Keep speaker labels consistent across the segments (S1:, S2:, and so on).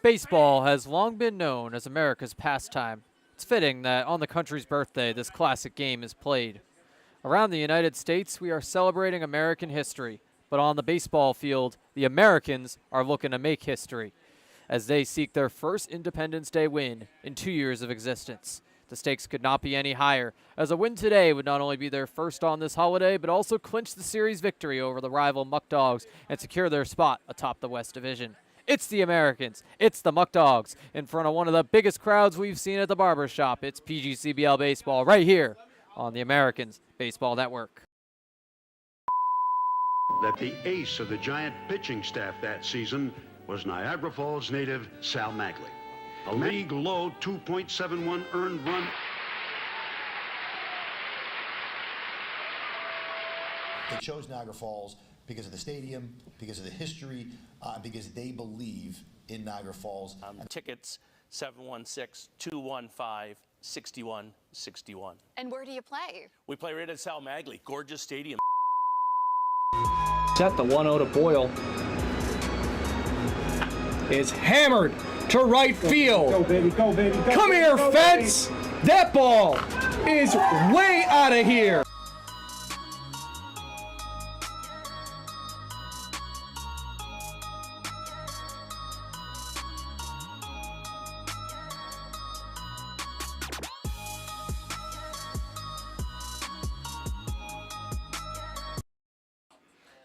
S1: Baseball has long been known as America's pastime. It's fitting that on the country's birthday, this classic game is played. Around the United States, we are celebrating American history, but on the baseball field, the Americans are looking to make history as they seek their first Independence Day win in 2 years of existence. The stakes could not be any higher, as a win today would not only be their first on this holiday, but also clinch the series victory over the rival Muckdogs and secure their spot atop the West Division. It's the Americans. It's the Muckdogs. In front of one of the biggest crowds we've seen at the barbershop. It's PGCBL Baseball right here on the Americans Baseball Network.
S2: That the ace of the Giant pitching staff that season was Niagara Falls native Sal Magley. A league-low 2.71 earned run.
S3: They chose Niagara Falls because of the stadium, because of the history, because they believe in Niagara Falls.
S4: Tickets 716-215-6161.
S5: And where do you play?
S4: We play right at Sal Magley, gorgeous stadium.
S6: Set the 1-0 to Boyle. Is hammered to right field.
S7: Go, baby, go, baby. Go,
S6: Come
S7: baby,
S6: here,
S7: go,
S6: fence.
S7: Baby.
S6: That ball is way out of here.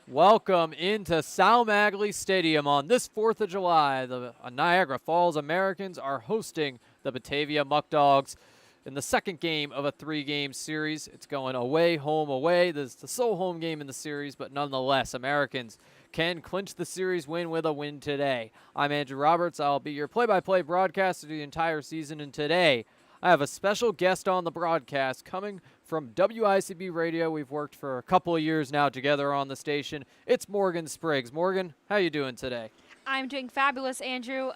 S1: Welcome into Sal Magley Stadium on this 4th of July. The Niagara Falls Americans are hosting the Batavia Muckdogs in the second game of a 3-game series. It's going away, home, away. This is the sole home game in the series, but nonetheless, Americans can clinch the series win with a win today. I'm Andrew Roberts. I'll be your play-by-play broadcaster the entire season, and today I have a special guest on the broadcast coming from WICB Radio. We've worked for a couple of years now together on the station. It's Morgan Spriggs. Morgan, how you doing today?
S8: I'm doing fabulous, Andrew.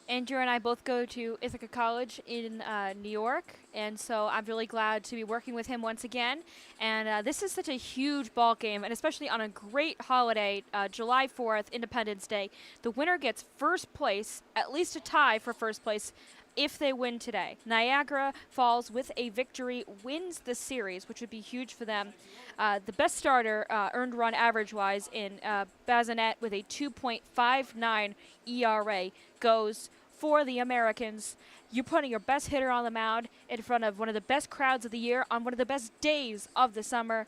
S8: Andrew and I both go to Ithaca College in New York, and so I'm really glad to be working with him once again. And this is such a huge ball game, and especially on a great holiday, July 4th, Independence Day. The winner gets first place, at least a tie for first place, if they win today. Niagara Falls, with a victory, wins the series, which would be huge for them. The best starter, earned run average-wise, in Bazinet with a 2.59 ERA, goes for the Americans. You're putting your best hitter on the mound in front of one of the best crowds of the year on one of the best days of the summer.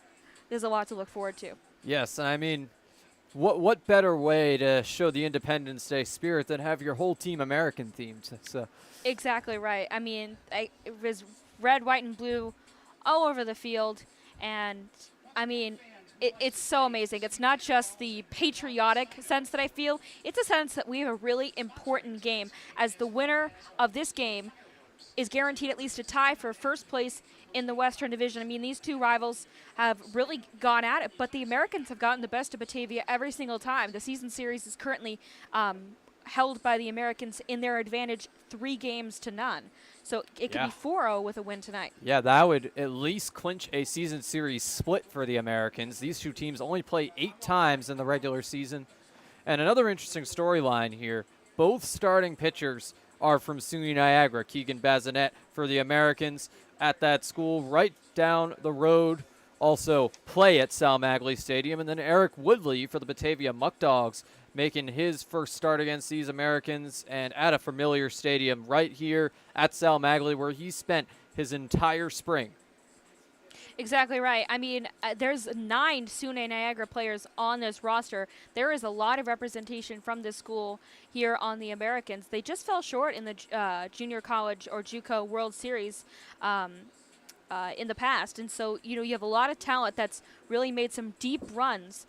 S8: There's a lot to look forward to.
S1: Yes, I mean, what better way to show the Independence Day spirit than have your whole team American themed? So.
S8: Exactly right. I mean, it was red, white, and blue all over the field, and I mean, it's so amazing. It's not just the patriotic sense that I feel. It's a sense that we have a really important game, as the winner of this game is guaranteed at least a tie for first place in the Western Division. I mean, these two rivals have really gone at it, but the Americans have gotten the best of Batavia every single time. The season series is currently held by the Americans in their advantage 3-0. So it could be 4-0 with a win tonight.
S1: Yeah, that would at least clinch a season series split for the Americans. These two teams only play 8 times in the regular season. And another interesting storyline here, both starting pitchers are from SUNY Niagara. Keegan Bazinet for the Americans at that school right down the road. Also play at Sal Magley Stadium. And then Eric Woodley for the Batavia Muckdogs, making his first start against these Americans and at a familiar stadium right here at Sal Magley, where he spent his entire spring.
S8: Exactly right. I mean, there's 9 SUNY Niagara players on this roster. There is a lot of representation from this school here on the Americans. They just fell short in the junior college or JUCO World Series in the past. And so, you know, you have a lot of talent that's really made some deep runs.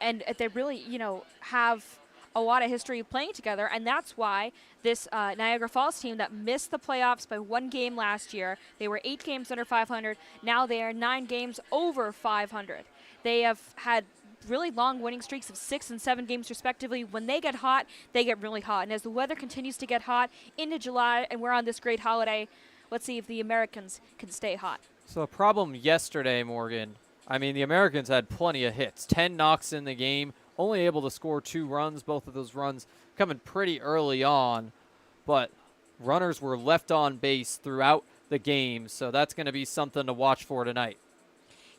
S8: And they really, you know, have a lot of history playing together, and that's why this Niagara Falls team that missed the playoffs by 1 game last year, they were 8 games under 500, now they are 9 games over 500. They have had really long winning streaks of 6 and 7 games respectively. When they get hot, they get really hot, and as the weather continues to get hot into July and we're on this great holiday, let's see if the Americans can stay hot.
S1: So a problem yesterday, Morgan, I mean, the Americans had plenty of hits. 10 knocks in the game, only able to score 2 runs, both of those runs coming pretty early on, but runners were left on base throughout the game, so that's going to be something to watch for tonight.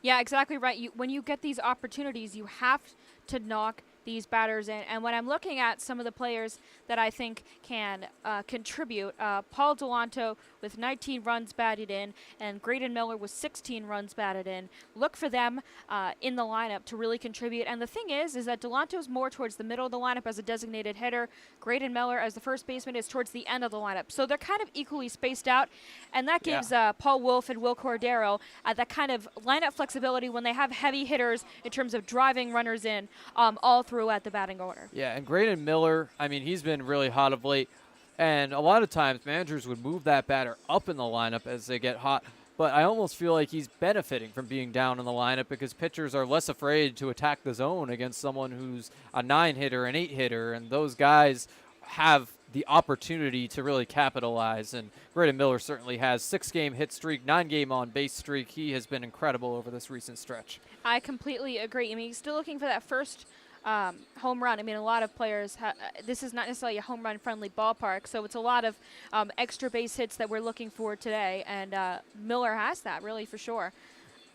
S8: Yeah, exactly right. When you get these opportunities, you have to knock these batters in. And when I'm looking at some of the players that I think can contribute, Paul Delanto with 19 runs batted in, and Graydon Miller with 16 runs batted in. Look for them in the lineup to really contribute. And the thing is that Delanto's more towards the middle of the lineup as a designated hitter. Graydon Miller as the first baseman is towards the end of the lineup. So they're kind of equally spaced out, and that gives Paul Wolf and Will Cordero that kind of lineup flexibility when they have heavy hitters in terms of driving runners in all throughout the batting order.
S1: Yeah, and Graydon Miller, I mean, he's been really hot of late, and a lot of times managers would move that batter up in the lineup as they get hot, but I almost feel like he's benefiting from being down in the lineup because pitchers are less afraid to attack the zone against someone who's a 9-hitter, an 8-hitter, and those guys have the opportunity to really capitalize, and Graydon Miller certainly has 6-game hit streak, 9-game on-base streak. He has been incredible over this recent stretch.
S8: I completely agree. I mean, he's still looking for that first home run. I mean, a lot of players, this is not necessarily a home run friendly ballpark, so it's a lot of extra base hits that we're looking for today, and Miller has that, really, for sure.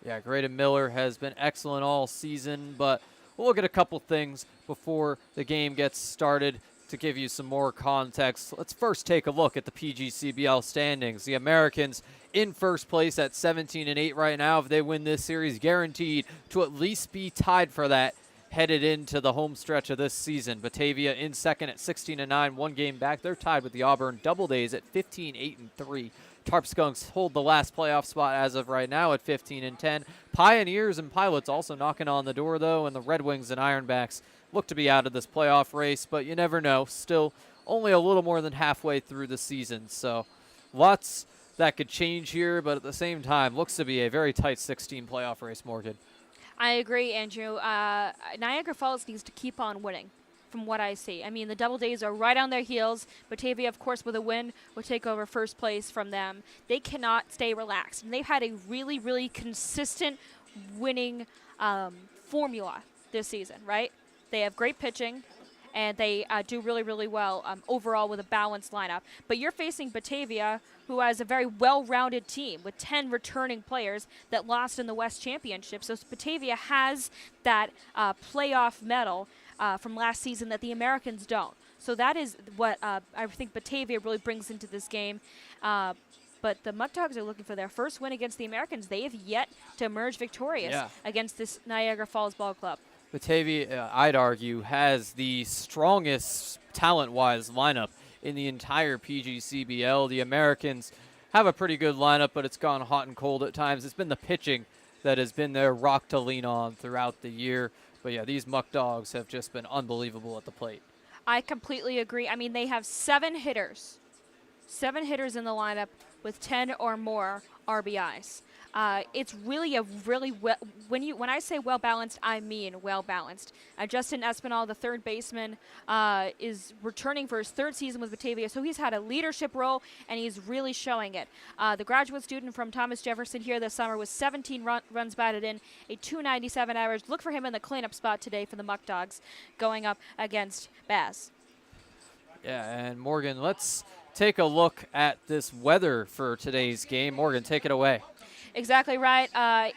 S1: Yeah, Graydon Miller has been excellent all season, but we'll look at a couple things before the game gets started to give you some more context. Let's first take a look at the PGCBL standings. The Americans in first place at 17-8 right now. If they win this series, guaranteed to at least be tied for that headed into the home stretch of this season. Batavia in second at 16-9, 1 game back. They're tied with the Auburn Double Days at 15-8-3. Tarp Skunks hold the last playoff spot as of right now at 15-10. Pioneers and Pilots also knocking on the door, though, and the Red Wings and Ironbacks look to be out of this playoff race, but you never know. Still only a little more than halfway through the season, so lots that could change here, but at the same time, looks to be a very tight 16 playoff race, Morgan.
S8: I agree, Andrew. Niagara Falls needs to keep on winning, from what I see. I mean, the Double Days are right on their heels. Batavia, of course, with a win, will take over first place from them. They cannot stay relaxed. And they've had a really, really consistent winning formula this season, right? They have great pitching, and they do really, really well overall with a balanced lineup. But you're facing Batavia, who has a very well-rounded team with 10 returning players that lost in the West Championship. So Batavia has that playoff medal from last season that the Americans don't. So that is what I think Batavia really brings into this game. But the Muckdogs are looking for their first win against the Americans. They have yet to emerge victorious against this Niagara Falls Ball Club.
S1: Batavia, I'd argue, has the strongest talent-wise lineup in the entire PGCBL. The Americans have a pretty good lineup, but it's gone hot and cold at times. It's been the pitching that has been their rock to lean on throughout the year. But, yeah, these Muckdogs have just been unbelievable at the plate.
S8: I completely agree. I mean, they have 7 hitters. 7 hitters in the lineup with 10 or more RBIs. It's really a really when I say well balanced, I mean well balanced. Justin Espinal, the third baseman, is returning for his 3rd season with Batavia, so he's had a leadership role and he's really showing it. The graduate student from Thomas Jefferson here this summer with 17 runs batted in, a .297 average. Look for him in the cleanup spot today for the Muckdogs, going up against Baz.
S1: Yeah, and Morgan, let's take a look at this weather for today's game. Morgan, take it away.
S8: Exactly right.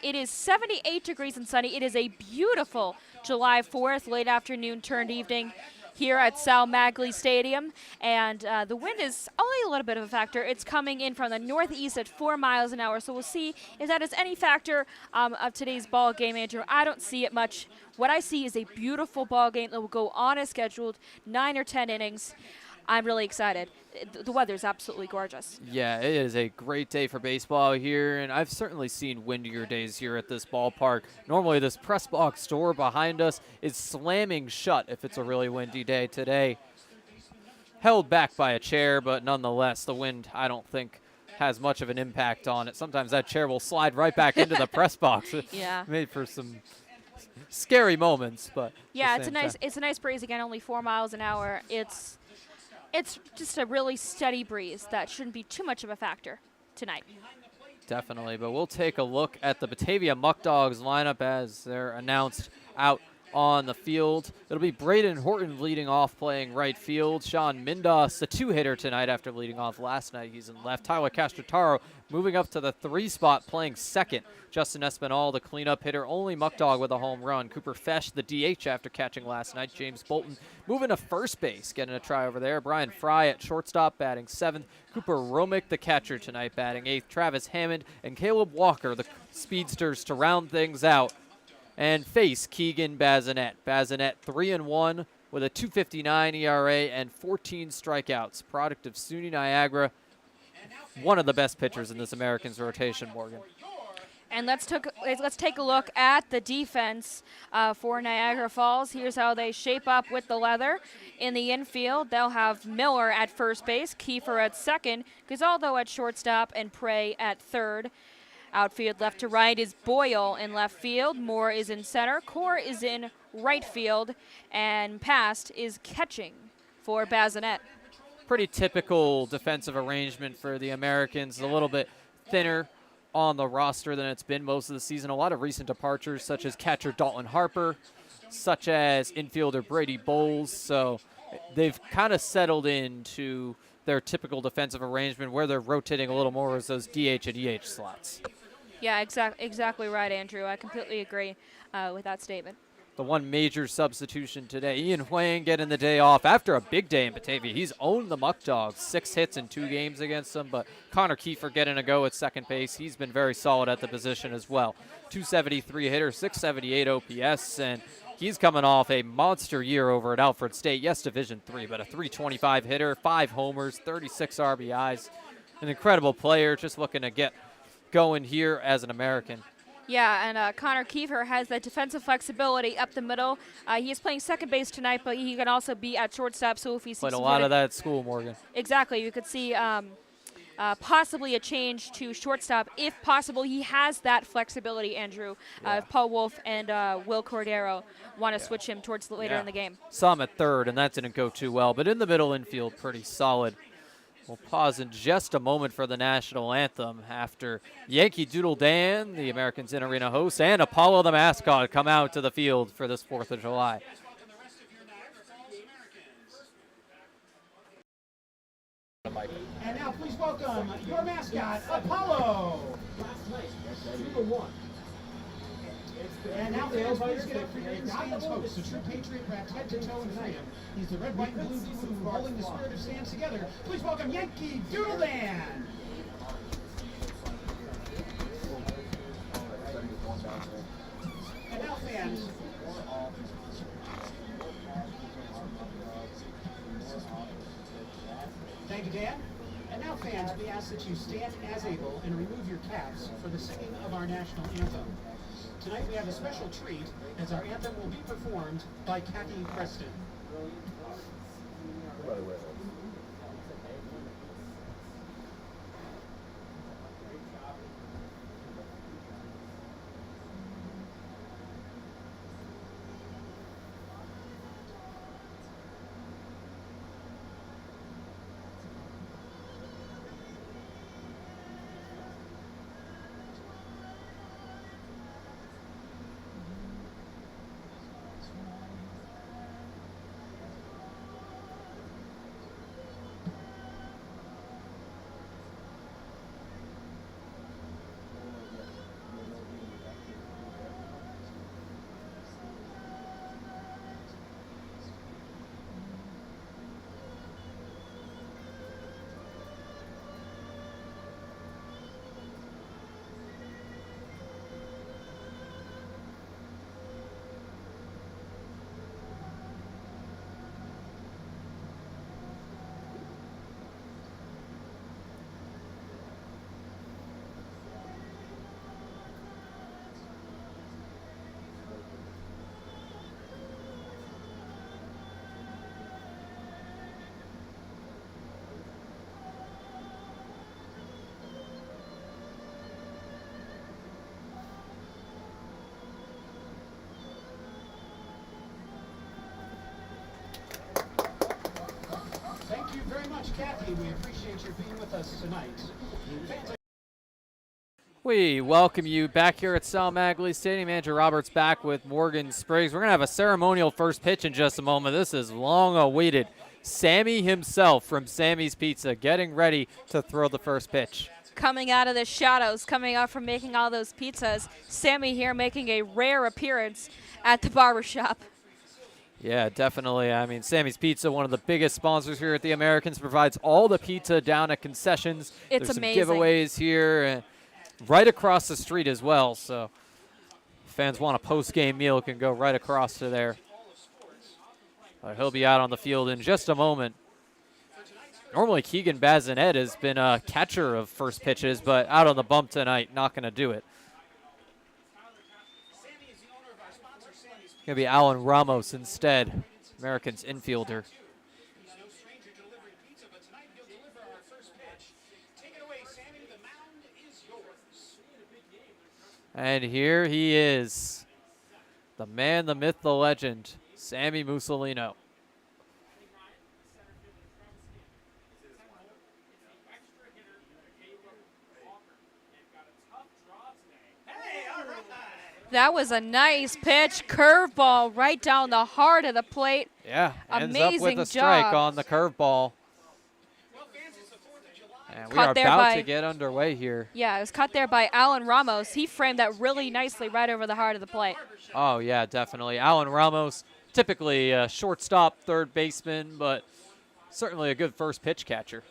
S8: It is 78 degrees and sunny. It is a beautiful July 4th, late afternoon turned evening here at Sal Magley Stadium. And the wind is only a little bit of a factor. It's coming in from the northeast at 4 miles an hour. So we'll see if that is any factor of today's ball game, Andrew. I don't see it much. What I see is a beautiful ball game that will go on as scheduled, 9 or 10 innings. I'm really excited. The weather's absolutely gorgeous.
S1: Yeah, it is a great day for baseball here, and I've certainly seen windier days here at this ballpark. Normally, this press box door behind us is slamming shut if it's a really windy day. Today, held back by a chair, but nonetheless, the wind, I don't think, has much of an impact on it. Sometimes that chair will slide right back into the press box.
S8: Yeah.
S1: Made for some scary moments, but
S8: yeah, it's a nice breeze again. Only 4 miles an hour. It's just a really steady breeze that shouldn't be too much of a factor tonight.
S1: Definitely, but we'll take a look at the Batavia Muckdogs lineup as they're announced out on the field. It'll be Braden Horton leading off, playing right field. Sean Mindos, the 2-hitter tonight after leading off last night. He's in left. Tyler Castrataro moving up to the 3 spot, playing second. Justin Espinal, the cleanup hitter. Only Muckdog with a home run. Cooper Fesh, the DH after catching last night. James Bolton moving to first base, getting a try over there. Brian Fry at shortstop, batting 7th. Cooper Romick, the catcher tonight, batting 8th. Travis Hammond and Caleb Walker, the speedsters, to round things out and face Keegan Bazinet. Bazinet 3-1 with a 2.59 ERA and 14 strikeouts. Product of SUNY Niagara. One of the best pitchers in this Americans rotation, Morgan.
S8: And let's take a look at the defense for Niagara Falls. Here's how they shape up with the leather. In the infield, they'll have Miller at first base, Kiefer at second, Gazaldo at shortstop, and Prey at third. Outfield left to right is Boyle in left field. Moore is in center. Core is in right field. And Past is catching for Bazinet.
S1: Pretty typical defensive arrangement for the Americans. A little bit thinner on the roster than it's been most of the season. A lot of recent departures, such as catcher Dalton Harper, such as infielder Brady Bowles. So they've kind of settled into their typical defensive arrangement where they're rotating a little more as those DH and EH slots.
S8: Yeah, exactly right, Andrew. I completely agree with that statement.
S1: The one major substitution today, Ian Huang getting the day off after a big day in Batavia. He's owned the Muckdogs, 6 hits in 2 games against them, but Connor Kiefer getting a go at second base. He's been very solid at the position as well. 273 hitter, 678 OPS, and he's coming off a monster year over at Alfred State. Yes, Division III, but a 325 hitter, 5 homers, 36 RBIs. An incredible player, just looking to get going here as an American.
S8: Yeah, and Connor Kiefer has that defensive flexibility up the middle. He is playing second base tonight, but he can also be at shortstop. So if he sees
S1: played a lot of that at school, Morgan.
S8: Exactly, you could see possibly a change to shortstop if possible. He has that flexibility, Andrew. If Paul Wolf and Will Cordero want to switch him towards later in the game.
S1: Saw him at third, and that didn't go too well. But in the middle infield, pretty solid. We'll pause in just a moment for the national anthem after Yankee Doodle Dan, the Americans in-arena host, and Apollo the mascot come out to the field for this 4th of July.
S5: And now please welcome your mascot, Apollo. And now fans, please get up for your stands host, a true patriot wrapped head to toe in freedom. He's the red, white, and blue blue holding the spirit of stands together. Please welcome Yankee Doodle Dan. And now fans, thank you, Dan. And now fans, we ask that you stand as able and remove your caps for the singing of our national anthem. Tonight we have a special treat as our anthem will be performed by Kathy Preston. Thank you very much, Kathy. We appreciate your being with us tonight.
S1: We welcome you back here at Sal Magley Stadium. Andrew Roberts back with Morgan Spriggs. We're going to have a ceremonial first pitch in just a moment. This is long awaited. Sammy himself from Sammy's Pizza getting ready to throw the first pitch.
S8: Coming out of the shadows, coming out from making all those pizzas. Sammy here making a rare appearance at the barbershop.
S1: Yeah, definitely. I mean, Sammy's Pizza, one of the biggest sponsors here at the Americans, provides all the pizza down at concessions.
S8: It's
S1: There's
S8: amazing.
S1: some giveaways here. Right across the street as well, so if fans want a post-game meal can go right across to there. He'll be out on the field in just a moment. Normally Keegan Bazinet has been a catcher of first pitches, but out on the bump tonight, not going to do it. Going to be Alan Ramos instead, Americans infielder. And here he is, the man, the myth, the legend, Sammy Mussolino.
S8: That was a nice pitch, curveball right down the heart of the plate.
S1: Yeah, ends up
S8: Amazing
S1: with a strike
S8: job.
S1: on the curveball. And we
S8: Caught
S1: are
S8: there
S1: about
S8: by-
S1: to get underway here.
S8: Yeah, it was caught there by Alan Ramos. He framed that really nicely right over the heart of the plate.
S1: Oh, yeah, definitely. Alan Ramos, typically a shortstop, third baseman, but certainly a good first pitch catcher.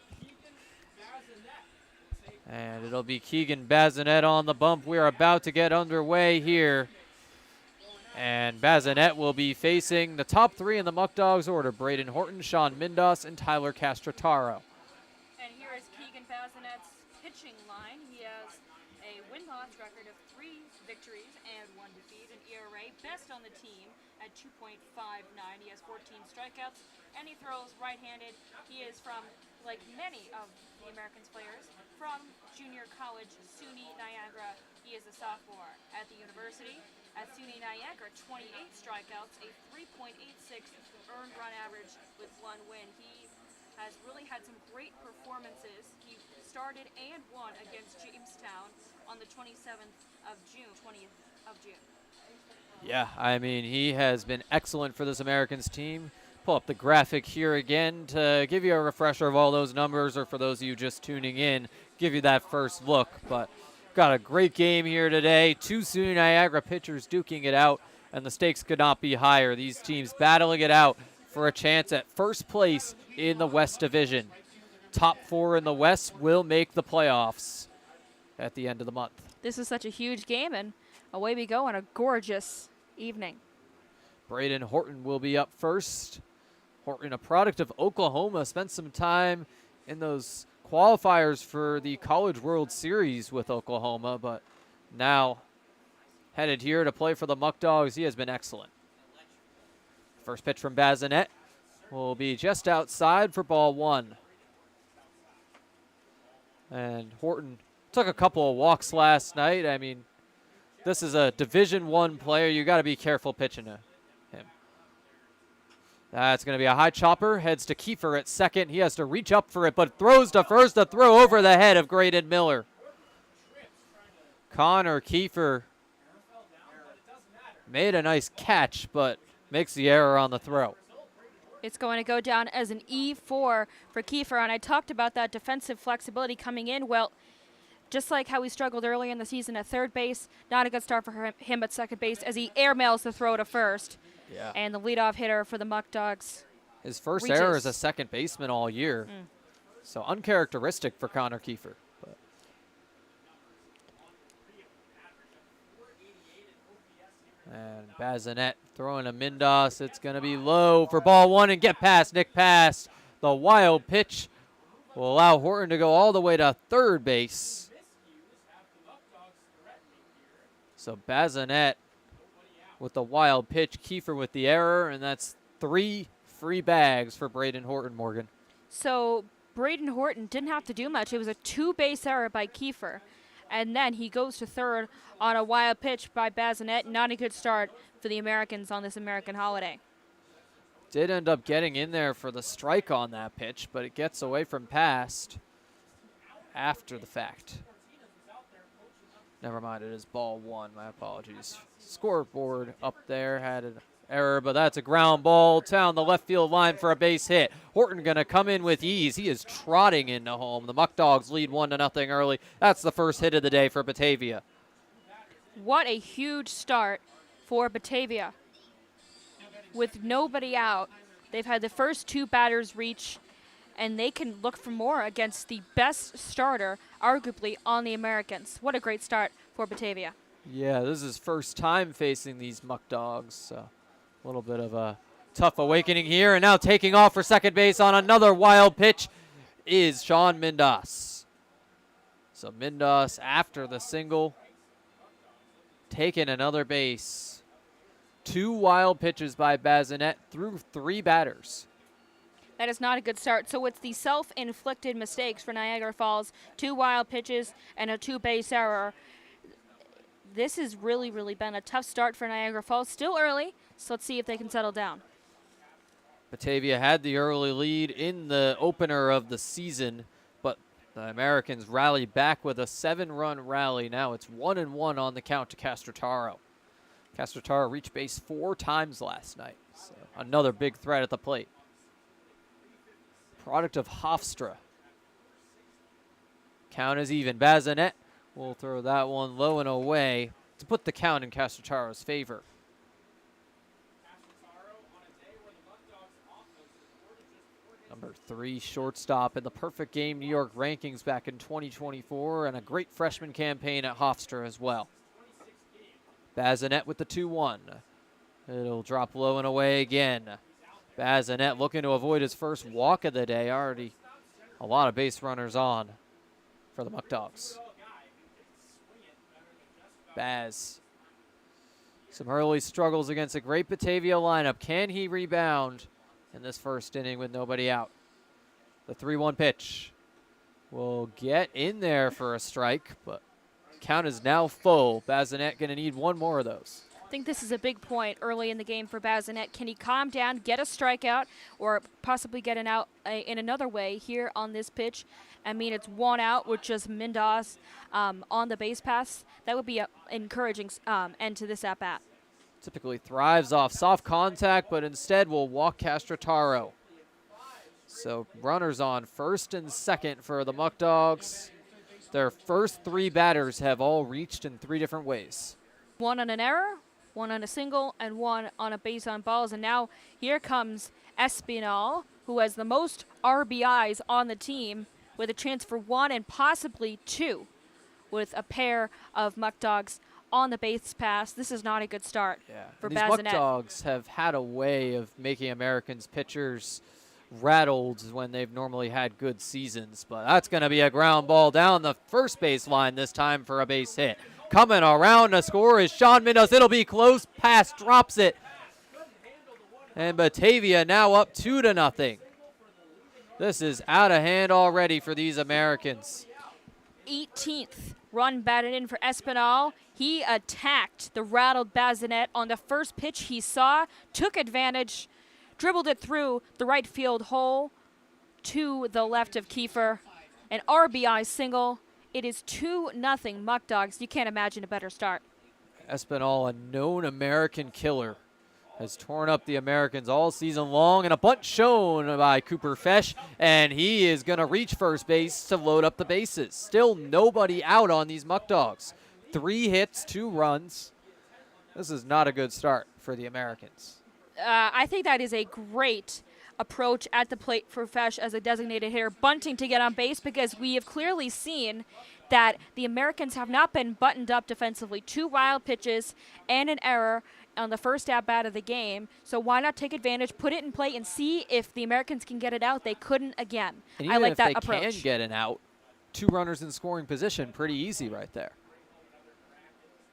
S1: And it'll be Keegan Bazinet on the bump. We're about to get underway here. And Bazinet will be facing the top three in the Muckdogs order, Braden Horton, Sean Mindos, and Tyler Castrataro.
S8: And here is Keegan Bazinet's pitching line. He has a win-loss record of 3 victories and 1 defeat, an ERA best on the team at 2.59. He has 14 strikeouts, and he throws right-handed. He is from, like many of the Americans players, from junior college SUNY Niagara. He is a sophomore at the university. At SUNY Niagara, 28 strikeouts, a 3.86 earned run average with 1 win. He has really had some great performances. He started and won against Jamestown on the 27th of June, 20th of June.
S1: Yeah, I mean, he has been excellent for this Americans team. Pull up the graphic here again to give you a refresher of all those numbers, or for those of you just tuning in, give you that first look. But got a great game here today. 2 SUNY Niagara pitchers duking it out, and the stakes could not be higher. These teams battling it out for a chance at first place in the West Division. Top 4 in the West will make the playoffs at the end of the month.
S8: This is such a huge game, and away we go on a gorgeous evening.
S1: Braden Horton will be up first. Horton, a product of Oklahoma, spent some time in those qualifiers for the College World Series with Oklahoma, but now headed here to play for the Muckdogs. He has been excellent. First pitch from Bazinet will be just outside for ball 1. And Horton took a couple of walks last night. I mean, this is a Division I player. You got to be careful pitching to him. That's going to be a high chopper. Heads to Kiefer at second. He has to reach up for it, but throws to first. A throw over the head of Graydon Miller. Connor Kiefer made a nice catch, but makes the error on the throw.
S8: It's going to go down as an E4 for Kiefer, and I talked about that defensive flexibility coming in. Well, just like how he struggled earlier in the season at third base, not a good start for him at second base as he airmails the throw to first.
S1: Yeah.
S8: And the leadoff hitter for the Muckdogs.
S1: His first
S8: reaches.
S1: error as a second baseman all year. So uncharacteristic for Connor Kiefer. But and Bazinet throwing a Mindos. It's going to be low for ball 1 and get past Nick Pass. The wild pitch will allow Horton to go all the way to third base. So Bazinet with the wild pitch, Kiefer with the error, and that's 3 free bags for Braden Horton, Morgan.
S8: So Braden Horton didn't have to do much. It was a 2-base error by Kiefer. And then he goes to third on a wild pitch by Bazinet. Not a good start for the Americans on this American holiday.
S1: Did end up getting in there for the strike on that pitch, but it gets away from past after the fact. Never mind, it is ball one. My apologies. Scoreboard up there had an error, but that's a ground ball down the left field line for a base hit. Horton going to come in with ease. He is trotting into home. The Muckdogs lead 1-0 early. That's the first hit of the day for Batavia.
S8: What a huge start for Batavia. With nobody out, they've had the first 2 batters reach, and they can look for more against the best starter, arguably, on the Americans. What a great start for Batavia.
S1: Yeah, this is first time facing these Muckdogs. So a little bit of a tough awakening here. And now taking off for second base on another wild pitch is Sean Mindas. So Mindas, after the single, taking another base. 2 wild pitches by Bazinet through 3 batters.
S8: That is not a good start. So it's the self-inflicted mistakes for Niagara Falls. 2 wild pitches and a 2-base error. This has really, really been a tough start for Niagara Falls. Still early, so let's see if they can settle down.
S1: Batavia had the early lead in the opener of the season, but the Americans rallied back with a 7-run rally. Now it's 1-1 on the count to Castrotaro. Castrotaro reached base 4 times last night, so another big threat at the plate. Product of Hofstra. Count is even. Bazinet will throw that one low and away to put the count in Castrotaro's favor. Number 3 shortstop in the perfect game New York rankings back in 2024, and a great freshman campaign at Hofstra as well. Bazinet with the 2-1. It'll drop low and away again. Bazinet looking to avoid his first walk of the day. Already a lot of base runners on for the Muckdogs. Baz. Some early struggles against a great Batavia lineup. Can he rebound in this first inning with nobody out? The 3-1 pitch will get in there for a strike, but count is now full. Bazinet going to need 1 more of those.
S8: I think this is a big point early in the game for Bazinet. Can he calm down, get a strikeout, or possibly get an out in another way here on this pitch? I mean, it's 1 out with just Mindas on the base pass. That would be an encouraging end to this at-bat.
S1: Typically thrives off soft contact, but instead will walk Castrotaro. So runners on first and second for the Muckdogs. Their first 3 batters have all reached in 3 different ways.
S8: 1 on an error, 1 on a single, and 1 on a base on balls. And now here comes Espinal, who has the most RBIs on the team, with a chance for 1 and possibly 2, with a pair of Muckdogs on the base pass. This is not a good start for
S1: these
S8: Bazinet.
S1: Muckdogs have had a way of making Americans pitchers rattled when they've normally had good seasons, but that's going to be a ground ball down the first base line this time for a base hit. Coming around to score is Sean Mindas. It'll be close. Pass drops it. And Batavia now up 2-0. This is out of hand already for these Americans.
S8: 18th run batted in for Espinal. He attacked the rattled Bazinet on the first pitch he saw, took advantage, dribbled it through the right field hole to the left of Kiefer. An RBI single. It is 2-0 Muckdogs. You can't imagine a better start.
S1: Espinal, a known American killer, has torn up the Americans all season long, and a bunt shown by Cooper Fesh, and he is going to reach first base to load up the bases. Still nobody out on these Muckdogs. 3 hits, 2 runs. This is not a good start for the Americans.
S8: I think that is a great approach at the plate for Fesh as a designated hitter, bunting to get on base, because we have clearly seen that the Americans have not been buttoned up defensively. 2 wild pitches and an error on the first at-bat of the game. So why not take advantage, put it in play, and see if the Americans can get it out? They couldn't again.
S1: And
S8: I like that
S1: if they
S8: approach.
S1: can get an out, 2 runners in scoring position, pretty easy right there.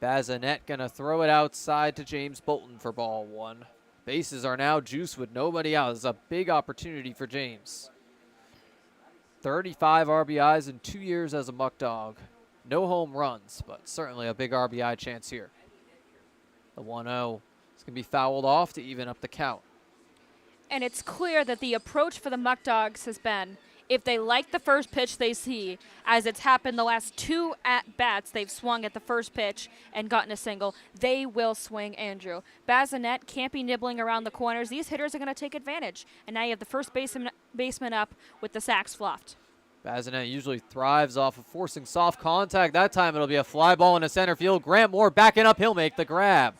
S1: Bazinet going to throw it outside to James Bolton for ball 1. Bases are now juiced with nobody out. This is a big opportunity for James. 35 RBIs in 2 years as a Muckdog. No home runs, but certainly a big RBI chance here. The 1-0 is going to be fouled off to even up the count.
S8: And it's clear that the approach for the Muckdogs has been, if they like the first pitch they see, as it's happened the last 2 at-bats, they've swung at the first pitch and gotten a single, they will swing Andrew. Bazinet can't be nibbling around the corners. These hitters are going to take advantage. And now you have the first baseman up with the sacks fluffed.
S1: Bazinet usually thrives off of forcing soft contact. That time it'll be a fly ball into center field. Grant Moore backing up. He'll make the grab.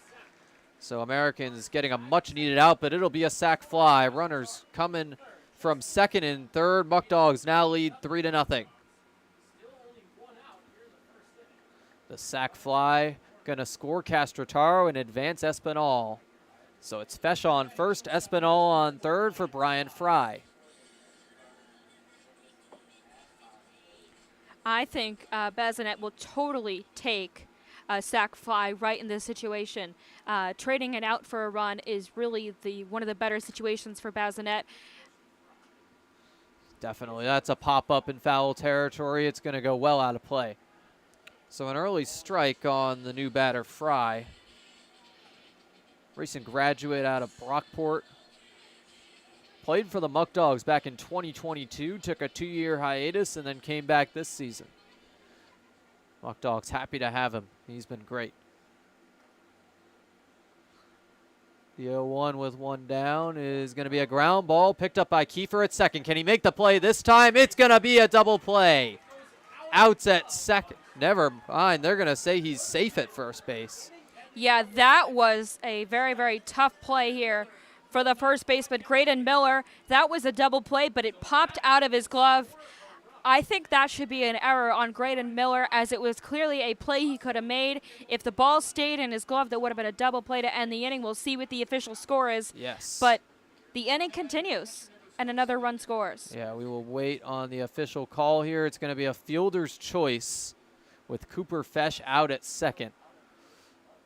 S1: So Americans getting a much-needed out, but it'll be a sac fly. Runners coming from second and third. Muckdogs now lead 3-0. The sac fly going to score Castrotaro and advance Espinal. So it's Fesh on first, Espinal on third for Brian Fry.
S8: I think Bazinet will totally take a sac fly right in this situation. Trading it out for a run is really one of the better situations for Bazinet.
S1: Definitely. That's a pop-up in foul territory. It's going to go well out of play. So an early strike on the new batter, Fry. Recent graduate out of Brockport. Played for the Muckdogs back in 2022, took a 2-year hiatus, and then came back this season. Muckdogs happy to have him. He's been great. The 0-1 with one down is going to be a ground ball picked up by Kiefer at second. Can he make the play this time? It's going to be a double play. Outs at second. Never mind. They're going to say he's safe at first base.
S8: Yeah, that was a very, very tough play here for the first baseman, Graydon Miller. That was a double play, but it popped out of his glove. I think that should be an error on Graydon Miller, as it was clearly a play he could have made. If the ball stayed in his glove, that would have been a double play to end the inning. We'll see what the official score is.
S1: Yes.
S8: But the inning continues, and another run scores.
S1: Yeah, we will wait on the official call here. It's going to be a fielder's choice with Cooper Fesh out at second.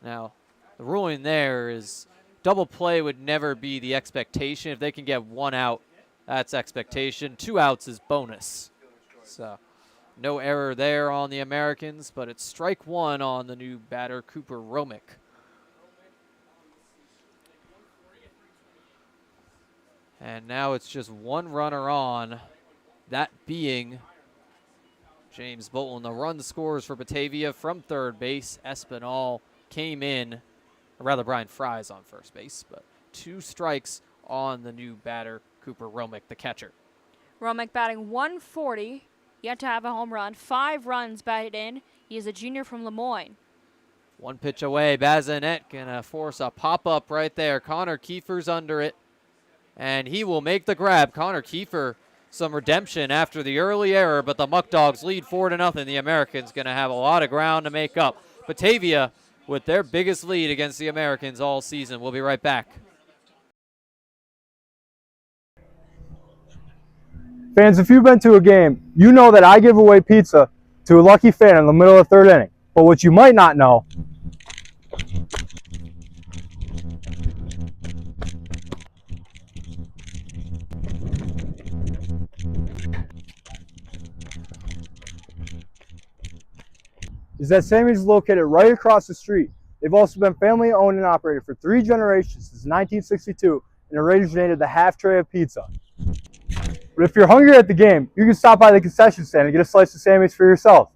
S1: Now, the ruling there is double play would never be the expectation. If they can get one out, that's expectation. 2 outs is bonus. So no error there on the Americans, but it's strike one on the new batter, Cooper Romick. And now it's just one runner on, that being James Bolton. The run scores for Batavia from third base. Espinal came in, or rather Brian Fry's on first base, but 2 strikes on the new batter, Cooper Romick, the catcher.
S8: Romick batting 140, yet to have a home run. 5 runs batted in. He is a junior from Lemoyne.
S1: 1 pitch away. Bazinet gonna force a pop-up right there. Connor Kiefer's under it, and he will make the grab. Connor Kiefer, some redemption after the early error, but the Muckdogs lead 4-0. The Americans gonna have a lot of ground to make up. Batavia with their biggest lead against the Americans all season. We'll be right back.
S7: Fans, if you've been to a game, you know that I give away pizza to a lucky fan in the middle of the 3rd inning. But what you might not know is that Sammy's is located right across the street. They've also been family owned and operated for 3 generations since 1962 and originated the half tray of pizza. But if you're hungry at the game, you can stop by the concession stand and get a slice of Sammy's for yourself.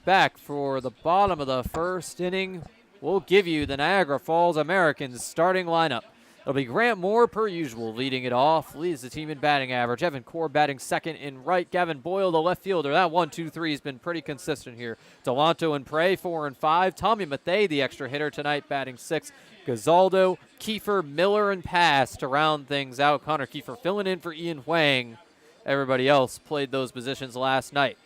S1: Back for the bottom of the 1st inning. We'll give you the Niagara Falls Americans starting lineup. It'll be Grant Moore, per usual, leading it off. Leads the team in batting average. Evan Core batting second in right. Gavin Boyle, the left fielder. That 1-2-3 has been pretty consistent here. Delanto and Prey, 4 and 5. Tommy Mathay, the extra hitter tonight, batting 6. Gazaldo, Kiefer, Miller, and Pass to round things out. Connor Kiefer filling in for Ian Huang everybody else played those positions last night.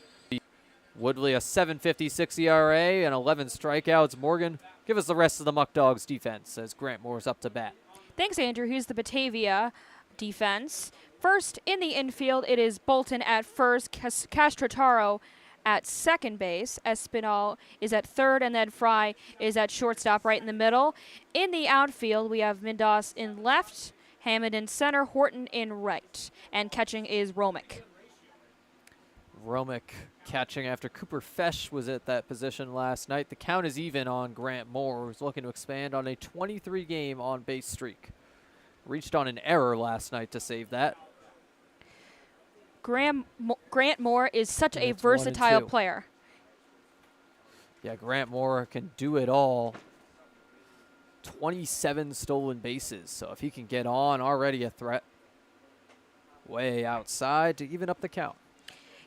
S1: Woodley a 7.56 ERA and 11 strikeouts. Morgan, give us the rest of the Muckdogs defense as Grant Moore's up to bat.
S8: Thanks, Andrew. Here's the Batavia defense. First, in the infield, it is Bolton at first, Castrotaro at second base. Espinal is at third, and then Fry is at shortstop right in the middle. In the outfield, we have Mindas in left, Hammond in center, Horton in right. And catching is Romick.
S1: Romick catching after Cooper Fesh was at that position last night. The count is even on Grant Moore, who's looking to expand on a 23-game on-base streak. Reached on an error last night to save that.
S8: Grant Moore is such a versatile player.
S1: Yeah, Grant Moore can do it all. 27 stolen bases, so if he can get on, already a threat. Way outside to even up the count.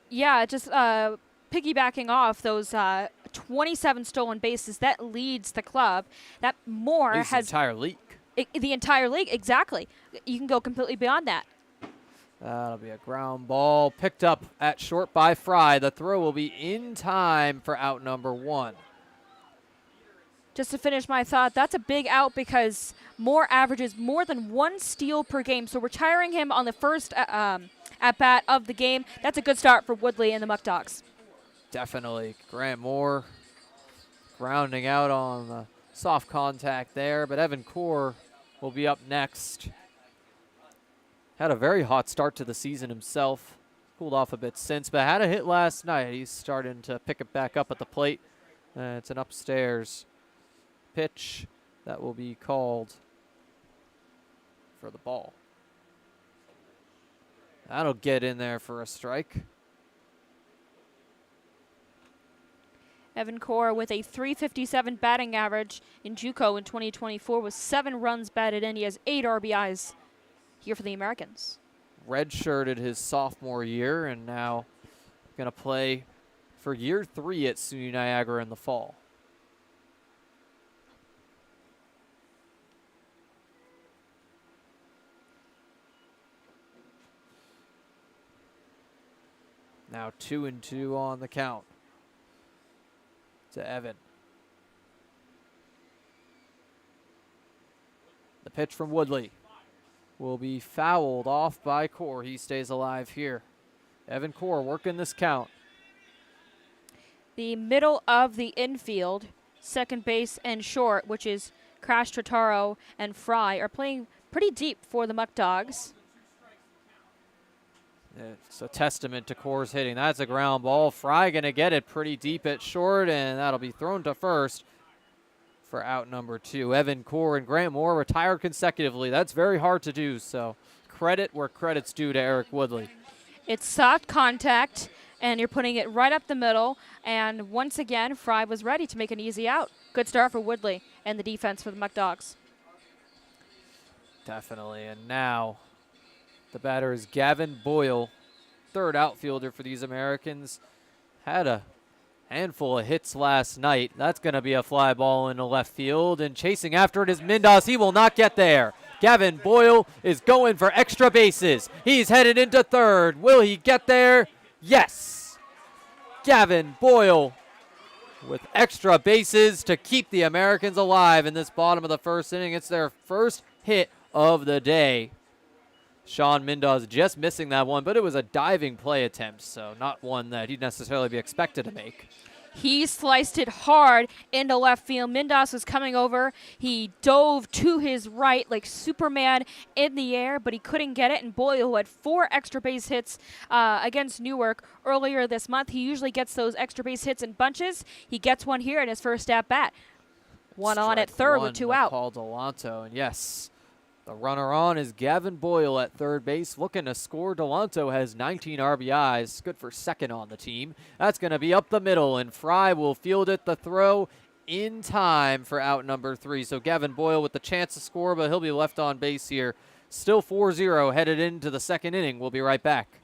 S8: Yeah, just piggybacking off those 27 stolen bases, that leads the club. That Moore
S1: leads
S8: has
S1: the entire league.
S8: The entire league, exactly. You can go completely beyond that.
S1: That'll be a ground ball picked up at short by Fry. The throw will be in time for out number 1.
S8: Just to finish my thought, that's a big out because Moore averages more than 1 steal per game. So retiring him on the first at-bat of the game, that's a good start for Woodley and the Muckdogs.
S1: Definitely. Grant Moore grounding out on the soft contact there, but Evan Core will be up next. Had a very hot start to the season himself. Cooled off a bit since, but had a hit last night. He's starting to pick it back up at the plate. It's an upstairs pitch that will be called for the ball. That'll get in there for a strike.
S8: Evan Core with a .357 batting average in JUCO in 2024 with 7 runs batted in. He has 8 RBIs here for the Americans.
S1: Redshirted his sophomore year and now going to play for year 3 at SUNY Niagara in the fall. Now 2-2 on the count to Evan. The pitch from Woodley will be fouled off by Core. He stays alive here. Evan Core working this count.
S8: The middle of the infield, second base and short, which is Crash Trataro and Fry, are playing pretty deep for the Muckdogs.
S1: It's a testament to Core's hitting. That's a ground ball. Fry going to get it pretty deep at short, and that'll be thrown to first for out number 2. Evan Core and Grant Moore retired consecutively. That's very hard to do, so credit where credit's due to Eric Woodley.
S8: It's soft contact, and you're putting it right up the middle, and once again, Fry was ready to make an easy out. Good start for Woodley and the defense for the Muckdogs.
S1: Definitely, and now the batter is Gavin Boyle, third outfielder for these Americans. Had a handful of hits last night. That's going to be a fly ball into left field, and chasing after it is Mindas. He will not get there. Gavin Boyle is going for extra bases. He's headed into third. Will he get there? Yes. Gavin Boyle with extra bases to keep the Americans alive in this bottom of the first inning. It's their first hit of the day. Sean Mindas just missing that one, but it was a diving play attempt, so not one that he'd necessarily be expected to make.
S8: He sliced it hard into left field. Mindas was coming over. He dove to his right like Superman in the air, but he couldn't get it. And Boyle, who had 4 extra base hits against Newark earlier this month, he usually gets those extra base hits in bunches. He gets one here in his first at bat. One on at third with 2 out.
S1: Paul Delanto, and yes, the runner on is Gavin Boyle at third base, looking to score. Delanto has 19 RBIs, good for second on the team. That's going to be up the middle, and Fry will field it. The throw in time for out number 3. So Gavin Boyle with the chance to score, but he'll be left on base here. Still 4-0 headed into the second inning. We'll be right back.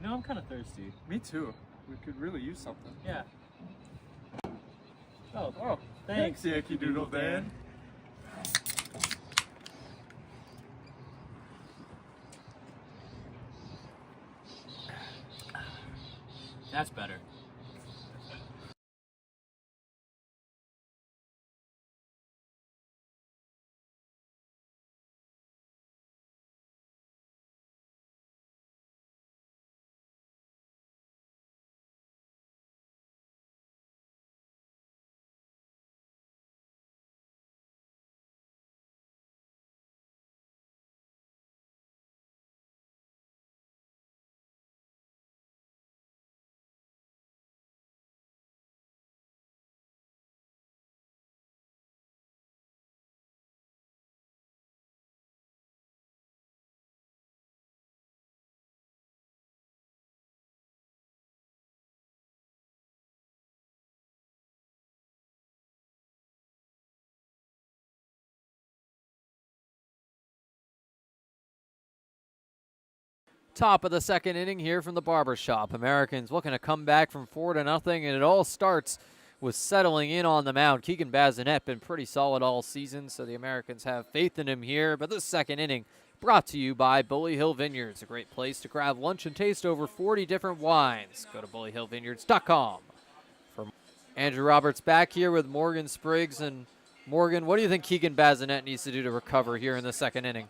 S9: You know, I'm kind of thirsty.
S6: Me too. We could really use something.
S9: Yeah. Oh, thanks,
S6: Yankee Doodle Dan.
S1: Top of the second inning here from the barbershop. Americans looking to come back from 4-0, and it all starts with settling in on the mound. Keegan Bazinet been pretty solid all season, so the Americans have faith in him here. But this second inning brought to you by Bully Hill Vineyards, a great place to grab lunch and taste over 40 different wines. Go to bullyhillvineyards.com. For Andrew Roberts back here with Morgan Spriggs. And Morgan, what do you think Keegan Bazinet needs to do to recover here in the second inning?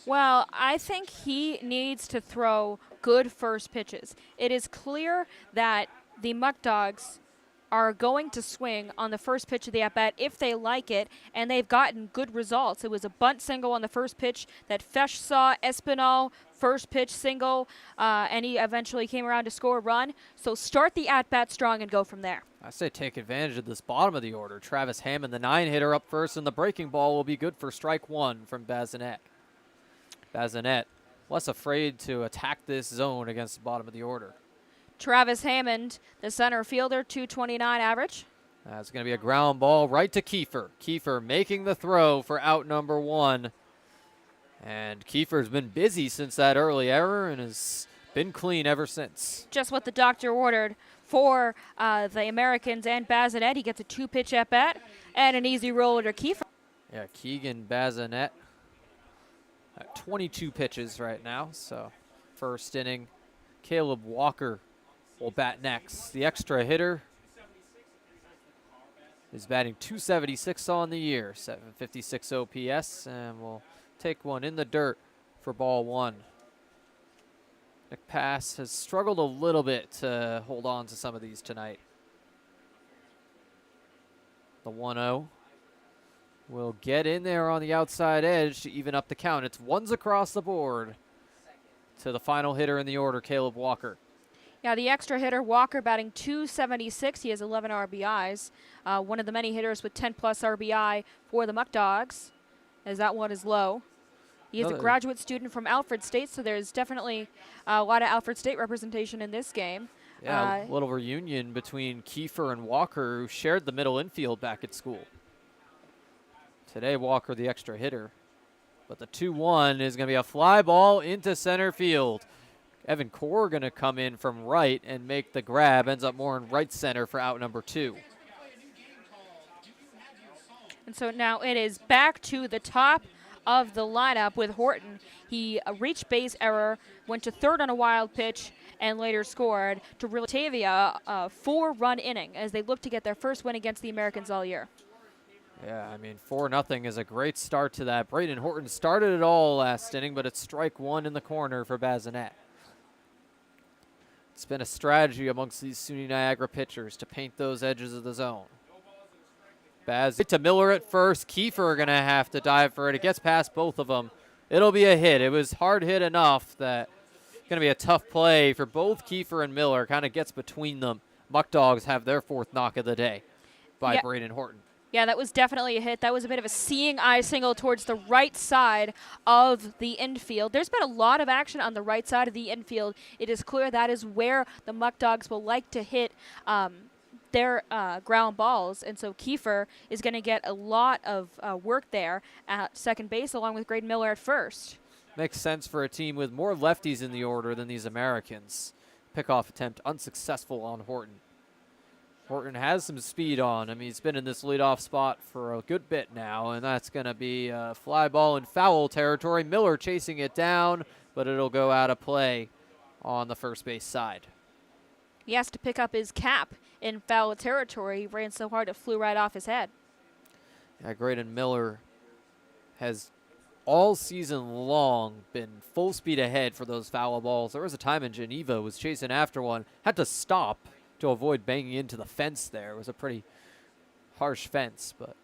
S8: Well, I think he needs to throw good first pitches. It is clear that the Muckdogs are going to swing on the first pitch of the at-bat if they like it, and they've gotten good results. It was a bunt single on the first pitch that Fesh saw. Espinal, first pitch single, and he eventually came around to score a run. So start the at-bat strong and go from there.
S1: I say take advantage of this bottom of the order. Travis Hammond, the 9-hitter, up first, and the breaking ball will be good for strike one from Bazinet. Bazinet less afraid to attack this zone against the bottom of the order.
S8: Travis Hammond, the center fielder, 229 average.
S1: That's going to be a ground ball right to Kiefer. Kiefer making the throw for out number one. And Kiefer's been busy since that early error and has been clean ever since.
S8: Just what the doctor ordered for the Americans and Bazinet. He gets a 2-pitch at-bat and an easy roller to Kiefer.
S1: Yeah, Keegan Bazinet at 22 pitches right now. So first inning, Caleb Walker will bat next. The extra hitter is batting .276 on the year, 756 OPS, and will take one in the dirt for ball one. Nick Pass has struggled a little bit to hold on to some of these tonight. The 1-0 will get in there on the outside edge to even up the count. It's ones across the board to the final hitter in the order, Caleb Walker.
S8: Yeah, the extra hitter, Walker, batting .276. He has 11 RBIs. One of the many hitters with 10-plus RBI for the Muckdogs, as that one is low. He is a graduate student from Alfred State, so there's definitely a lot of Alfred State representation in this game.
S1: Yeah, a little reunion between Kiefer and Walker, who shared the middle infield back at school. Today, Walker, the extra hitter. But the 2-1 is going to be a fly ball into center field. Evan Core going to come in from right and make the grab. Ends up more in right center for out number two.
S8: And so now it is back to the top of the lineup with Horton. He reached base error, went to third on a wild pitch, and later scored to Batavia a 4-run inning as they look to get their first win against the Americans all year.
S1: Yeah, I mean, 4-0 is a great start to that. Braden Horton started it all last inning, but it's strike one in the corner for Bazinet. It's been a strategy amongst these SUNY Niagara pitchers to paint those edges of the zone. Baz to Miller at first. Kiefer going to have to dive for it. It gets past both of them. It'll be a hit. It was hard hit enough that it's going to be a tough play for both Kiefer and Miller. Kind of gets between them. Muckdogs have their fourth knock of the day by Braden Horton.
S8: Yeah, that was definitely a hit. That was a bit of a seeing eye single towards the right side of the infield. There's been a lot of action on the right side of the infield. It is clear that is where the Muckdogs will like to hit their ground balls. And so Kiefer is going to get a lot of work there at second base along with Graydon Miller at first.
S1: Makes sense for a team with more lefties in the order than these Americans. Pickoff attempt unsuccessful on Horton. Horton has some speed on him. He's been in this leadoff spot for a good bit now, and that's going to be a fly ball in foul territory. Miller chasing it down, but it'll go out of play on the first base side.
S8: He has to pick up his cap in foul territory. He ran so hard it flew right off his head.
S1: Yeah, Graydon Miller has all season long been full speed ahead for those foul balls. There was a time in Geneva was chasing after one, had to stop to avoid banging into the fence there. It was a pretty harsh fence, but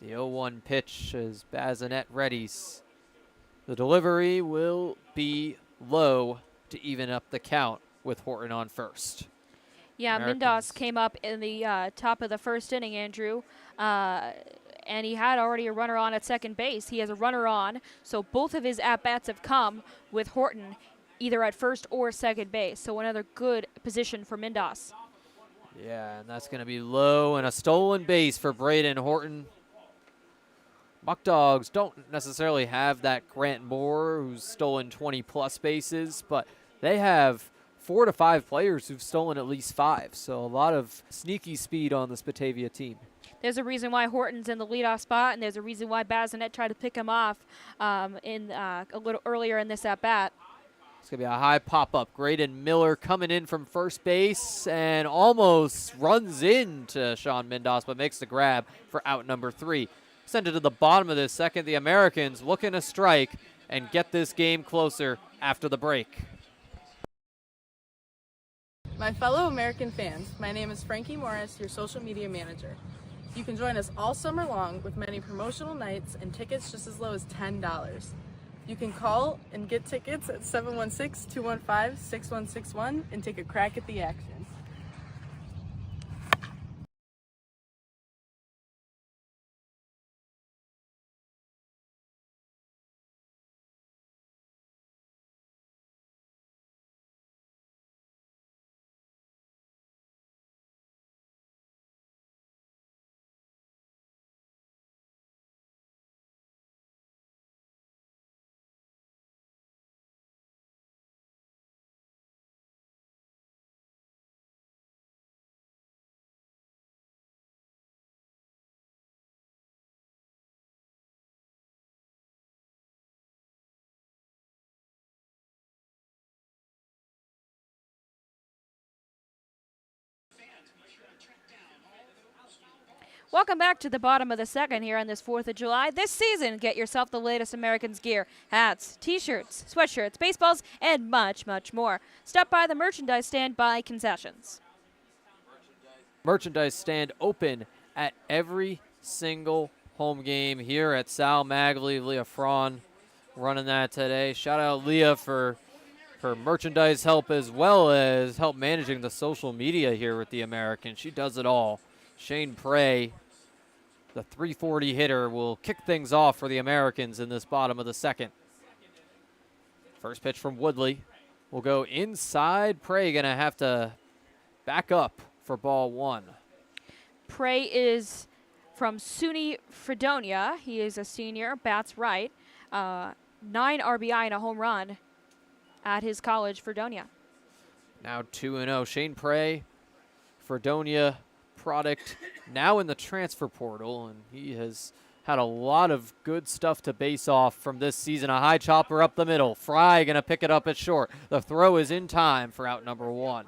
S1: the 0-1 pitch as Bazinet readies. The delivery will be low to even up the count with Horton on first.
S8: Yeah, Mindos came up in the top of the first inning, Andrew, and he had already a runner on at second base. He has a runner on, so both of his at-bats have come with Horton either at first or second base. So another good position for Mindos.
S1: Yeah, and that's going to be low and a stolen base for Braden Horton. Muckdogs don't necessarily have that Grant Moore who's stolen 20-plus bases, but they have 4 to 5 players who've stolen at least 5. So a lot of sneaky speed on this Batavia team.
S8: There's a reason why Horton's in the leadoff spot, and there's a reason why Bazinet tried to pick him off a little earlier in this at-bat.
S1: It's going to be a high pop-up. Graydon Miller coming in from first base and almost runs into Sean Mindos, but makes the grab for out number 3. Send it to the bottom of this second. The Americans looking to strike and get this game closer after the break.
S9: My fellow American fans, my name is Frankie Morris, your social media manager. You can join us all summer long with many promotional nights and tickets just as low as $10. You can call and get tickets at 716-215-6161 and take a crack at the action.
S8: Welcome back to the bottom of the second here on this 4th of July. This season, get yourself the latest Americans gear, hats, t-shirts, sweatshirts, baseballs, and much, much more. Stop by the merchandise stand by concessions.
S1: Merchandise stand open at every single home game here at Sal Magley. Leah Fraun running that today. Shout out Leah for her merchandise help as well as help managing the social media here with the Americans. She does it all. Shane Prey, the 340 hitter, will kick things off for the Americans in this bottom of the second. First pitch from Woodley will go inside. Prey going to have to back up for ball 1.
S8: Prey is from SUNY Fredonia. He is a senior, bats right. 9 RBI and a home run at his college, Fredonia.
S1: Now 2-0. Shane Prey, Fredonia product, now in the transfer portal, and he has had a lot of good stuff to base off from this season. A high chopper up the middle. Fry going to pick it up at short. The throw is in time for out number 1.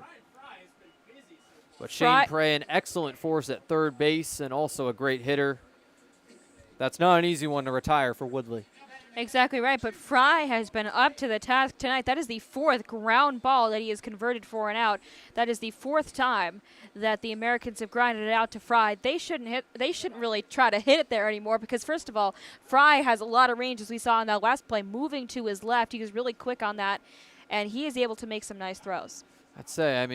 S1: But Shane Prey, an excellent force at third base and also a great hitter. That's not an easy one to retire for Woodley.
S8: Exactly right, but Fry has been up to the task tonight. That is the 4th ground ball that he has converted for and out. That is the 4th time that the Americans have grinded it out to Fry. They shouldn't really try to hit it there anymore because, first of all, Fry has a lot of range, as we saw in that last play, moving to his left. He was really quick on that, and he is able to make some nice throws.
S1: I'd say,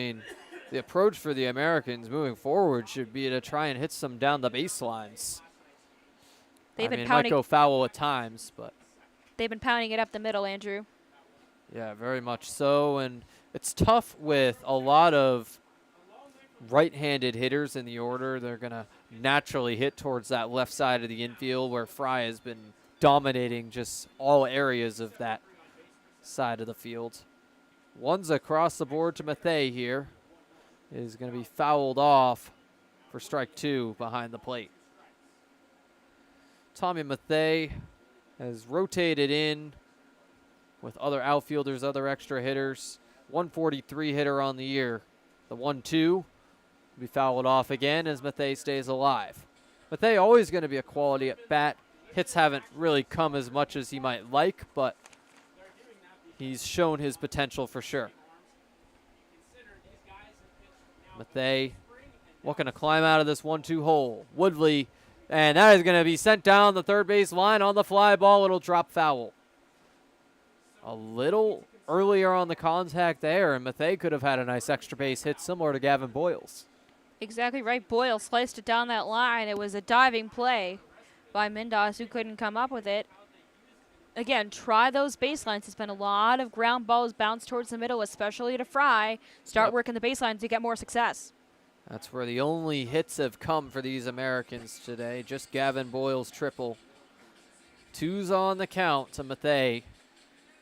S1: the approach for the Americans moving forward should be to try and hit some down the baselines. It might go foul at times, but
S8: they've been pounding it up the middle, Andrew.
S1: Yeah, very much so. And it's tough with a lot of right-handed hitters in the order. They're going to naturally hit towards that left side of the infield where Fry has been dominating just all areas of that side of the field. One's across the board to Mathey here. Is going to be fouled off for strike 2 behind the plate. Tommy Mathey has rotated in with other outfielders, other extra hitters. 143 hitter on the year. The 1-2 will be fouled off again as Mathey stays alive. Mathey always going to be a quality at bat. Hits haven't really come as much as he might like, but he's shown his potential for sure. Mathey looking to climb out of this 1-2 hole. Woodley, and that is going to be sent down the third base line on the fly ball. It'll drop foul. A little earlier on the contact there, and Mathey could have had a nice extra base hit similar to Gavin Boyles.
S8: Exactly right. Boyle sliced it down that line. It was a diving play by Mindos, who couldn't come up with it. Again, try those baselines. There's been a lot of ground balls bounced towards the middle, especially to Fry. Start working the baselines to get more success.
S1: That's where the only hits have come for these Americans today. Just Gavin Boyle's triple 2's on the count to Mathay,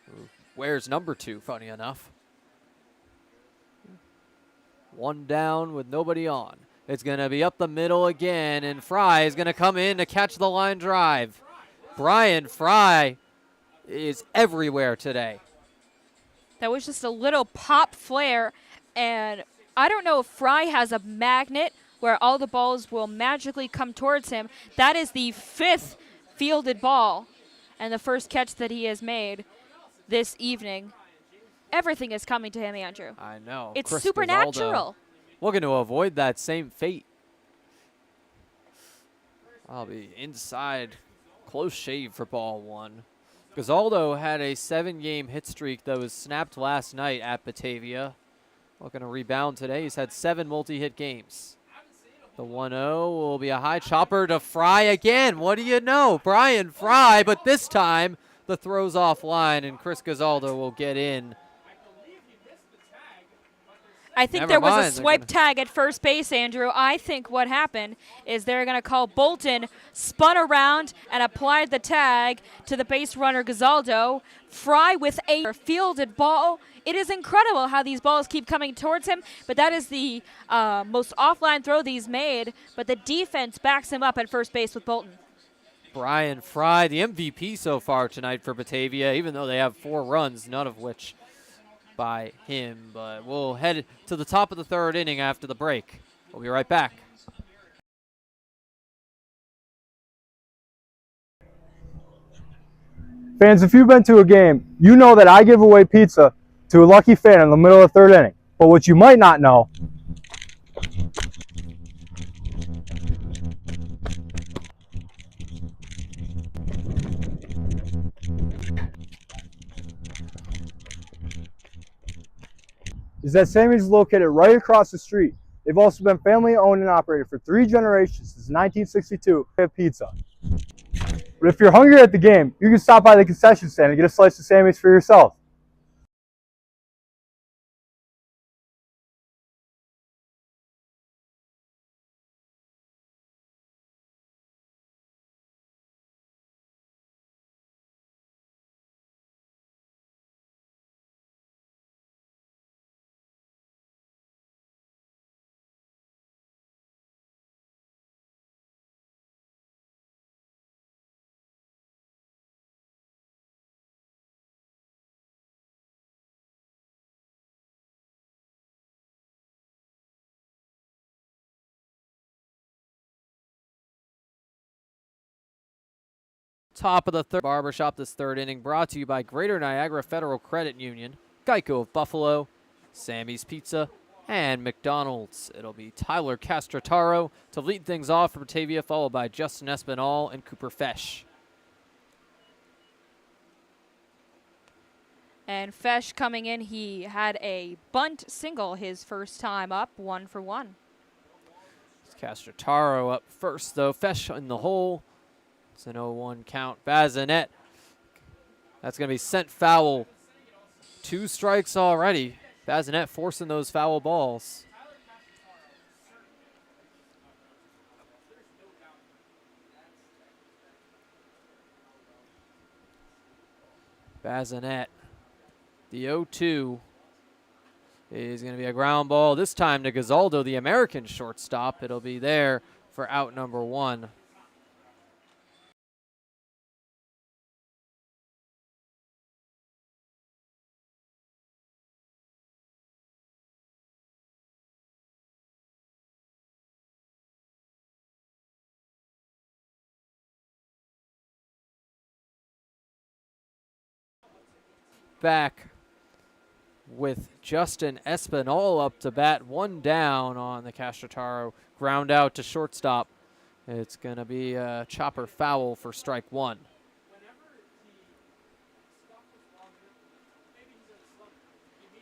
S1: who wears number 2, funny enough. 1 down with nobody on. It's going to be up the middle again, and Fry is going to come in to catch the line drive. Brian Fry is everywhere today.
S8: That was just a little pop flare, and I don't know if Fry has a magnet where all the balls will magically come towards him. That is the 5th fielded ball and the first catch that he has made this evening. Everything is coming to him, Andrew.
S1: I know.
S8: It's
S1: Chris
S8: supernatural.
S1: Gazaldo looking to avoid that same fate. I'll be inside. Close shave for ball 1. Gazaldo had a 7-game hit streak that was snapped last night at Batavia. Looking to rebound today. He's had 7 multi-hit games. The 1-0 will be a high chopper to Fry again. What do you know? Brian Fry, but this time the throw's offline, and Chris Gazaldo will get in.
S8: I think there was a swipe tag at first base, Andrew. I think what happened is they're going to call Bolton, spun around and applied the tag to the base runner Gazaldo. Fry with a fielded ball. It is incredible how these balls keep coming towards him, but that is the most offline throw that he's made, but the defense backs him up at first base with Bolton.
S1: Brian Fry, the MVP so far tonight for Batavia, even though they have 4 runs, none of which by him. But we'll head to the top of the 3rd inning after the break. We'll be right back.
S7: Fans, if you've been to a game, you know that I give away pizza to a lucky fan in the middle of the 3rd inning. But what you might not know is that Sammy's is located right across the street. They've also been family owned and operated for 3 generations since 1962. They have pizza. But if you're hungry at the game, you can stop by the concession stand and get a slice of Sammy's for yourself.
S1: Top of the 3rd barbershop this 3rd inning, brought to you by Greater Niagara Federal Credit Union, Geico of Buffalo, Sammy's Pizza, and McDonald's. It'll be Tyler Castrataro to lead things off for Batavia, followed by Justin Espinal and Cooper Fesh.
S8: And Fesh coming in, he had a bunt single his first time up, 1 for 1.
S1: Castrataro up first, though. Fesh in the hole. It's an 0-1 count. Bazinet. That's going to be sent foul. 2 strikes already. Bazinet forcing those foul balls. Bazinet. The 0-2 is going to be a ground ball. This time to Gazaldo, the American shortstop. It'll be there for out number 1. Back with Justin Espinal up to bat, 1 down on the Castrataro. Ground out to shortstop. It's going to be a chopper foul for strike 1.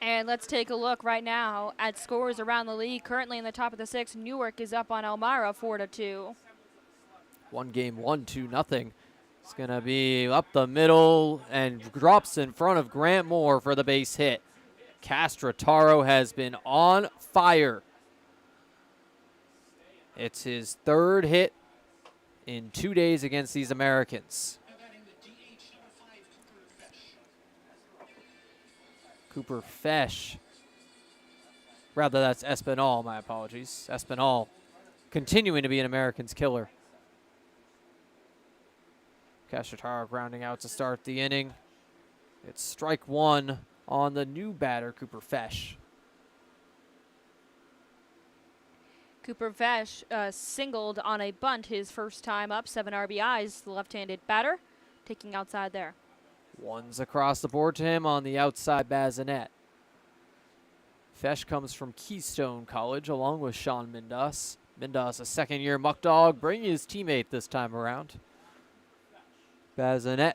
S8: And let's take a look right now at scores around the league. Currently in the top of the 6th, Newark is up on Elmira 4-2.
S1: 1 game, 1-2-0. It's going to be up the middle and drops in front of Grant Moore for the base hit. Castrataro has been on fire. It's his 3rd hit in 2 days against these Americans. Cooper Fesh. Rather, that's Espinal, my apologies. Espinal continuing to be an Americans killer. Cacciataro grounding out to start the inning. It's strike one on the new batter, Cooper Fesh.
S8: Cooper Fesh singled on a bunt his first time up, 7 RBIs, the left-handed batter, taking outside there.
S1: One's across the board to him on the outside bassinet. Fesh comes from Keystone College along with Sean Mindas. Mindas, a second-year Muckdog, bringing his teammate this time around. Bassinet.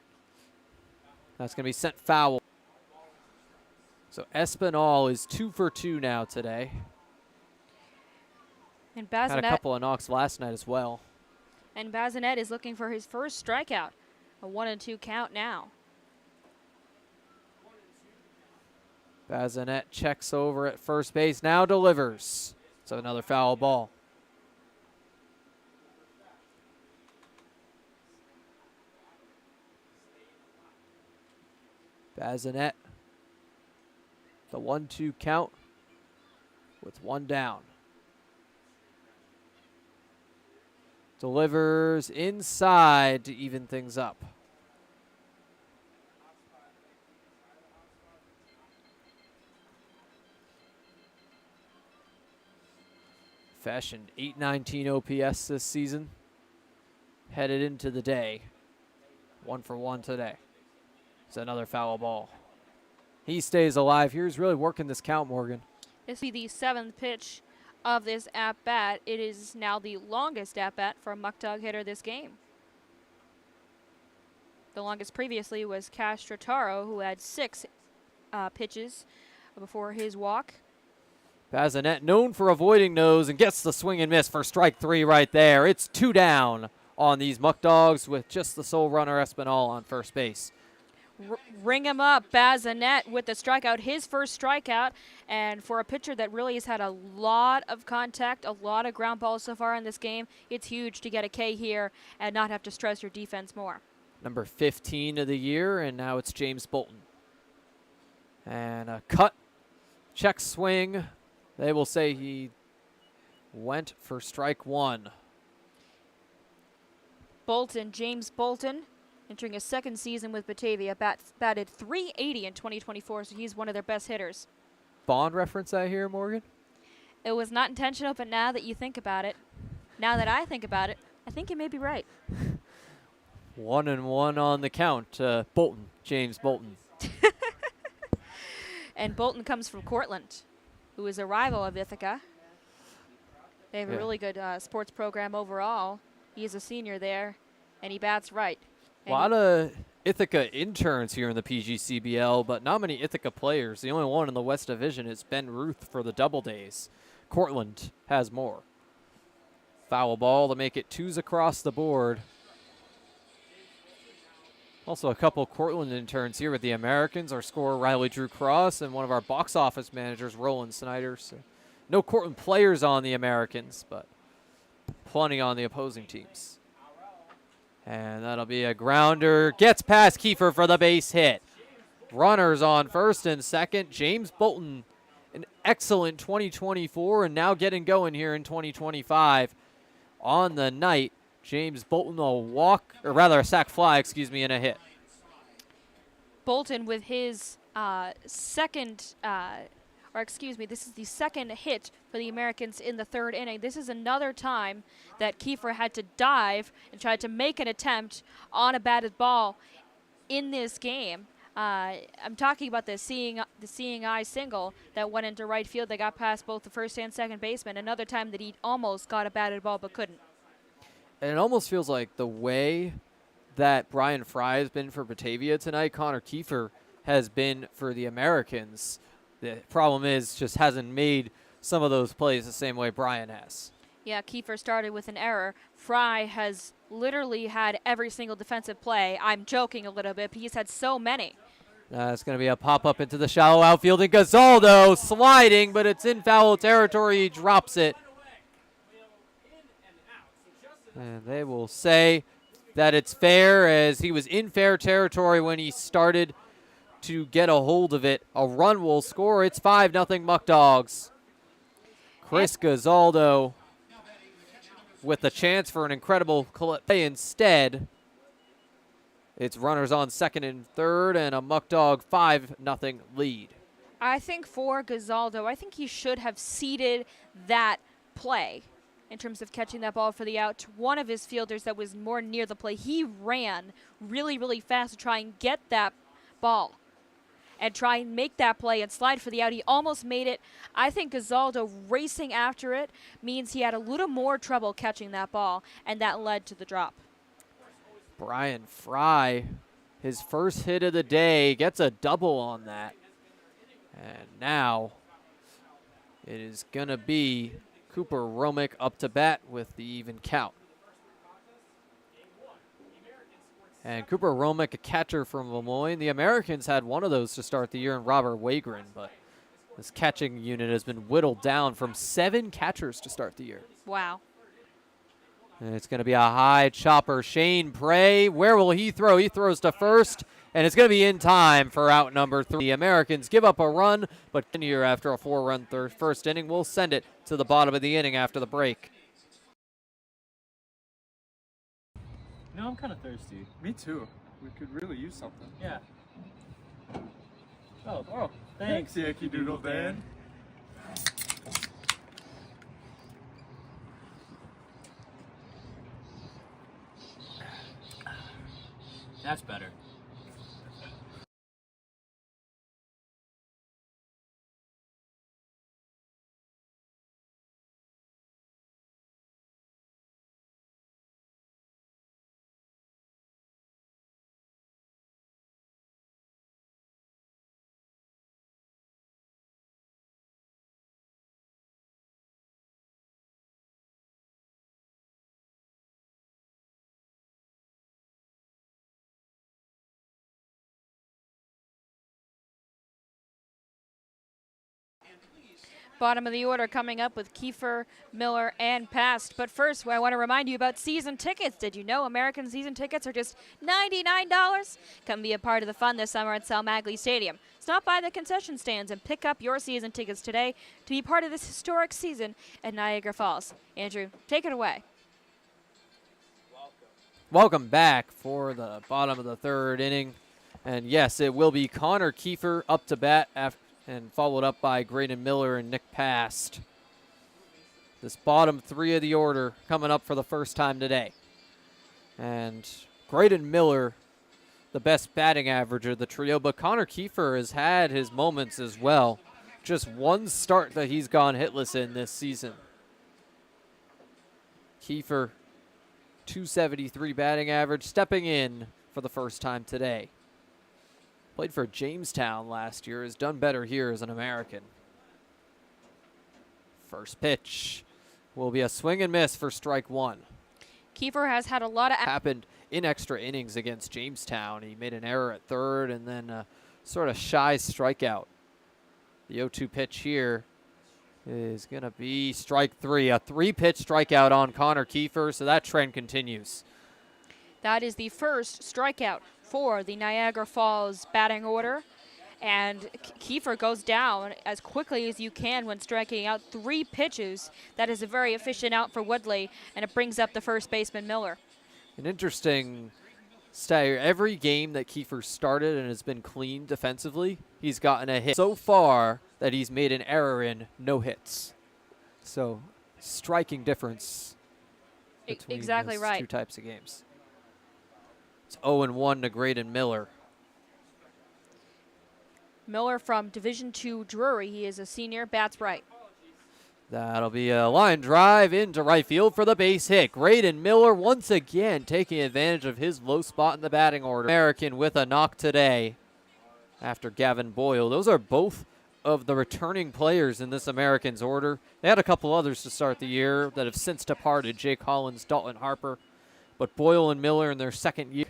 S1: That's going to be sent foul. So Espinal is 2 for 2 now today.
S8: And Bassinet,
S1: had a couple of knocks last night as well.
S8: And Bassinet is looking for his first strikeout. A 1-2 count now.
S1: Bassinet checks over at first base, now delivers. So another foul ball. Bassinet, the 1-2 count with one down. Delivers inside to even things up. Fesh, an 819 OPS this season. Headed into the day. 1 for 1 today. It's another foul ball. He stays alive here. He's really working this count, Morgan.
S8: This will be the 7th pitch of this at-bat. It is now the longest at-bat for a Muckdog hitter this game. The longest previously was Cacciataro, who had 6 pitches before his walk.
S1: Bassinet known for avoiding those and gets the swing and miss for strike 3 right there. It's 2 down on these Muckdogs with just the sole runner Espinal on first base.
S8: Ring him up, Bassinet with the strikeout, his first strikeout, and for a pitcher that really has had a lot of contact, a lot of ground balls so far in this game, it's huge to get a K here and not have to stress your defense more.
S1: Number 15 of the year, and now it's James Bolton. And a cut, check swing. They will say he went for strike 1.
S8: Bolton, James Bolton, entering his second season with Batavia, batted .380 in 2024, so he's one of their best hitters.
S1: Bond reference I hear, Morgan?
S8: It was not intentional, but now that you think about it, now that I think about it, I think you may be right.
S1: 1-1 on the count. Bolton, James Bolton.
S8: And Bolton comes from Cortland, who is a rival of Ithaca. They have a really good sports program overall. He is a senior there, and he bats right.
S1: A lot of Ithaca interns here in the PGCBL, but not many Ithaca players. The only one in the West Division is Ben Ruth for the Double Days. Cortland has more. Foul ball to make it 2s across the board. Also a couple Cortland interns here with the Americans. Our scorer, Riley Drew Cross, and one of our box office managers, Roland Snyder. So no Cortland players on the Americans, but plenty on the opposing teams. And that'll be a grounder. Gets past Kiefer for the base hit. Runners on first and second. James Bolton, an excellent 2024 and now getting going here in 2025. On the night, James Bolton will walk, or rather a sac fly, excuse me, and a hit.
S8: Bolton with his this is the second hit for the Americans in the 3rd inning. This is another time that Kiefer had to dive and tried to make an attempt on a batted ball in this game. I'm talking about the seeing eye single that went into right field that got past both the first and second baseman. Another time that he almost got a batted ball but couldn't.
S1: And it almost feels like the way that Brian Fry has been for Batavia tonight, Connor Kiefer has been for the Americans. The problem is just hasn't made some of those plays the same way Brian has.
S8: Yeah, Kiefer started with an error. Fry has literally had every single defensive play. I'm joking a little bit, but he's had so many.
S1: It's going to be a pop-up into the shallow outfield, and Gazaldo sliding, but it's in foul territory. He drops it. And they will say that it's fair, as he was in fair territory when he started to get a hold of it. A run will score. It's 5-0 Muckdogs. Chris Gazaldo with the chance for an incredible play. Instead, it's runners on second and third and a Muckdog 5-0 lead.
S8: I think for Gazaldo, I think he should have seeded that play in terms of catching that ball for the out to one of his fielders that was more near the play. He ran really, really fast to try and get that ball and try and make that play and slide for the out. He almost made it. I think Gazaldo racing after it means he had a little more trouble catching that ball, and that led to the drop.
S1: Brian Fry, his first hit of the day, gets a double on that. And now it is going to be Cooper Romick up to bat with the even count. And Cooper Romick, a catcher from Lemoyne. The Americans had one of those to start the year in Robert Wagren, but this catching unit has been whittled down from 7 catchers to start the year.
S8: Wow.
S1: And it's going to be a high chopper. Shane Prey, where will he throw? He throws to first, and it's going to be in time for out number 3. The Americans give up a run, but here after a 4-run first inning, we'll send it to the bottom of the inning after the break.
S10: You know, I'm kind of thirsty.
S6: Me too. We could really use something.
S10: Yeah. Oh, thanks,
S6: Yankee Doodle Dan.
S10: That's better.
S8: Bottom of the order coming up with Kiefer, Miller, and Past. But first, I want to remind you about season tickets. Did you know American season tickets are just $99? Come be a part of the fun this summer at Sal Magley Stadium. Stop by the concession stands and pick up your season tickets today to be part of this historic season at Niagara Falls. Andrew, take it away.
S1: Welcome back for the bottom of the third inning. And yes, it will be Connor Kiefer up to bat and followed up by Graydon Miller and Nick Past. This bottom 3 of the order coming up for the first time today. And Graydon Miller, the best batting average of the trio, but Connor Kiefer has had his moments as well. Just one start that he's gone hitless in this season. Kiefer, 273 batting average, stepping in for the first time today. Played for Jamestown last year, has done better here as an American. First pitch will be a swing and miss for strike 1.
S8: Kiefer has had a lot of
S1: happened in extra innings against Jamestown. He made an error at third and then a sort of shy strikeout. The 0-2 pitch here is going to be strike 3. A 3-pitch strikeout on Connor Kiefer, so that trend continues.
S8: That is the first strikeout for the Niagara Falls batting order. And Kiefer goes down as quickly as you can when striking out 3 pitches. That is a very efficient out for Woodley, and it brings up the first baseman Miller.
S1: An interesting stat here. Every game that Kiefer started and has been clean defensively, he's gotten a hit. So far that he's made an error in, no hits. So striking difference between
S8: exactly
S1: those
S8: right.
S1: 2 types of games. It's 0-1 to Graydon Miller.
S8: Miller from Division II Drury. He is a senior, bats right.
S1: That'll be a line drive into right field for the base hit. Graydon Miller once again taking advantage of his low spot in the batting order. American with a knock today after Gavin Boyle. Those are both of the returning players in this Americans order. They had a couple others to start the year that have since departed. Jake Collins, Dalton Harper. But Boyle and Miller in their second year.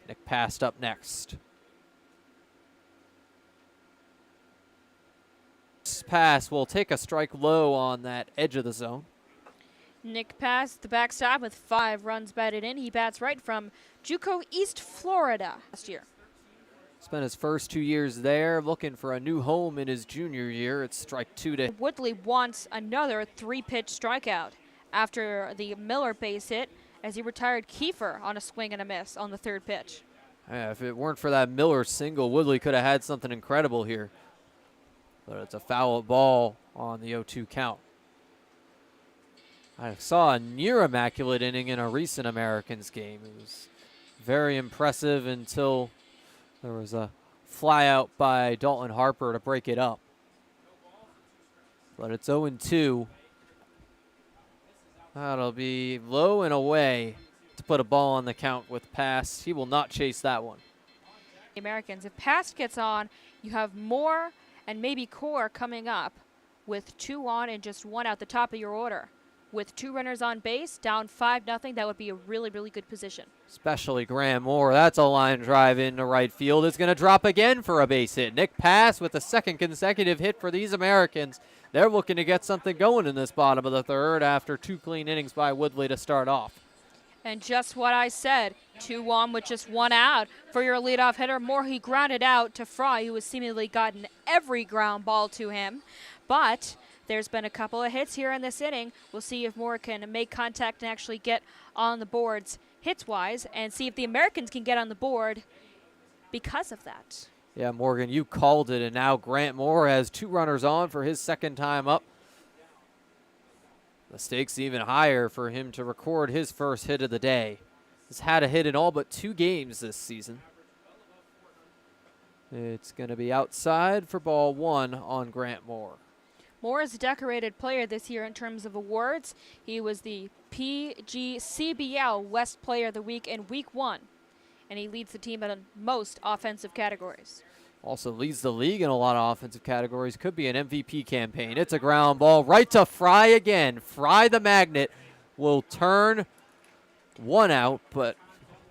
S1: Nick Past up next. Pass will take a strike low on that edge of the zone.
S8: Nick Past, the backstop with 5 runs batted in. He bats right from JUCO East Florida last year.
S1: Spent his first 2 years there, looking for a new home in his junior year. It's strike 2 to
S8: Woodley wants another 3-pitch strikeout after the Miller base hit as he retired Kiefer on a swing and a miss on the 3rd pitch.
S1: Yeah, if it weren't for that Miller single, Woodley could have had something incredible here. But it's a foul ball on the 0-2 count. I saw a near immaculate inning in a recent Americans game. It was very impressive until there was a fly out by Dalton Harper to break it up. But it's 0-2. That'll be low and away to put a ball on the count with Pass. He will not chase that one.
S8: The Americans, if Pass gets on, you have Moore and maybe Core coming up with 2 on and just 1 out the top of your order. With 2 runners on base, down 5-0, that would be a really, really good position.
S1: Especially Graham Moore. That's a line drive into right field. It's going to drop again for a base hit. Nick Pass with the 2nd consecutive hit for these Americans. They're looking to get something going in this bottom of the 3rd after 2 clean innings by Woodley to start off.
S8: And just what I said, 2 on with just 1 out for your leadoff hitter. Moore, he grounded out to Fry, who has seemingly gotten every ground ball to him. But there's been a couple of hits here in this inning. We'll see if Moore can make contact and actually get on the boards hits-wise and see if the Americans can get on the board because of that.
S1: Yeah, Morgan, you called it, and now Grant Moore has 2 runners on for his 2nd time up. The stakes even higher for him to record his first hit of the day. He's had a hit in all but 2 games this season. It's going to be outside for ball 1 on Grant Moore.
S8: Moore is a decorated player this year in terms of awards. He was the PGCBL West Player of the Week in Week 1, and he leads the team in most offensive categories.
S1: Also leads the league in a lot of offensive categories. Could be an MVP campaign. It's a ground ball right to Fry again. Fry the magnet will turn 1 out, but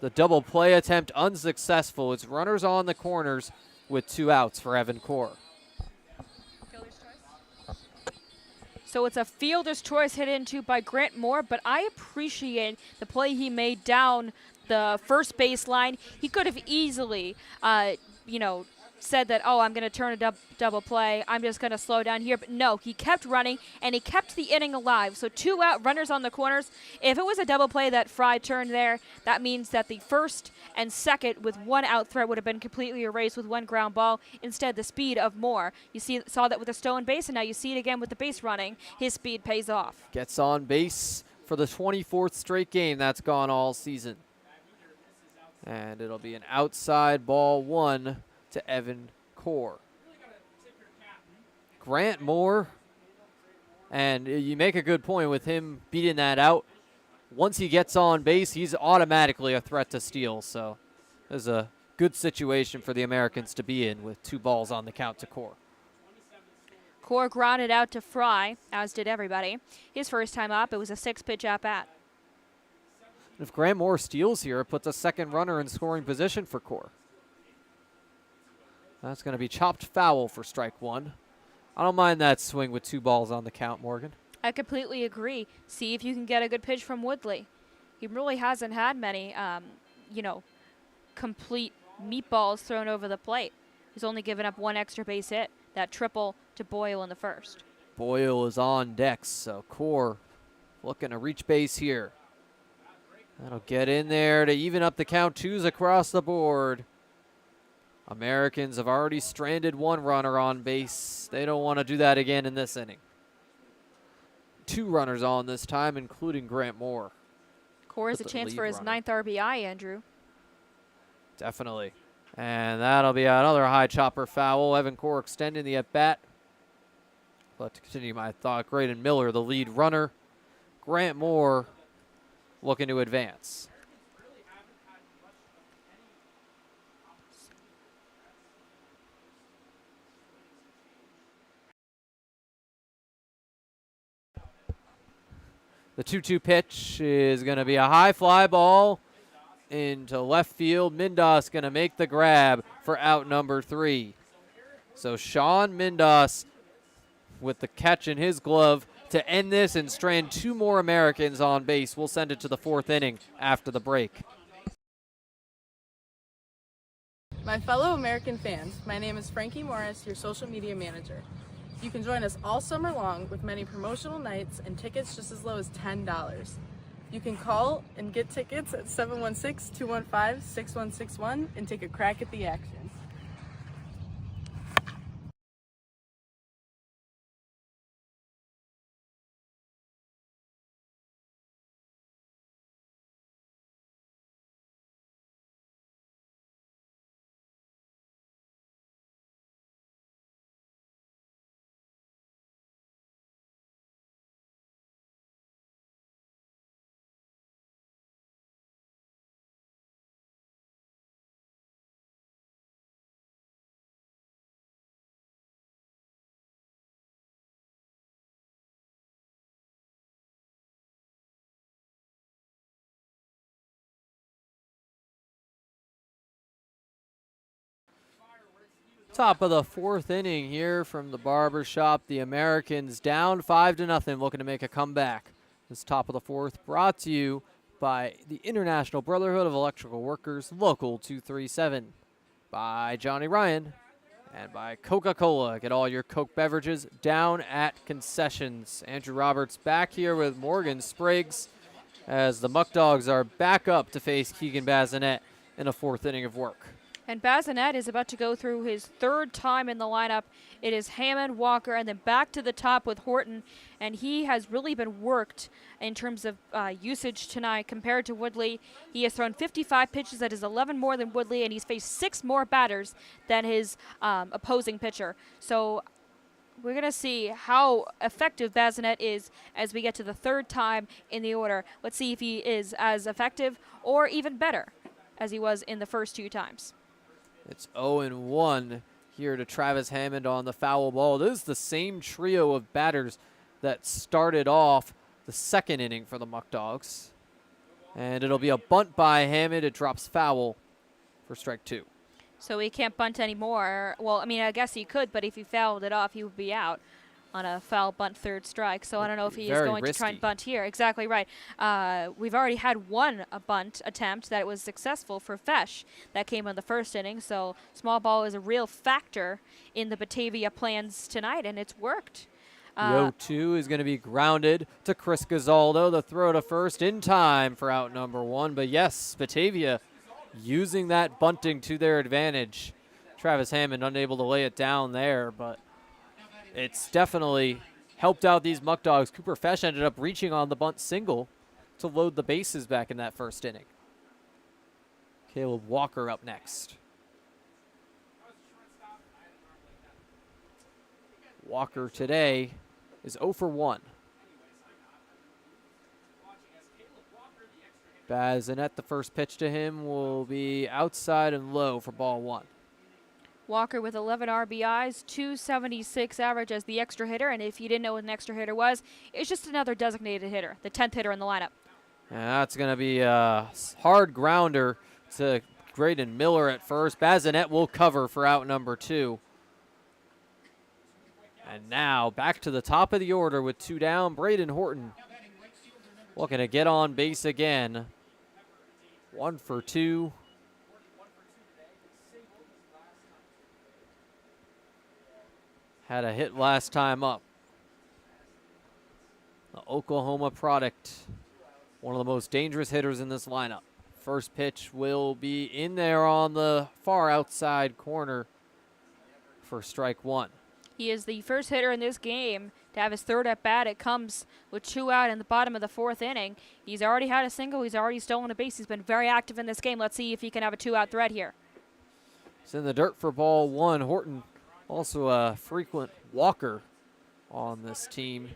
S1: the double play attempt unsuccessful. It's runners on the corners with 2 outs for Evan Core.
S8: So it's a fielder's choice hit into by Grant Moore, but I appreciate the play he made down the first baseline. He could have easily, said that, oh, I'm going to turn a double play. I'm just going to slow down here. But no, he kept running, and he kept the inning alive. So 2 out, runners on the corners. If it was a double play that Fry turned there, that means that the first and second with 1 out threat would have been completely erased with 1 ground ball. Instead, the speed of Moore. You saw that with the stolen base, and now you see it again with the base running. His speed pays off.
S1: Gets on base for the 24th straight game. That's gone all season. And it'll be an outside ball 1 to Evan Core. Grant Moore, and you make a good point with him beating that out. Once he gets on base, he's automatically a threat to steal. So there's a good situation for the Americans to be in with 2 balls on the count to Core.
S8: Core grounded out to Fry, as did everybody. His first time up, it was a 6-pitch at-bat.
S1: If Grant Moore steals here, it puts a 2nd runner in scoring position for Core. That's going to be chopped foul for strike 1. I don't mind that swing with 2 balls on the count, Morgan.
S8: I completely agree. See if you can get a good pitch from Woodley. He really hasn't had many, complete meatballs thrown over the plate. He's only given up 1 extra base hit, that triple to Boyle in the first.
S1: Boyle is on deck, so Core looking to reach base here. That'll get in there to even up the count. 2s across the board. Americans have already stranded 1 runner on base. They don't want to do that again in this inning. 2 runners on this time, including Grant Moore.
S8: Core has a chance for his 9th RBI, Andrew.
S1: Definitely. And that'll be another high chopper foul. Evan Core extending the at-bat. But to continue my thought, Graydon Miller, the lead runner. Grant Moore looking to advance. The 2-2 pitch is going to be a high fly ball into left field. Mindas going to make the grab for out number 3. So Sean Mindas with the catch in his glove to end this and strand 2 more Americans on base. We'll send it to the 4th inning after the break.
S9: My fellow American fans, my name is Frankie Morris, your social media manager. You can join us all summer long with many promotional nights and tickets just as low as $10. You can call and get tickets at 716-215-6161 and take a crack at the action.
S1: Top of the fourth inning here from the barber shop. The Americans down 5-0, looking to make a comeback. This top of the fourth brought to you by the International Brotherhood of Electrical Workers, Local 237, by Johnny Ryan, and by Coca-Cola. Get all your Coke beverages down at concessions. Andrew Roberts back here with Morgan Spriggs as the Muckdogs are back up to face Keegan Bazinet in a fourth inning of work.
S8: And Bazinet is about to go through his third time in the lineup. It is Hammond, Walker, and then back to the top with Horton. And he has really been worked in terms of usage tonight compared to Woodley. He has thrown 55 pitches. That is 11 more than Woodley, and he's faced 6 more batters than his opposing pitcher. So we're going to see how effective Bazinet is as we get to the third time in the order. Let's see if he is as effective or even better as he was in the first 2 times.
S1: It's 0-1 here to Travis Hammond on the foul ball. This is the same trio of batters that started off the second inning for the Muckdogs. And it'll be a bunt by Hammond. It drops foul for strike 2.
S8: So he can't bunt anymore. Well, I mean, I guess he could, but if he fouled it off, he would be out on a foul bunt third strike. So I don't know if he is going to try and bunt here. Exactly right. We've already had one bunt attempt that was successful for Fesh. That came in the first inning. So small ball is a real factor in the Batavia plans tonight, and it's worked.
S1: The 0-2 is going to be grounded to Chris Gazaldo. The throw to first in time for out number 1. But yes, Batavia using that bunting to their advantage. Travis Hammond unable to lay it down there, but it's definitely helped out these Muckdogs. Cooper Fesh ended up reaching on the bunt single to load the bases back in that first inning. Caleb Walker up next. Walker today is 0 for 1. Bazinet, the first pitch to him will be outside and low for ball 1.
S8: Walker with 11 RBIs, 276 average as the extra hitter. And if you didn't know what an extra hitter was, it's just another designated hitter, the 10th hitter in the lineup.
S1: And that's going to be a hard grounder to Graydon Miller at first. Bazinet will cover for out number 2. And now back to the top of the order with 2 down. Braden Horton looking to get on base again. 1 for 2. Had a hit last time up. The Oklahoma product, one of the most dangerous hitters in this lineup. First pitch will be in there on the far outside corner for strike 1.
S8: He is the first hitter in this game to have his third at bat. It comes with 2 out in the bottom of the 4th inning. He's already had a single. He's already stolen a base. He's been very active in this game. Let's see if he can have a 2-out threat here.
S1: It's in the dirt for ball 1. Horton, also a frequent walker on this team.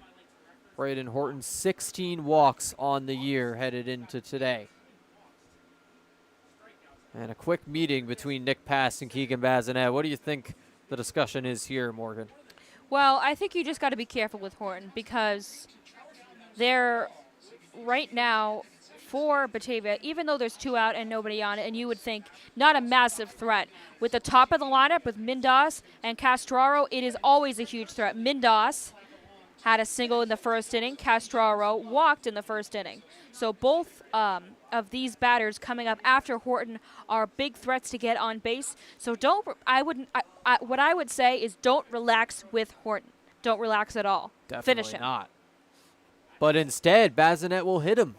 S1: Braden Horton, 16 walks on the year headed into today. And a quick meeting between Nick Pass and Keegan Bazinet. What do you think the discussion is here, Morgan?
S8: Well, I think you just got to be careful with Horton because they're right now for Batavia, even though there's 2 out and nobody on it, and you would think not a massive threat. With the top of the lineup with Mindas and Castraro, it is always a huge threat. Mindas had a single in the first inning. Castraro walked in the first inning. So both of these batters coming up after Horton are big threats to get on base. So what I would say is don't relax with Horton. Don't relax at all.
S1: Definitely
S8: Finish him.
S1: not. But instead, Bazinet will hit him.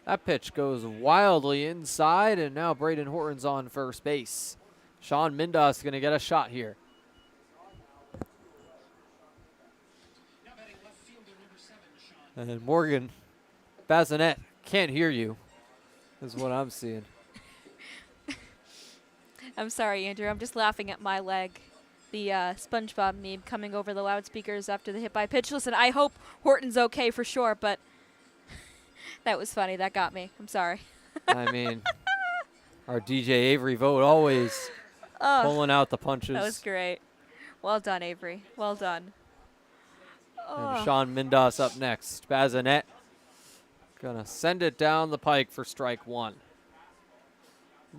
S1: That pitch goes wildly inside, and now Braden Horton's on first base. Sean Mindos is going to get a shot here. And Morgan Bazinet can't hear you, is what I'm seeing.
S8: I'm sorry, Andrew. I'm just laughing at my leg. The SpongeBob meme coming over the loudspeakers after the hit by pitch. Listen, I hope Horton's okay for sure, but that was funny. That got me. I'm sorry.
S1: I mean, our DJ Avery vote always pulling out the punches.
S8: That was great. Well done, Avery. Well done.
S1: And Sean Mindos up next. Bazinet gonna send it down the pike for strike one.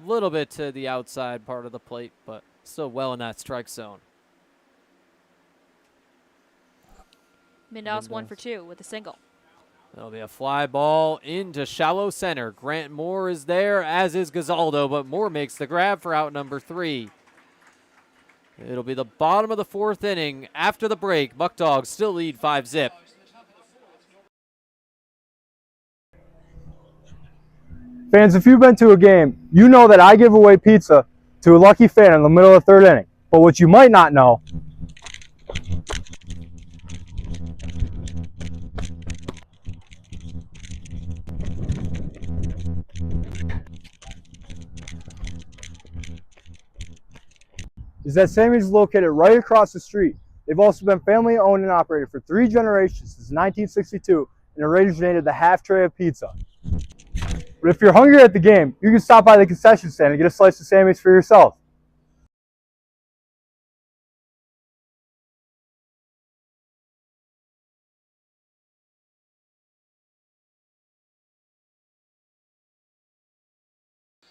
S1: A little bit to the outside part of the plate, but still well in that strike zone.
S8: Mindos 1 for 2 with a single.
S1: That'll be a fly ball into shallow center. Grant Moore is there, as is Gazaldo, but Moore makes the grab for out number 3. It'll be the bottom of the 4th inning. After the break, Muckdogs still lead 5-zip.
S7: Fans, if you've been to a game, you know that I give away pizza to a lucky fan in the middle of the 3rd inning. But what you might not know is that Sammy's is located right across the street. They've also been family owned and operated for 3 generations since 1962 and originated the half tray of pizza. But if you're hungry at the game, you can stop by the concession stand and get a slice of Sammy's for yourself.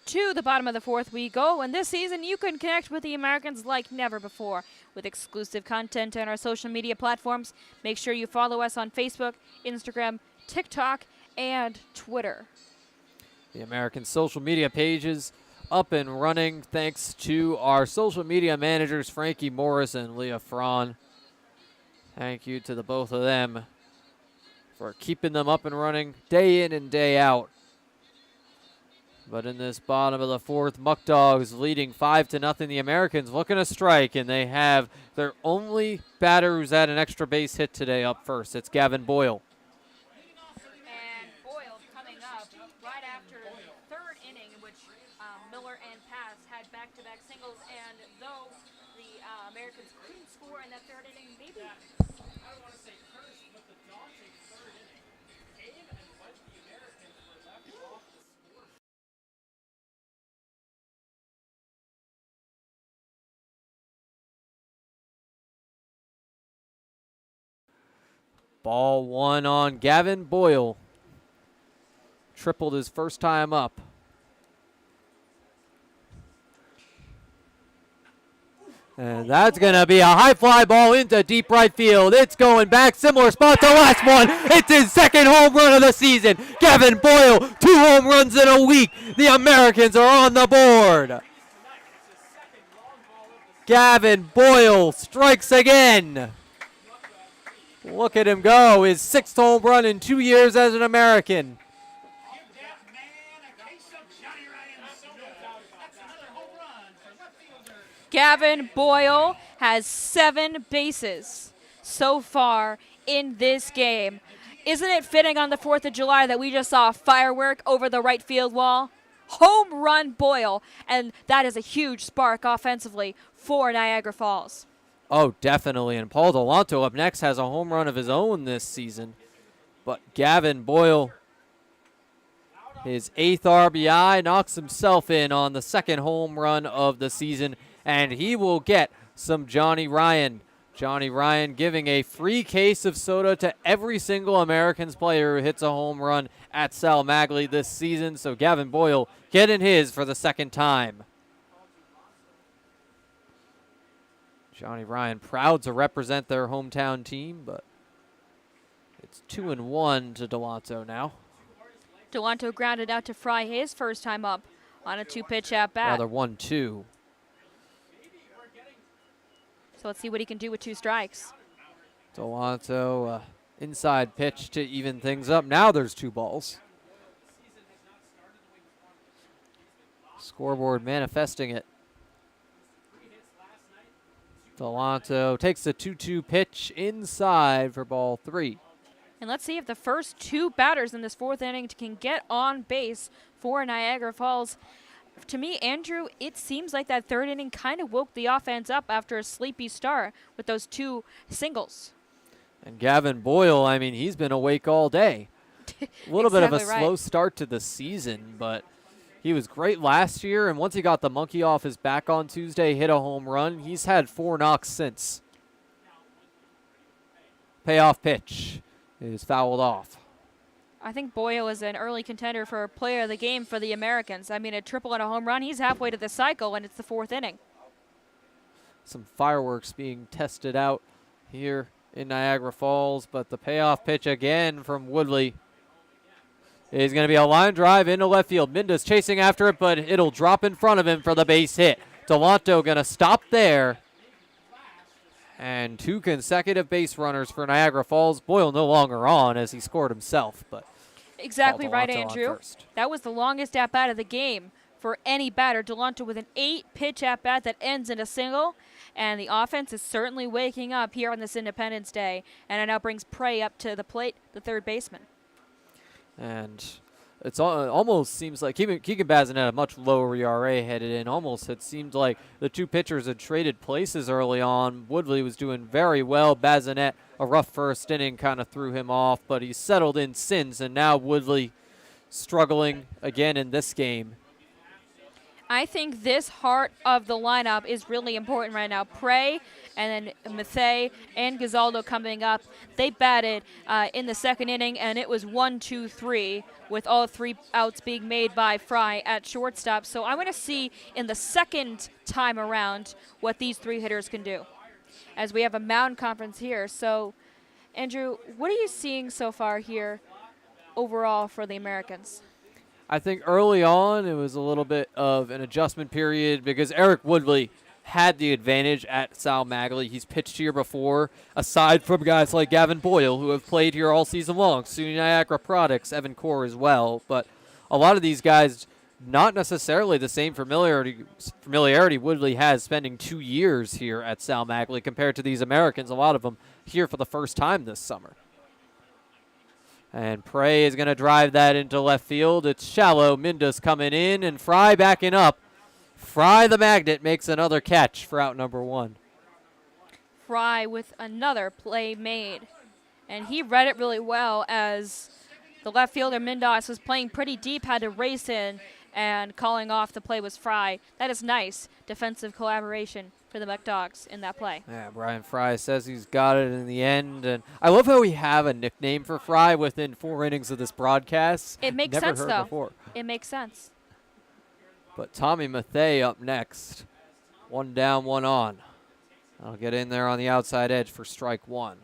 S8: To the bottom of the 4th we go, and this season you can connect with the Americans like never before with exclusive content on our social media platforms. Make sure you follow us on Facebook, Instagram, TikTok, and Twitter.
S1: The American social media pages up and running thanks to our social media managers, Frankie Morris and Leah Fraun. Thank you to the both of them for keeping them up and running day in and day out. But in this bottom of the 4th, Muckdogs leading 5-0. The Americans looking to strike, and they have their only batter who's had an extra base hit today up first. It's Gavin Boyle.
S8: And Boyle coming up right after the 3rd inning, in which Miller and Pass had back-to-back singles. And though the Americans couldn't score in that 3rd inning, maybe I don't want to say cursed, but the daunting 3rd inning came and what the Americans were left off the score.
S1: Ball 1 on Gavin Boyle. Tripled his first time up. And that's going to be a high fly ball into deep right field. It's going back, similar spot to last one. It's his 2nd home run of the season. Gavin Boyle, 2 home runs in a week. The Americans are on the board. Gavin Boyle strikes again. Look at him go. His 6th home run in 2 years as an American.
S8: Gavin Boyle has 7 bases so far in this game. Isn't it fitting on the 4th of July that we just saw a firework over the right field wall? Home run Boyle, and that is a huge spark offensively for Niagara Falls.
S1: Oh, definitely. And Paul Delanto up next has a home run of his own this season. But Gavin Boyle, his 8th RBI, knocks himself in on the 2nd home run of the season. And he will get some Johnny Ryan. Johnny Ryan giving a free case of soda to every single Americans player who hits a home run at Sal Magley this season. So Gavin Boyle getting his for the 2nd time. Johnny Ryan proud to represent their hometown team, but It's 2-1 to Delanto now.
S8: Delanto grounded out to Fry his first time up on a 2-pitch at bat.
S1: Rather 1-2.
S8: So let's see what he can do with 2 strikes.
S1: Delanto, inside pitch to even things up. Now there's 2 balls. Scoreboard manifesting it. Delanto takes the 2-2 pitch inside for ball 3.
S8: And let's see if the first 2 batters in this 4th inning can get on base for Niagara Falls. To me, Andrew, it seems like that 3rd inning kind of woke the offense up after a sleepy start with those 2 singles.
S1: And Gavin Boyle, I mean, he's been awake all day. A little bit of a
S8: Exactly
S1: slow
S8: right.
S1: start to the season, but he was great last year, and once he got the monkey off his back on Tuesday, hit a home run. He's had 4 knocks since. Payoff pitch is fouled off.
S8: I think Boyle is an early contender for player of the game for the Americans. I mean, a triple and a home run, he's halfway to the cycle, and it's the 4th inning.
S1: Some fireworks being tested out here in Niagara Falls, but the payoff pitch again from Woodley is going to be a line drive into left field. Minda's chasing after it, but it'll drop in front of him for the base hit. Delanto going to stop there. And 2 consecutive base runners for Niagara Falls. Boyle no longer on as he scored himself, but
S8: Exactly
S1: Paul
S8: right,
S1: Delanto on
S8: Andrew.
S1: first.
S8: That was the longest at-bat of the game for any batter. Delanto with an 8-pitch at-bat that ends in a single. And the offense is certainly waking up here on this Independence Day. And it now brings Prey up to the plate, the 3rd baseman.
S1: And it's almost seems like Keegan Bazinet had a much lower ERA headed in. Almost it seemed like the 2 pitchers had traded places early on. Woodley was doing very well. Bazinet, a rough 1st inning, kind of threw him off, but he's settled in since, and now Woodley struggling again in this game.
S8: I think this heart of the lineup is really important right now. Prey and then Mathey and Gazaldo coming up. They batted in the 2nd inning, and it was 1-2-3 with all 3 outs being made by Fry at shortstop. So I want to see in the 2nd time around what these 3 hitters can do as we have a mound conference here. So, Andrew, what are you seeing so far here overall for the Americans?
S1: I think early on it was a little bit of an adjustment period because Eric Woodley had the advantage at Sal Magley. He's pitched here before, aside from guys like Gavin Boyle, who have played here all season long, SUNY Niagara products, Evan Core as well. But a lot of these guys, not necessarily the same familiarity Woodley has spending 2 years here at Sal Magley compared to these Americans, a lot of them here for the first time this summer. And Prey is going to drive that into left field. It's shallow. Minda's coming in, and Fry backing up. Fry the Magnet makes another catch for out number 1.
S8: Fry with another play made. And he read it really well as the left fielder Mindas was playing pretty deep, had to race in, and calling off the play was Fry. That is nice defensive collaboration for the Muckdogs in that play.
S1: Yeah, Brian Fry says he's got it in the end. And I love how we have a nickname for Fry within 4 innings of this broadcast.
S8: It makes
S1: Never
S8: sense,
S1: heard
S8: though.
S1: before.
S8: It makes sense.
S1: But Tommy Mathey up next. 1 down, 1 on. I'll get in there on the outside edge for strike 1.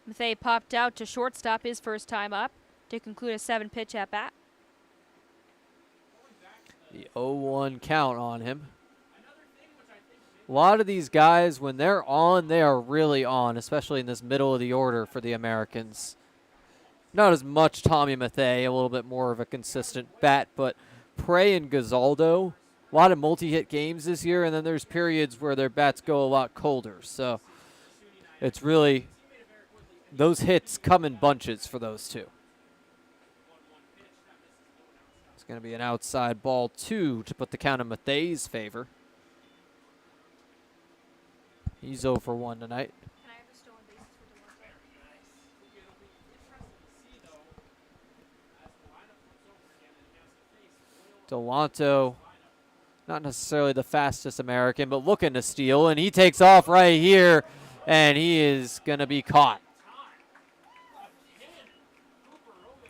S8: Mathey popped out to shortstop his first time up to conclude a 7-pitch at bat.
S1: The 0-1 count on him. A lot of these guys, when they're on, they are really on, especially in this middle of the order for the Americans. Not as much Tommy Mathey, a little bit more of a consistent bat, but Prey and Gazaldo, a lot of multi-hit games this year, and then there's periods where their bats go a lot colder. So it's really, those hits come in bunches for those 2. It's going to be an outside ball 2 to put the count in Mathey's favor. He's 0 for 1 tonight. Delanto, not necessarily the fastest American, but looking to steal, and he takes off right here, and he is going to be caught.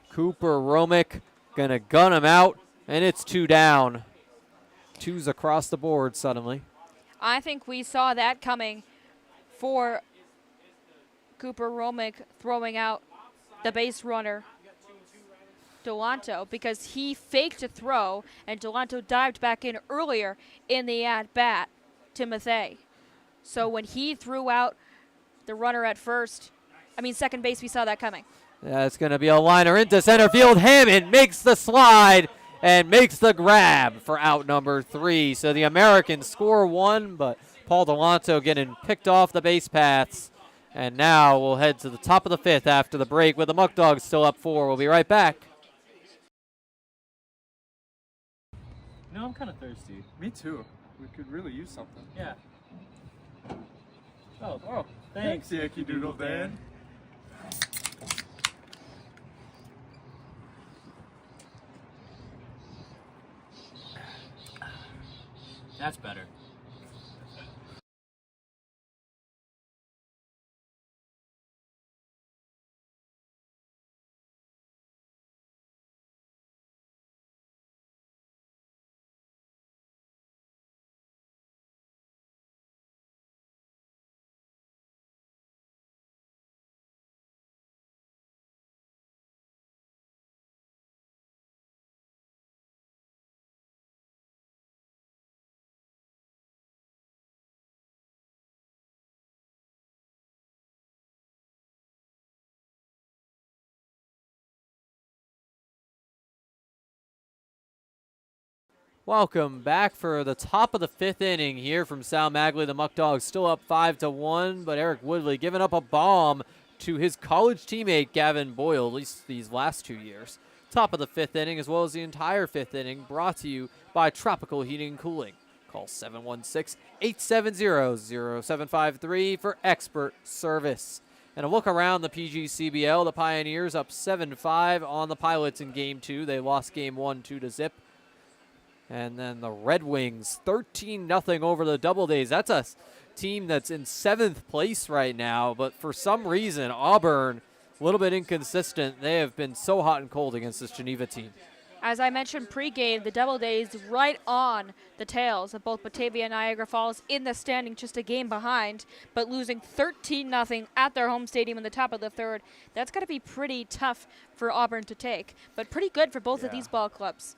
S1: Cooper Romick going to gun him out, and it's 2 down. 2's across the board suddenly.
S8: I think we saw that coming for Cooper Romick throwing out the base runner, Delanto, because he faked a throw, and Delanto dived back in earlier in the at-bat to Mathey. So when he threw out the runner at second base, we saw that coming.
S1: Yeah, it's going to be a liner into center field. Hammond makes the slide and makes the grab for out number 3. So the Americans score 1, but Paul Delanto getting picked off the base paths. And now we'll head to the top of the 5th after the break with the Muckdogs still up 4. We'll be right back.
S10: No, I'm kind of thirsty.
S6: Me too. We could really use something.
S10: Yeah. Oh, thanks.
S6: Yankee Doodle Dan.
S10: That's better.
S1: Welcome back for the top of the 5th inning here from Sal Magley. The Muckdogs still up 5-1, but Eric Woodley giving up a bomb to his college teammate Gavin Boyle, at least these last 2 years. Top of the 5th inning, as well as the entire 5th inning, brought to you by Tropical Heating and Cooling. Call 716-870-0753 for expert service. And a look around the PGCBL, the Pioneers up 7-5 on the Pilots in Game 2. They lost Game 1 2-0. And then the Red Wings 13-0 over the Doubledays. That's a team that's in 7th place right now, but for some reason, Auburn, a little bit inconsistent. They have been so hot and cold against this Geneva team.
S8: As I mentioned pregame, the Doubledays right on the tails of both Batavia and Niagara Falls in the standing, just a game behind, but losing 13-0 at their home stadium in the top of the 3rd. That's got to be pretty tough for Auburn to take, but pretty good for both of these ball clubs.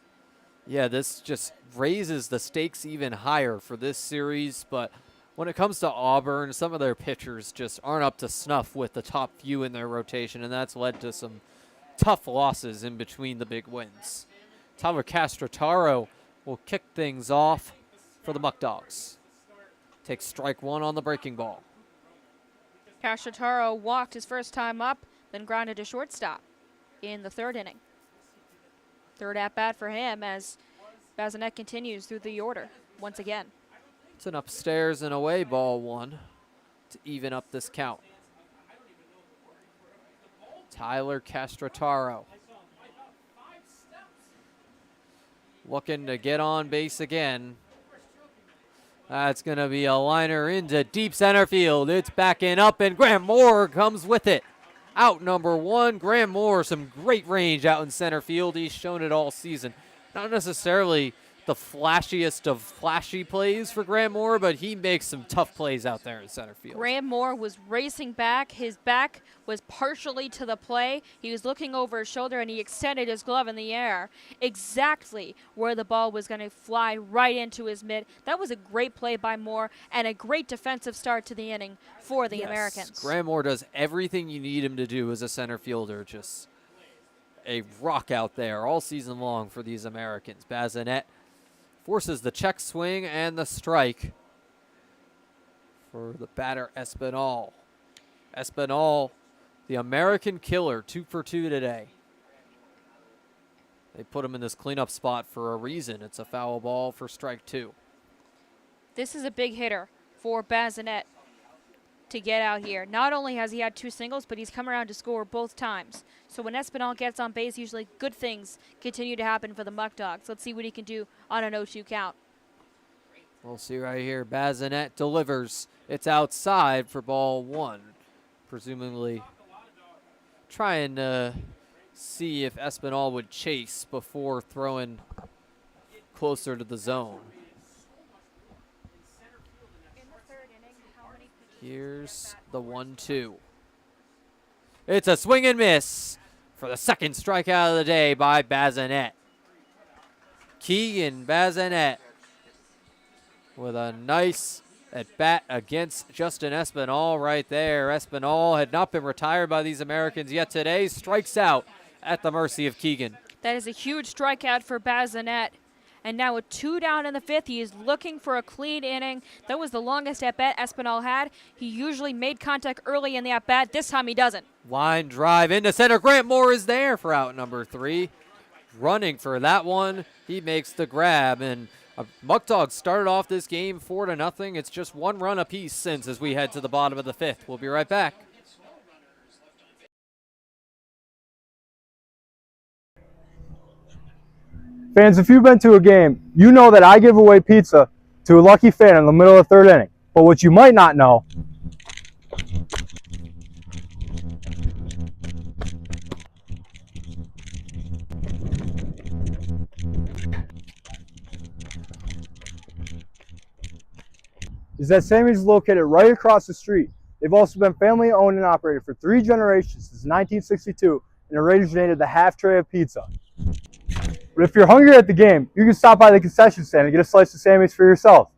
S1: Yeah, this just raises the stakes even higher for this series, but when it comes to Auburn, some of their pitchers just aren't up to snuff with the top few in their rotation, and that's led to some tough losses in between the big wins. Tyler Castrotaro will kick things off for the Muckdogs. Takes strike 1 on the breaking ball.
S8: Castrotaro walked his first time up, then grounded to shortstop in the 3rd inning. 3rd at-bat for him as Bazinet continues through the order once again.
S1: It's an upstairs and away ball 1 to even up this count. Tyler Castrotaro looking to get on base again. That's going to be a liner into deep center field. It's backing up, and Graham Moore comes with it. Out number 1, Graham Moore, some great range out in center field. He's shown it all season. Not necessarily the flashiest of flashy plays for Graham Moore, but he makes some tough plays out there in center field.
S8: Graham Moore was racing back. His back was partially to the play. He was looking over his shoulder, and he extended his glove in the air exactly where the ball was going to fly right into his mitt. That was a great play by Moore and a great defensive start to the inning for the Americans.
S1: Graham Moore does everything you need him to do as a center fielder. Just a rock out there all season long for these Americans. Bazinet forces the check swing and the strike for the batter Espinal. Espinal, the American killer, 2 for 2 today. They put him in this cleanup spot for a reason. It's a foul ball for strike 2.
S8: This is a big hitter for Bazinet to get out here. Not only has he had 2 singles, but he's come around to score both times. So when Espinal gets on base, usually good things continue to happen for the Muckdogs. Let's see what he can do on an 0-2 count.
S1: We'll see right here. Bazinet delivers. It's outside for ball 1. Presumably trying to see if Espinal would chase before throwing closer to the zone. Here's the 1-2. It's a swing and miss for the second strikeout of the day by Bazinet. Keegan Bazinet with a nice at bat against Justin Espinal right there. Espinal had not been retired by these Americans yet today. Strikes out at the mercy of Keegan.
S8: That is a huge strikeout for Bazinet. And now with 2 down in the 5th, he is looking for a clean inning. That was the longest at-bat Espinal had. He usually made contact early in the at-bat. This time he doesn't.
S1: Line drive into center. Grant Moore is there for out number 3. Running for that one. He makes the grab. And Muckdogs started off this game 4-0. It's just 1 run apiece since as we head to the bottom of the 5th. We'll be right back.
S7: Fans, if you've been to a game, you know that I give away pizza to a lucky fan in the middle of the 3rd inning. But what you might not know is that Sammy's is located right across the street. They've also been family owned and operated for 3 generations since 1962 and originated the half tray of pizza. But if you're hungry at the game, you can stop by the concession stand and get a slice of Sammy's for yourself.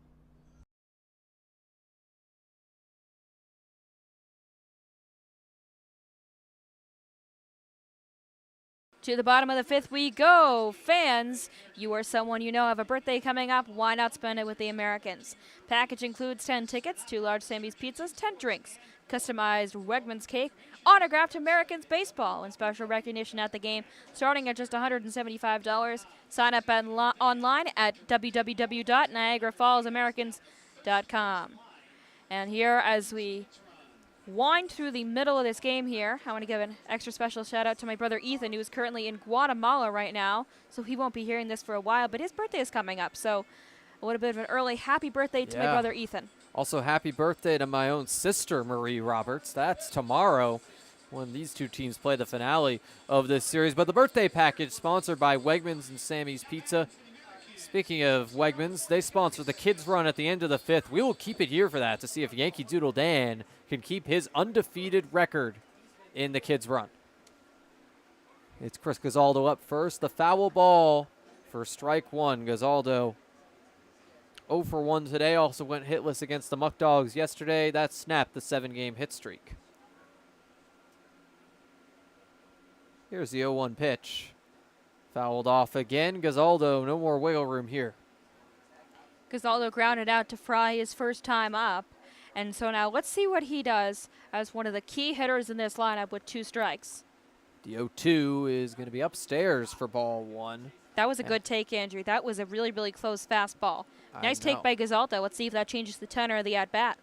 S8: To the bottom of the 5th we go. Fans, you or someone you know have a birthday coming up. Why not spend it with the Americans? Package includes 10 tickets, 2 large Sammy's pizzas, 10 drinks, customized Wegmans cake, autographed Americans baseball, and special recognition at the game, starting at just $175. Sign up online at www.niagarafallsamericans.com. And here, as we wind through the middle of this game here, I want to give an extra special shout out to my brother Ethan, who is currently in Guatemala right now, so he won't be hearing this for a while, but his birthday is coming up, so a little bit of an early happy birthday to my brother Ethan.
S1: Also, happy birthday to my own sister, Marie Roberts. That's tomorrow when these two teams play the finale of this series. But the birthday package sponsored by Wegmans and Sammy's Pizza. Speaking of Wegmans, they sponsor the kids' run at the end of the 5th. We will keep it here for that to see if Yankee Doodle Dan can keep his undefeated record in the kids' run. It's Chris Gazaldo up first. The foul ball for strike 1. Gazaldo 0 for 1 today. Also went hitless against the Muckdogs yesterday. That snapped the 7-game hit streak. Here's the 0-1 pitch. Fouled off again. Gazaldo, no more wiggle room here.
S8: Gazaldo grounded out to Fry his first time up. And so now let's see what he does as one of the key hitters in this lineup with 2 strikes.
S1: The 0-2 is going to be upstairs for ball 1.
S8: That was a good take, Andrew. That was a really, really close fastball. Nice take by Gazaldo. Let's see if that changes the tenor of the at-bat.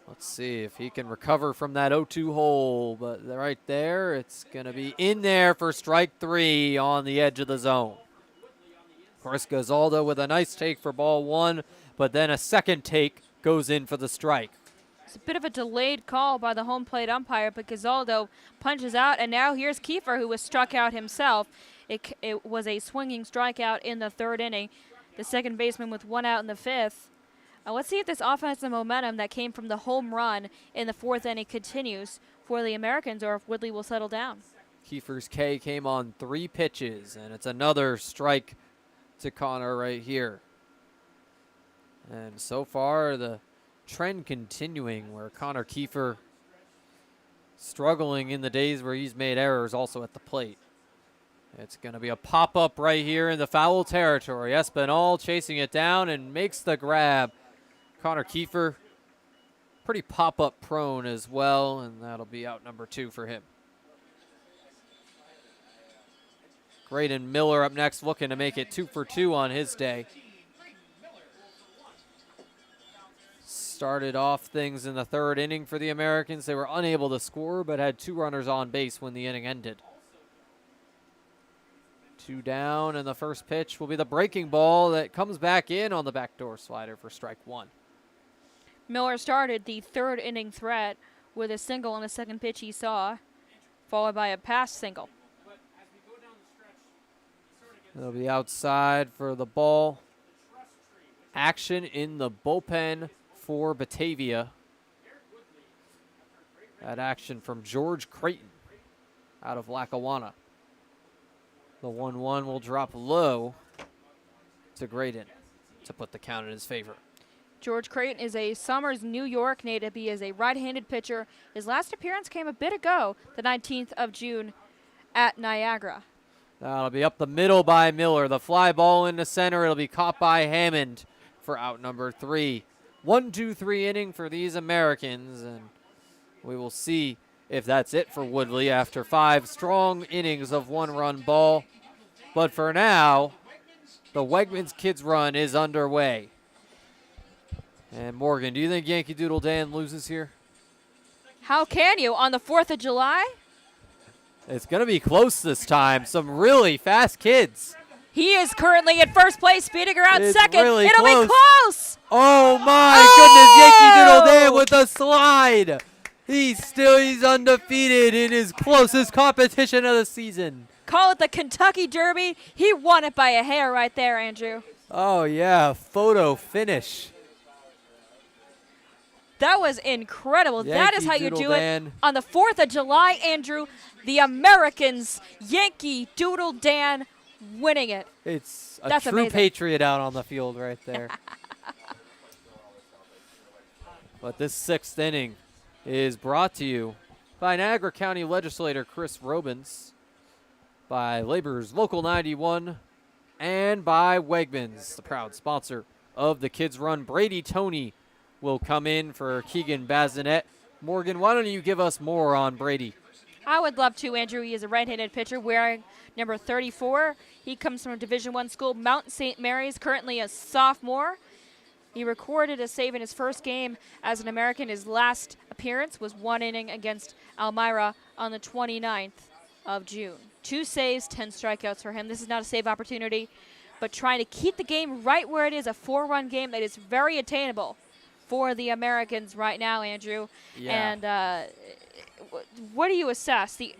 S1: Let's see if he can recover from that 0-2 hole. But right there, it's going to be in there for strike 3 on the edge of the zone. Chris Gazaldo with a nice take for ball 1, but then a second take goes in for the strike.
S8: It's a bit of a delayed call by the home plate umpire, but Gazaldo punches out, and now here's Kiefer, who was struck out himself. It was a swinging strikeout in the 3rd inning. The second baseman with 1 out in the 5th. Let's see if this offensive momentum that came from the home run in the 4th inning continues for the Americans, or if Woodley will settle down.
S1: Kiefer's K came on 3 pitches, and it's another strike to Connor right here. And so far, the trend continuing where Connor Kiefer struggling in the days where he's made errors also at the plate. It's going to be a pop-up right here in the foul territory. Espinal chasing it down and makes the grab. Connor Kiefer, pretty pop-up prone as well, and that'll be out number 2 for him. Graydon Miller up next, looking to make it 2 for 2 on his day. Started off things in the 3rd inning for the Americans. They were unable to score, but had 2 runners on base when the inning ended. 2 down, and the first pitch will be the breaking ball that comes back in on the backdoor slider for strike 1.
S8: Miller started the 3rd inning threat with a single on the second pitch he saw, followed by a pass single.
S1: It'll be outside for the ball. Action in the bullpen for Batavia. That action from George Creighton out of Lackawanna. The 1-1 will drop low to Graydon to put the count in his favor.
S8: George Creighton is a Somers, New York native. He is a right-handed pitcher. His last appearance came a bit ago, the 19th of June at Niagara.
S1: That'll be up the middle by Miller. The fly ball in the center. It'll be caught by Hammond for out number 3. 1-2-3 inning for these Americans, and we will see if that's it for Woodley after 5 strong innings of 1-run ball. But for now, the Wegmans Kids run is underway. And Morgan, do you think Yankee Doodle Dan loses here?
S8: How can you on the 4th of July?
S1: It's going to be close this time. Some really fast kids.
S8: He is currently in first place, speeding around
S1: It's
S8: second.
S1: really
S8: It'll
S1: close.
S8: be close.
S1: Oh my goodness, Yankee Doodle Dan with a slide. He's undefeated in his closest competition of the season.
S8: Call it the Kentucky Derby. He won it by a hair right there, Andrew.
S1: Oh yeah, photo finish.
S8: That was incredible. That is how you
S1: Doodle
S8: do
S1: Dan.
S8: it on the 4th of July, Andrew. The Americans, Yankee Doodle Dan, winning it.
S1: It's a
S8: That's
S1: true
S8: amazing.
S1: patriot out on the field right there. But this 6th inning is brought to you by Niagara County Legislator Chris Robins, by Labor's Local 91, and by Wegmans, the proud sponsor of the Kids Run. Brady Toney will come in for Keegan Bazinet. Morgan, why don't you give us more on Brady?
S8: I would love to, Andrew. He is a right-handed pitcher wearing number 34. He comes from a Division I school, Mount St. Mary's, currently a sophomore. He recorded a save in his first game as an American. His last appearance was 1 inning against Elmira on the 29th of June. 2 saves, 10 strikeouts for him. This is not a save opportunity, but trying to keep the game right where it is, a 4-run game that is very attainable for the Americans right now, Andrew.
S1: Yeah.
S8: And what do you assess the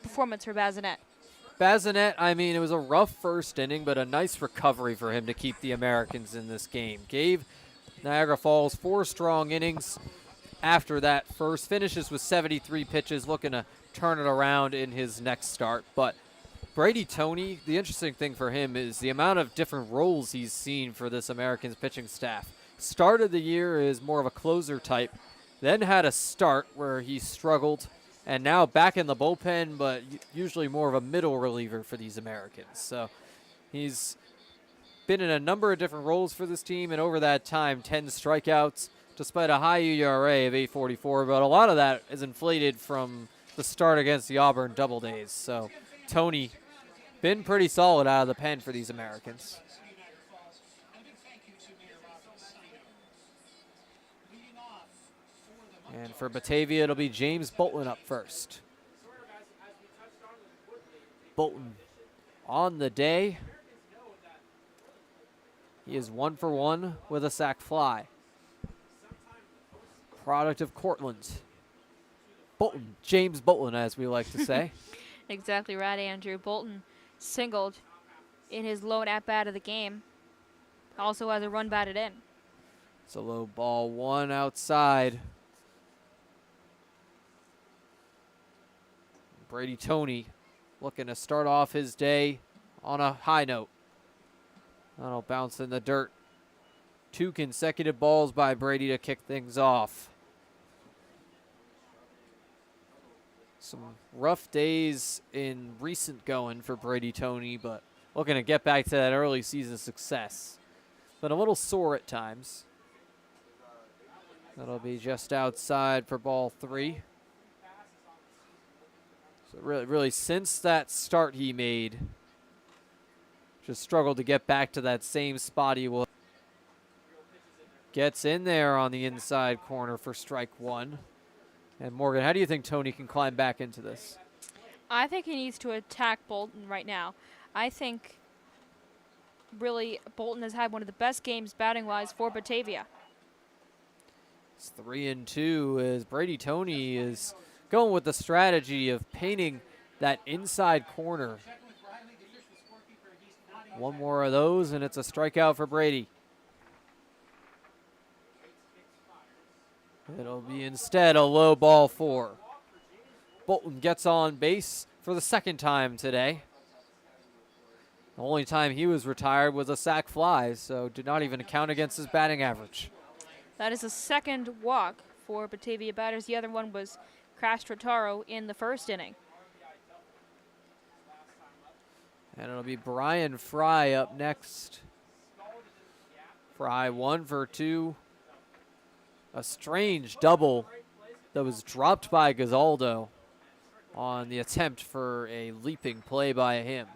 S8: performance for Bazinet?
S1: Bazinet, I mean, it was a rough first inning, but a nice recovery for him to keep the Americans in this game. Gave Niagara Falls 4 strong innings after that first. Finishes with 73 pitches, looking to turn it around in his next start. But Brady Toney, the interesting thing for him is the amount of different roles he's seen for this Americans pitching staff. Started the year as more of a closer type, then had a start where he struggled, and now back in the bullpen, but usually more of a middle reliever for these Americans. So he's been in a number of different roles for this team, and over that time, 10 strikeouts, despite a high ERA of 8.44, but a lot of that is inflated from the start against the Auburn Double Days. So Toney been pretty solid out of the pen for these Americans. And for Batavia, it'll be James Bolton up first. Bolton on the day. He is 1 for 1 with a sac fly. Product of Cortland. Bolton, James Bolton, as we like to say.
S8: Exactly right, Andrew. Bolton singled in his lone at-bat of the game. Also has a run batted in.
S1: It's a low ball, 1 outside. Brady Toney looking to start off his day on a high note. That'll bounce in the dirt. 2 consecutive balls by Brady to kick things off. Some rough days in recent going for Brady Toney, but looking to get back to that early season success. But a little sore at times. That'll be just outside for ball 3. So really, since that start he made, just struggled to get back to that same spot he was. Gets in there on the inside corner for strike 1. And Morgan, how do you think Toney can climb back into this?
S8: I think he needs to attack Bolton right now. I think really Bolton has had one of the best games batting-wise for Batavia.
S1: It's 3-2 as Brady Toney is going with the strategy of painting that inside corner. 1 more of those, and it's a strikeout for Brady. It'll be instead a low ball 4. Bolton gets on base for the second time today. The only time he was retired was a sac fly, so did not even count against his batting average.
S8: That is a second walk for Batavia batters. The other one was Crash Trotaro in the first inning.
S1: And it'll be Brian Fry up next. Fry 1 for 2. A strange double that was dropped by Gazaldo on the attempt for a leaping play by him.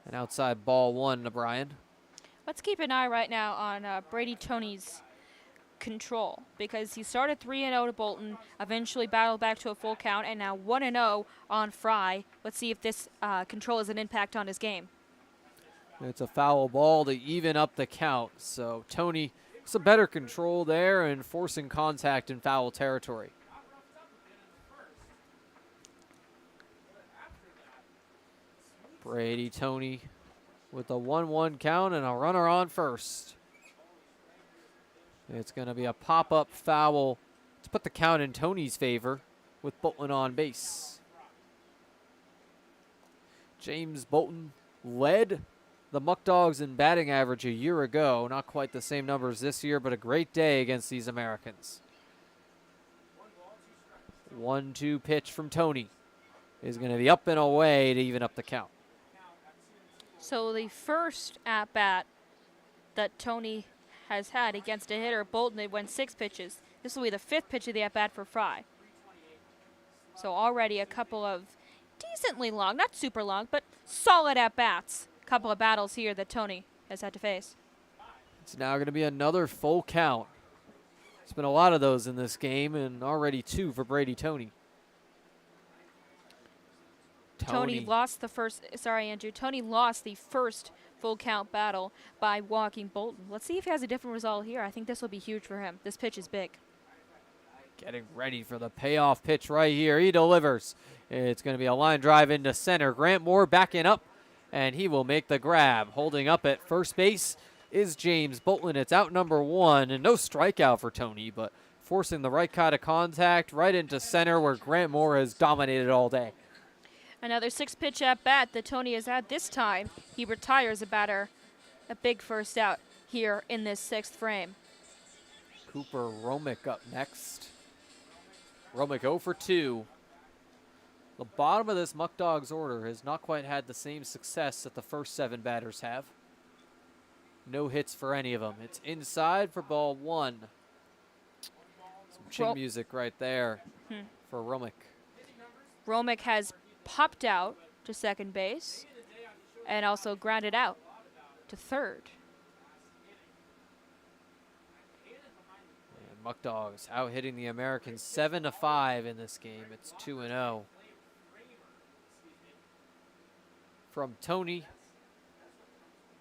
S1: An outside ball 1 to Brian.
S8: Let's keep an eye right now on Brady Tony's control, because he started 3-0 to Bolton, eventually battled back to a full count, and now 1-0 on Fry. Let's see if this control has an impact on his game.
S1: It's a foul ball to even up the count, so Tony some better control there and forcing contact in foul territory. Brady Tony with a 1-1 count and a runner on first. It's going to be a pop-up foul to put the count in Tony's favor with Bolton on base. James Bolton led the Muckdogs in batting average a year ago. Not quite the same numbers this year, but a great day against these Americans. 1-2 pitch from Tony is going to be up and away to even up the count.
S8: So the first at-bat that Tony has had against a hitter, Bolton, it went 6 pitches. This will be the 5th pitch of the at-bat for Fry. So already a couple of decently long, not super long, but solid at-bats. Couple of battles here that Tony has had to face.
S1: It's now going to be another full count. There's been a lot of those in this game, and already 2 for Brady Tony.
S8: Tony lost the first, sorry Andrew, Tony lost the first full count battle by walking Bolton. Let's see if he has a different result here. I think this will be huge for him. This pitch is big.
S1: Getting ready for the payoff pitch right here. He delivers. It's going to be a line drive into center. Grant Moore backing up, and he will make the grab. Holding up at first base is James Bolton. It's out number 1, and no strikeout for Tony, but forcing the right kind of contact right into center where Grant Moore has dominated all day.
S8: Another 6-pitch at-bat that Tony has had this time. He retires a batter, a big first out here in this 6th frame.
S1: Cooper Romick up next. Romick 0 for 2. The bottom of this Muckdogs order has not quite had the same success that the first 7 batters have. No hits for any of them. It's inside for ball 1. Some chin music right there for Romick.
S8: Romick has popped out to second base and also grounded out to third.
S1: And Muckdogs out hitting the Americans 7-5 in this game. It's 2-0. From Tony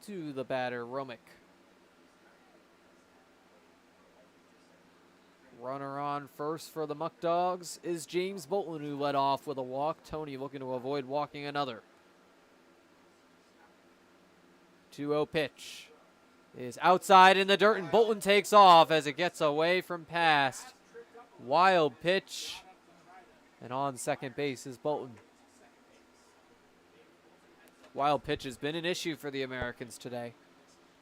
S1: to the batter, Romick. Runner on first for the Muckdogs is James Bolton, who led off with a walk. Tony looking to avoid walking another. 2-0 pitch is outside in the dirt, and Bolton takes off as it gets away from past. Wild pitch, and on second base is Bolton. Wild pitch has been an issue for the Americans today.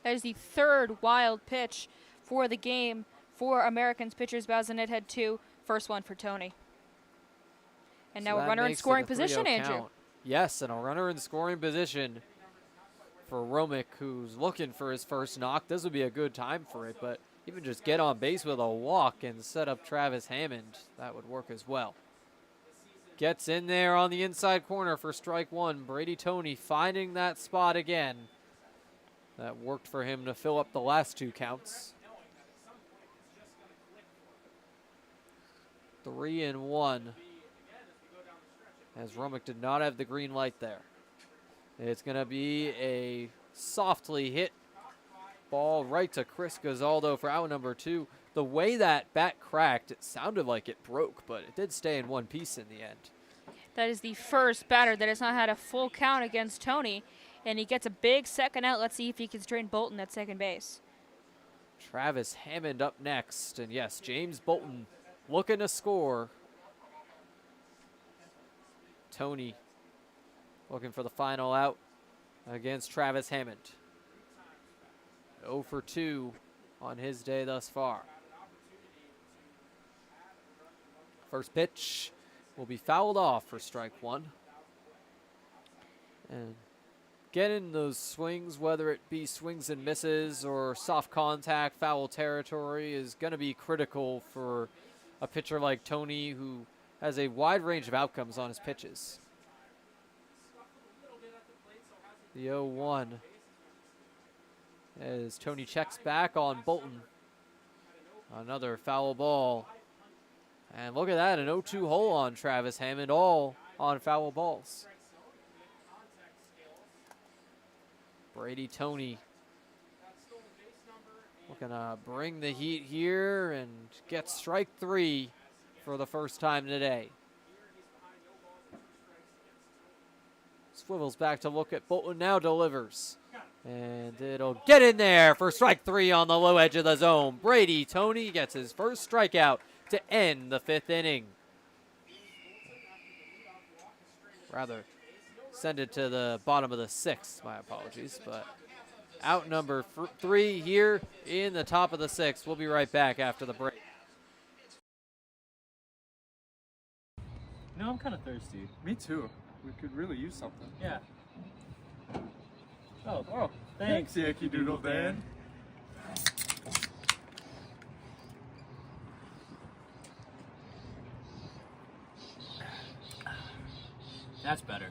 S8: That is the 3rd wild pitch for the game for Americans pitchers. Bazinet had 2. First one for Tony. And now a runner in scoring position, Andrew.
S1: Yes, and a runner in scoring position for Romick, who's looking for his first knock. This would be a good time for it, but even just get on base with a walk and set up Travis Hammond, that would work as well. Gets in there on the inside corner for strike 1. Brady Tony finding that spot again. That worked for him to fill up the last 2 counts. 3-1. As Romick did not have the green light there. It's going to be a softly hit ball right to Chris Gazaldo for out number 2. The way that bat cracked, it sounded like it broke, but it did stay in one piece in the end.
S8: That is the first batter that has not had a full count against Tony, and he gets a big second out. Let's see if he can strain Bolton at second base.
S1: Travis Hammond up next, and yes, James Bolton looking to score. Tony looking for the final out against Travis Hammond. 0 for 2 on his day thus far. First pitch will be fouled off for strike one. And getting those swings, whether it be swings and misses or soft contact, foul territory, is going to be critical for a pitcher like Tony, who has a wide range of outcomes on his pitches. The 0-1 as Tony checks back on Bolton. Another foul ball. And look at that, an 0-2 hole on Travis Hammond, all on foul balls. Brady Tony looking to bring the heat here and get strike three for the first time today. Swivels back to look at Bolton, now delivers. And it'll get in there for strike three on the low edge of the zone. Brady Tony gets his first strikeout to end the fifth inning. Rather, send it to the bottom of the sixth, my apologies. But out number three here in the top of the sixth. We'll be right back after the break.
S10: No, I'm kind of thirsty.
S6: Me too. We could really use something.
S10: Yeah. Oh, thanks,
S6: Yankee Doodle Dan.
S10: That's better.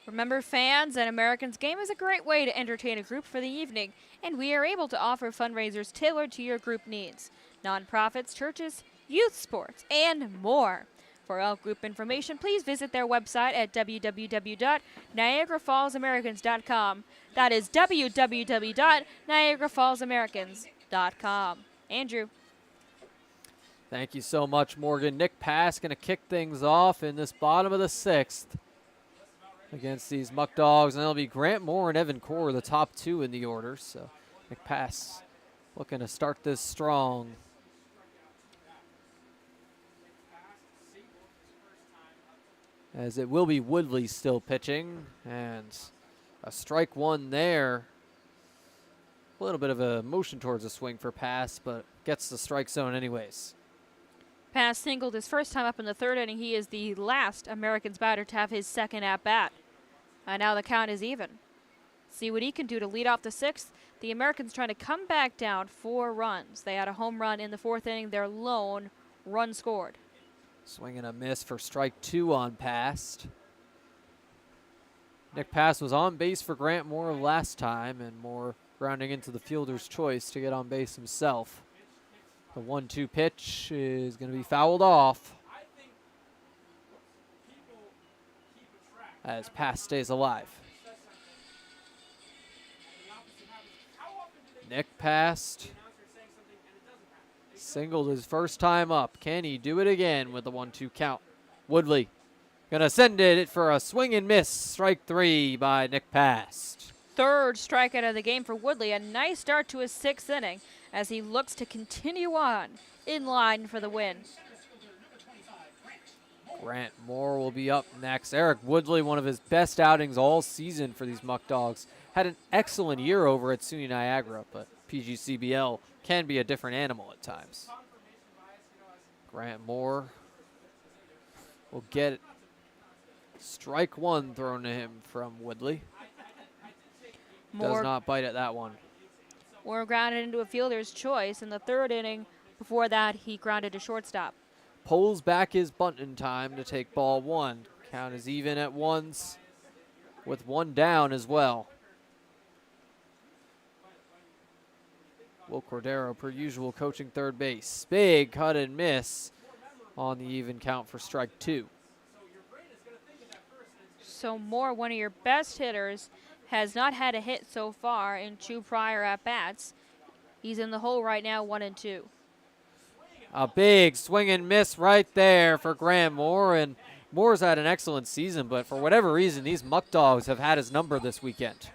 S8: Remember, fans, an Americans game is a great way to entertain a group for the evening, and we are able to offer fundraisers tailored to your group needs. Nonprofits, churches, youth sports, and more. For all group information, please visit their website at www.niagarafallsamericans.com. That is www.niagarafallsamericans.com. Andrew.
S1: Thank you so much, Morgan. Nick Pass going to kick things off in this bottom of the sixth against these Muckdogs, and it'll be Grant Moore and Evan Core, the top two in the order. So Nick Pass looking to start this strong. As it will be Woodley still pitching, and a strike one there. A little bit of a motion towards a swing for Pass, but gets the strike zone anyways.
S8: Pass singled his first time up in the third inning. He is the last Americans batter to have his second at bat. And now the count is even. See what he can do to lead off the sixth. The Americans trying to come back down 4 runs. They had a home run in the 4th inning, their lone run scored.
S1: Swing and a miss for strike 2 on Past. Nick Past was on base for Grant Moore last time, and Moore grounding into the fielder's choice to get on base himself. The 1-2 pitch is going to be fouled off as Past stays alive. Nick Past singled his first time up. Can he do it again with the 1-2 count? Woodley gonna send it for a swing and miss. Strike 3 by Nick Past.
S8: 3rd strikeout of the game for Woodley. A nice start to his 6th inning as he looks to continue on in line for the win.
S1: Grant Moore will be up next. Eric Woodley, one of his best outings all season for these Muckdogs. Had an excellent year over at SUNY Niagara, but PGCBL can be a different animal at times. Grant Moore will get strike 1 thrown to him from Woodley. Does not bite at that one.
S8: Moore grounded into a fielder's choice in the 3rd inning. Before that, he grounded to shortstop.
S1: Pulls back his bunt in time to take ball 1. Count is even at 1s with 1 down as well. Will Cordero, per usual, coaching third base. Big cut and miss on the even count for strike 2.
S8: So Moore, one of your best hitters, has not had a hit so far in 2 prior at-bats. He's in the hole right now, 1-2.
S1: A big swing and miss right there for Grant Moore, and Moore's had an excellent season, but for whatever reason, these Muckdogs have had his number this weekend.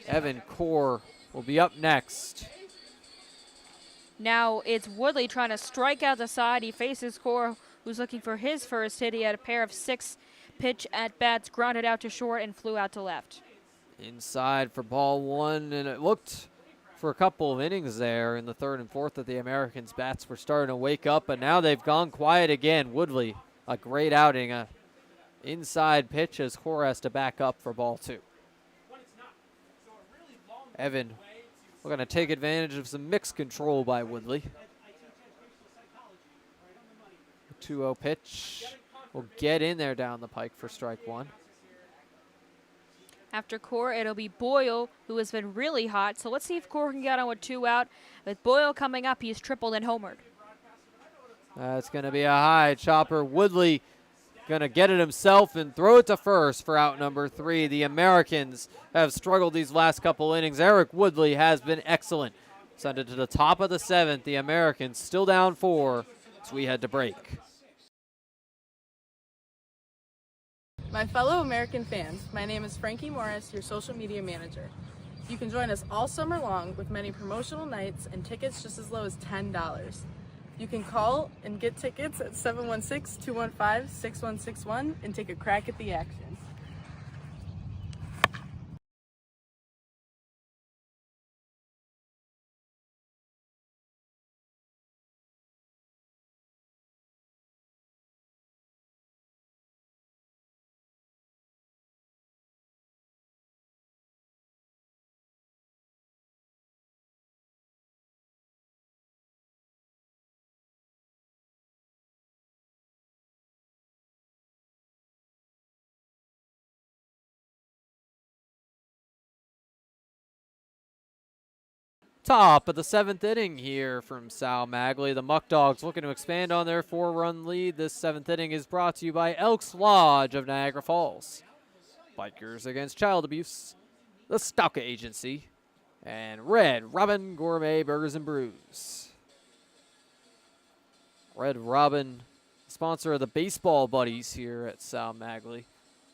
S1: Evan Core will be up next.
S8: Now it's Woodley trying to strike out the side. He faces Core, who's looking for his first hit. He had a pair of 6 pitch at-bats, grounded out to short and flew out to left.
S1: Inside for ball 1, and it looked for a couple of innings there in the 3rd and 4th that the Americans' bats were starting to wake up, but now they've gone quiet again. Woodley, a great outing. A inside pitch as Core has to back up for ball 2. Evan, we're going to take advantage of some mix control by Woodley. 2-0 pitch will get in there down the pike for strike 1.
S8: After Core, it'll be Boyle, who has been really hot. So let's see if Core can get on with 2 out. With Boyle coming up, he's tripled and homered.
S1: That's going to be a high chopper. Woodley going to get it himself and throw it to first for out number 3. The Americans have struggled these last couple innings. Eric Woodley has been excellent. Send it to the top of the 7th. The Americans still down 4 as we head to break.
S9: My fellow American fans, my name is Frankie Morris, your social media manager. You can join us all summer long with many promotional nights and tickets just as low as $10. You can call and get tickets at 716-215-6161 and take a crack at the action.
S1: Top of the 7th inning here from Sal Magley. The Muckdogs looking to expand on their 4-run lead. This 7th inning is brought to you by Elks Lodge of Niagara Falls, Bikers Against Child Abuse, the Stauka Agency, and Red Robin Gourmet Burgers and Brews. Red Robin, sponsor of the baseball buddies here at Sal Magley.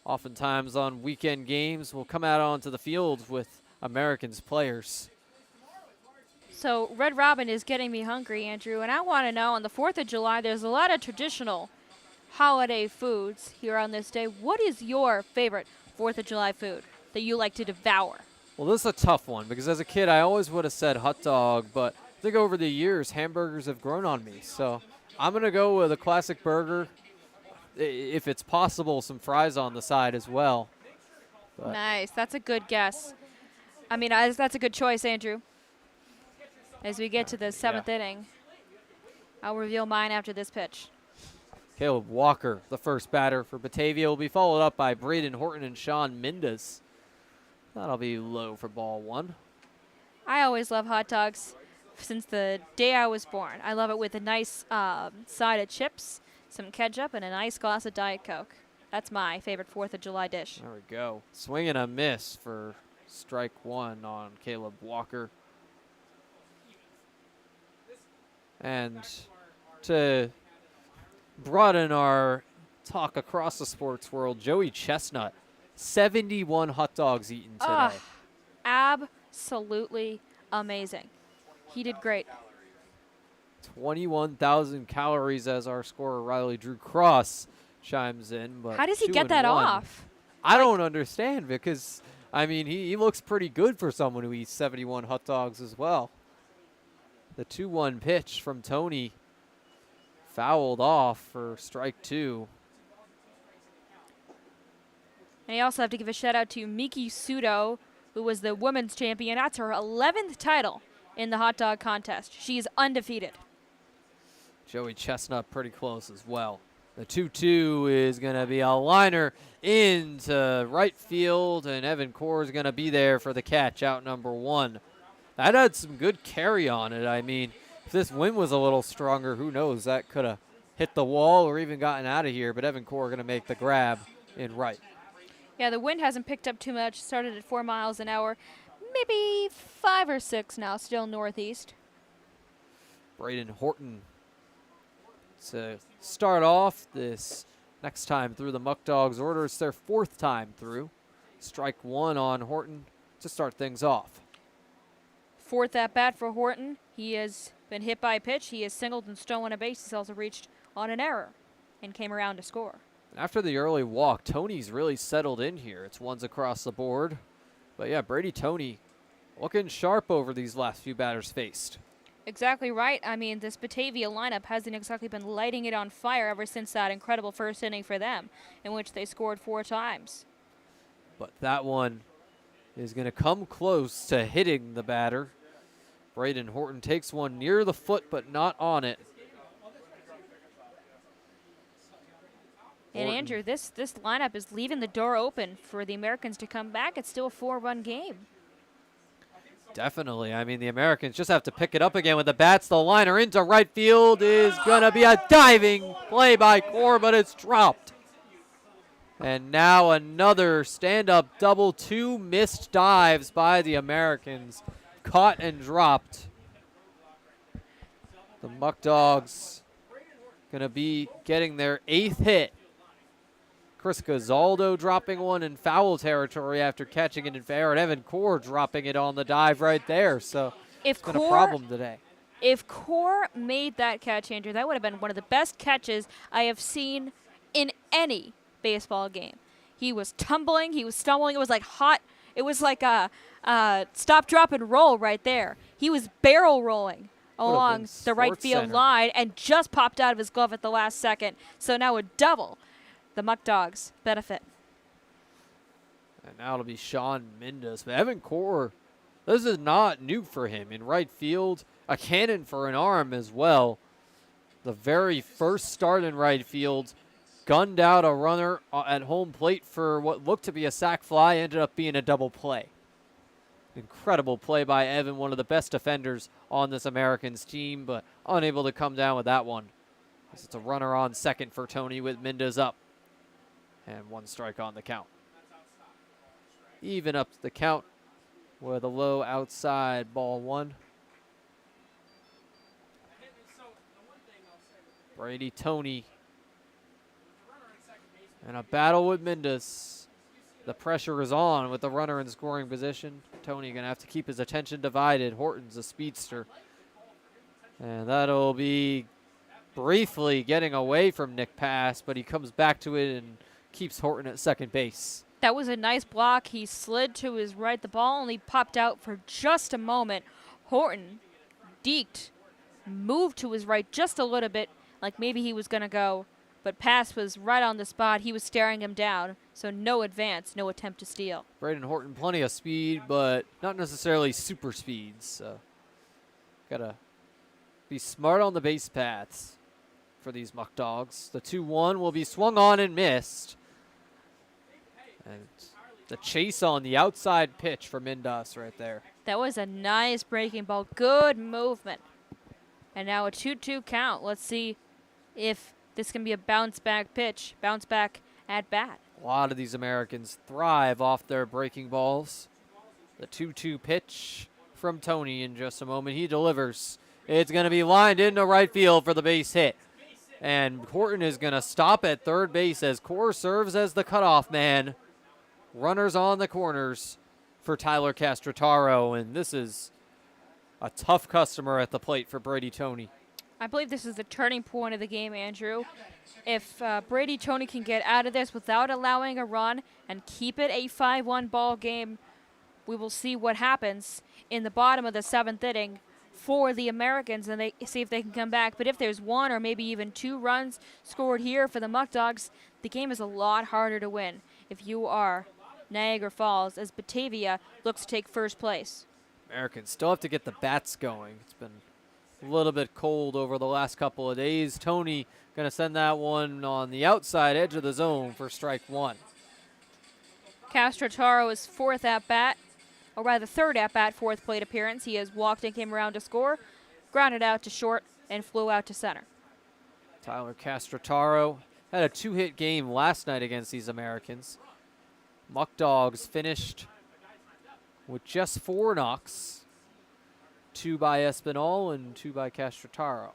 S1: Oftentimes on weekend games, will come out onto the field with Americans players.
S8: So Red Robin is getting me hungry, Andrew, and I want to know, on the 4th of July, there's a lot of traditional holiday foods here on this day. What is your favorite 4th of July food that you like to devour?
S1: Well, this is a tough one because as a kid, I always would have said hot dog, but I think over the years, hamburgers have grown on me. So I'm going to go with a classic burger, if it's possible, some fries on the side as well. But
S8: Nice. That's a good guess. I mean, that's a good choice, Andrew. As we get to the 7th inning, I'll reveal mine after this pitch.
S1: Caleb Walker, the first batter for Batavia, will be followed up by Braden Horton and Sean Mendes. That'll be low for ball 1.
S8: I always love hot dogs since the day I was born. I love it with a nice side of chips, some ketchup, and a nice glass of Diet Coke. That's my favorite 4th of July dish.
S1: There we go. Swing and a miss for strike 1 on Caleb Walker. And to broaden our talk across the sports world, Joey Chestnut, 71 hot dogs eaten today.
S8: Absolutely amazing. He did great.
S1: 21,000 calories as our scorer Riley Drew Cross chimes in. But
S8: how does he
S1: 2
S8: get
S1: and
S8: that
S1: 1.
S8: off?
S1: I don't understand, because, I mean, he looks pretty good for someone who eats 71 hot dogs as well. The 2-1 pitch from Tony fouled off for strike 2.
S8: And you also have to give a shout out to Miki Sudo, who was the women's champion. That's her 11th title in the hot dog contest. She's undefeated.
S1: Joey Chestnut pretty close as well. The 2-2 is going to be a liner into right field, and Evan Core is going to be there for the catch, out number 1. That had some good carry on it. I mean, if this wind was a little stronger, who knows? That could have hit the wall or even gotten out of here, but Evan Core going to make the grab in right.
S8: Yeah, the wind hasn't picked up too much. Started at 4 miles an hour. Maybe 5 or 6 now, still northeast.
S1: Braden Horton to start off this next time through the Muckdogs order. It's their 4th time through. Strike 1 on Horton to start things off.
S8: 4th at bat for Horton. He has been hit by a pitch. He has singled and stolen a base. He's also reached on an error and came around to score.
S1: After the early walk, Tony's really settled in here. It's ones across the board. But yeah, Brady Tony looking sharp over these last few batters faced.
S8: Exactly right. I mean, this Batavia lineup hasn't exactly been lighting it on fire ever since that incredible first inning for them, in which they scored 4 times.
S1: But that one is going to come close to hitting the batter. Braden Horton takes one near the foot, but not on it.
S8: And
S1: Horton.
S8: Andrew, this lineup is leaving the door open for the Americans to come back. It's still a 4-run game.
S1: Definitely. I mean, the Americans just have to pick it up again with the bats. The liner into right field is going to be a diving play by Core, but it's dropped. And now another stand-up double. 2 missed dives by the Americans. Caught and dropped. The Muckdogs going to be getting their 8th hit. Chris Gazaldo dropping one in foul territory after catching it in fair, and Evan Core dropping it on the dive right there. So it's been a problem today.
S8: If Core made that catch, Andrew, that would have been one of the best catches I have seen in any baseball game. He was tumbling, he was stumbling. It was like hot. It was like a stop, drop, and roll right there. He was barrel rolling along the right field line and just popped out of his glove at the last second. So now a double. The Muckdogs benefit.
S1: And now it'll be Sean Mendes. But Evan Core, this is not new for him. In right field, a cannon for an arm as well. The very first start in right field, gunned out a runner at home plate for what looked to be a sac fly, ended up being a double play. Incredible play by Evan, one of the best defenders on this Americans team, but unable to come down with that one. It's a runner on second for Tony with Mendes up. And 1 strike on the count. Even up the count with a low outside, ball 1. Brady Tony. And a battle with Mendes. The pressure is on with the runner in scoring position. Tony going to have to keep his attention divided. Horton's a speedster. And that'll be briefly getting away from Nick Pass, but he comes back to it and keeps Horton at second base.
S8: That was a nice block. He slid to his right. The ball only popped out for just a moment. Horton deked, moved to his right just a little bit, like maybe he was going to go but pass was right on the spot. He was staring him down, so no advance, no attempt to steal.
S1: Braden Horton, plenty of speed, but not necessarily super speed. So gotta be smart on the base paths for these Muckdogs. The 2-1 will be swung on and missed. And the chase on the outside pitch for Mindas right there.
S8: That was a nice breaking ball. Good movement. And now a 2-2 count. Let's see if this can be a bounce back pitch. Bounce back at bat.
S1: A lot of these Americans thrive off their breaking balls. The 2-2 pitch from Tony in just a moment. He delivers. It's going to be lined into right field for the base hit. And Horton is going to stop at third base as Core serves as the cutoff man. Runners on the corners for Tyler Castrotaro, and this is a tough customer at the plate for Brady Tony.
S8: I believe this is the turning point of the game, Andrew. If Brady Tony can get out of this without allowing a run and keep it a 5-1 ball game, we will see what happens in the bottom of the 7th inning for the Americans, and they see if they can come back. But if there's 1 or maybe even 2 runs scored here for the Muckdogs, the game is a lot harder to win if you are Niagara Falls, as Batavia looks to take first place.
S1: Americans still have to get the bats going. It's been a little bit cold over the last couple of days. Tony going to send that one on the outside edge of the zone for strike 1.
S8: Castrotaro is 4th at bat, or rather 3rd at bat, 4th plate appearance. He has walked and came around to score, grounded out to short, and flew out to center.
S1: Tyler Castrotaro had a 2-hit game last night against these Americans. Muckdogs finished with just 4 knocks, 2 by Espinal and 2 by Castrotaro.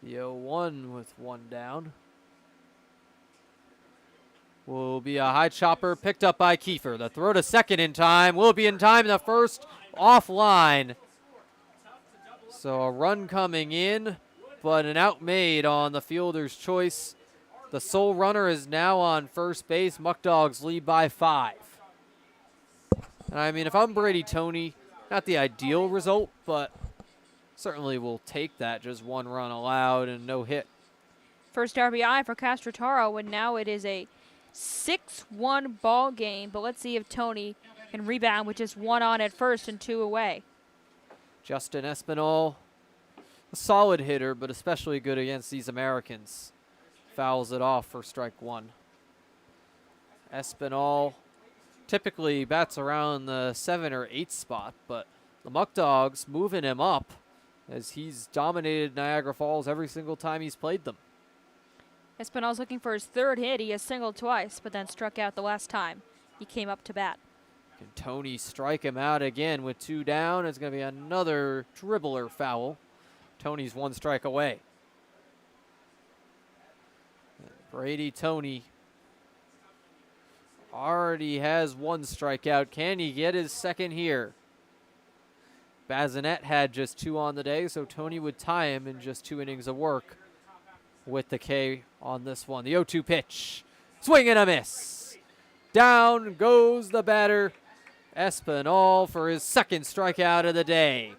S1: The 0-1 with 1 down. Will be a high chopper picked up by Kiefer. The throw to second in time. Will be in time. The first offline. So a run coming in, but an out made on the fielder's choice. The sole runner is now on first base. Muckdogs lead by 5. And I mean, if I'm Brady Tony, not the ideal result, but certainly will take that. Just 1 run allowed and no hit.
S8: First RBI for Castrotaro, and now it is a 6-1 ball game. But let's see if Tony can rebound with just 1 on at first and 2 away.
S1: Justin Espinal, a solid hitter, but especially good against these Americans. Fouls it off for strike 1. Espinal typically bats around the 7 or 8 spot, but the Muckdogs moving him up as he's dominated Niagara Falls every single time he's played them.
S8: Espinal's looking for his 3rd hit. He has singled twice, but then struck out the last time he came up to bat.
S1: Can Tony strike him out again with 2 down? It's going to be another dribbler foul. Tony's 1 strike away. Brady Tony already has 1 strikeout. Can he get his 2nd here? Bazinet had just 2 on the day, so Tony would tie him in just 2 innings of work with the K on this one. The 0-2 pitch. Swing and a miss. Down goes the batter, Espinal, for his 2nd strikeout of the day.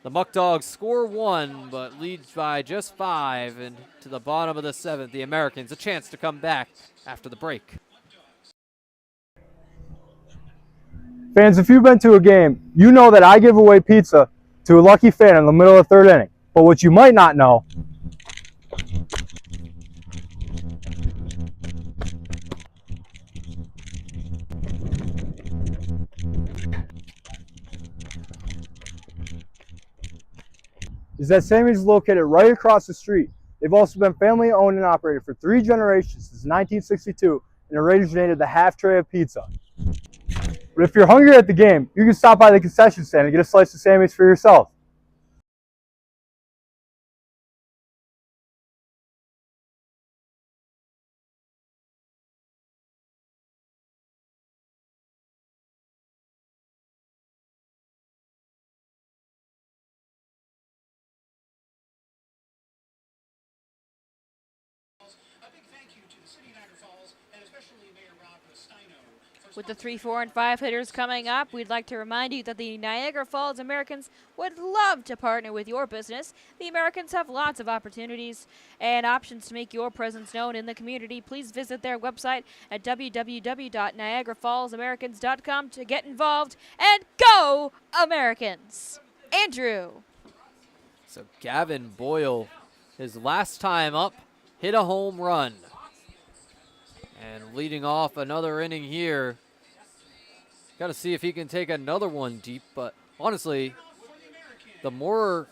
S1: The Muckdogs score 1, but leads by just 5, and to the bottom of the 7th, the Americans a chance to come back after the break.
S7: Fans, if you've been to a game, you know that I give away pizza to a lucky fan in the middle of the 3rd inning. But what you might not know is that Sammy's is located right across the street. They've also been family owned and operated for 3 generations since 1962 and originated the half tray of pizza. But if you're hungry at the game, you can stop by the concession stand and get a slice of Sammy's for yourself.
S5: A big thank you to the City of Niagara Falls and especially Mayor Rob Rustino for
S8: With the 3, 4, and 5 hitters coming up, we'd like to remind you that the Niagara Falls Americans would love to partner with your business. The Americans have lots of opportunities and options to make your presence known in the community. Please visit their website at www.niagarafallsamericans.com to get involved, and go Americans! Andrew.
S1: So Gavin Boyle, his last time up, hit a home run. And leading off another inning here. Got to see if he can take another one deep, but honestly, the more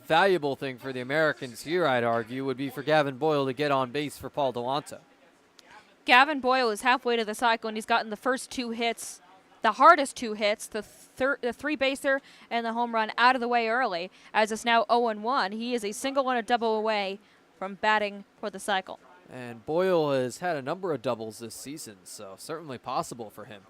S1: valuable thing for the Americans here, I'd argue, would be for Gavin Boyle to get on base for Paul Delanto.
S8: Gavin Boyle is halfway to the cycle, and he's gotten the first 2 hits, the hardest 2 hits, the 3-baser and the home run out of the way early, as it's now 0-1. He is a single and a double away from batting for the cycle.
S1: And Boyle has had a number of doubles this season, so certainly possible for him.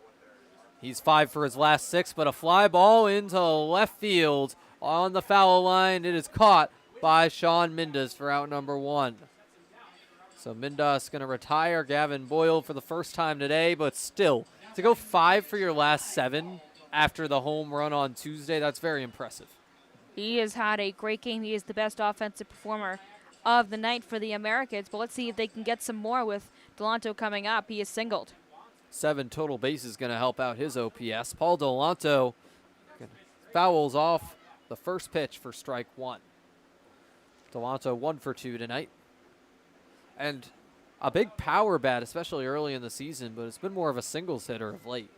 S1: He's 5 for his last 6, but a fly ball into left field on the foul line. It is caught by Sean Mindas for out number 1. So Mindas going to retire Gavin Boyle for the first time today, but still, to go 5 for your last 7 after the home run on Tuesday, that's very impressive.
S8: He has had a great game. He is the best offensive performer of the night for the Americans, but let's see if they can get some more with Delanto coming up. He is singled.
S1: 7 total bases going to help out his OPS. Paul Delanto fouls off the first pitch for strike 1. Delanto 1 for 2 tonight. And a big power bat, especially early in the season, but it's been more of a singles hitter of late.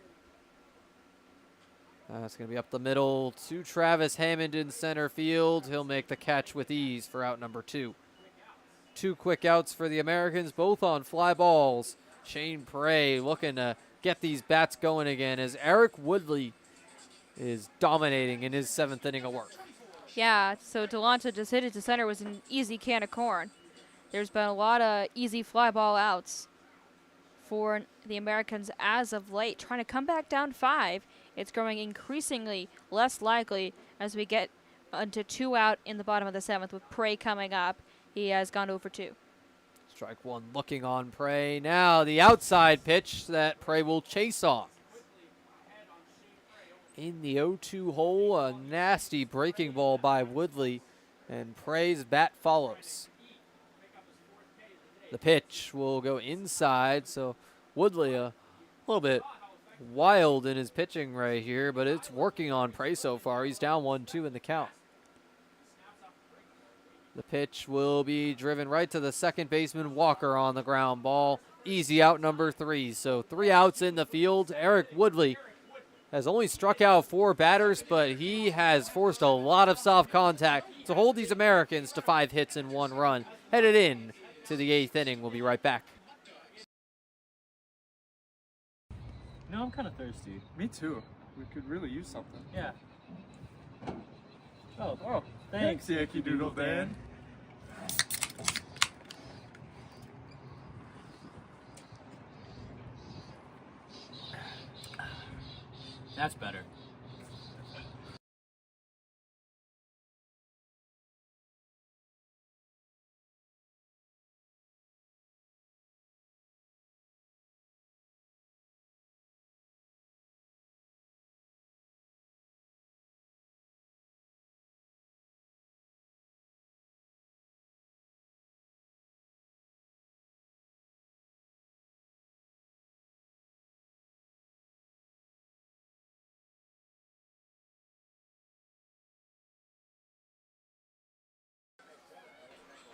S1: It's going to be up the middle to Travis Hammond in center field. He'll make the catch with ease for out number 2. 2 quick outs for the Americans, both on fly balls. Shane Prey looking to get these bats going again as Eric Woodley is dominating in his 7th inning of work.
S8: Yeah, so Delanto just hit it to center. Was an easy can of corn. There's been a lot of easy fly ball outs for the Americans as of late. Trying to come back down 5. It's growing increasingly less likely as we get into 2 out in the bottom of the 7th with Prey coming up. He has gone over 2.
S1: Strike 1 looking on Prey. Now the outside pitch that Prey will chase on. In the 0-2 hole, a nasty breaking ball by Woodley, and Prey's bat follows. The pitch will go inside, so Woodley a little bit wild in his pitching right here, but it's working on Prey so far. He's down 1-2 in the count. The pitch will be driven right to the second baseman, Walker, on the ground ball. Easy out number 3. So 3 outs in the field. Eric Woodley has only struck out 4 batters, but he has forced a lot of soft contact to hold these Americans to 5 hits and 1 run. Headed in to the 8th inning. We'll be right back.
S10: No, I'm kind of thirsty.
S6: Me too. We could really use something.
S10: Yeah. Oh, thanks,
S6: Yankee Doodle Dan.
S10: That's better.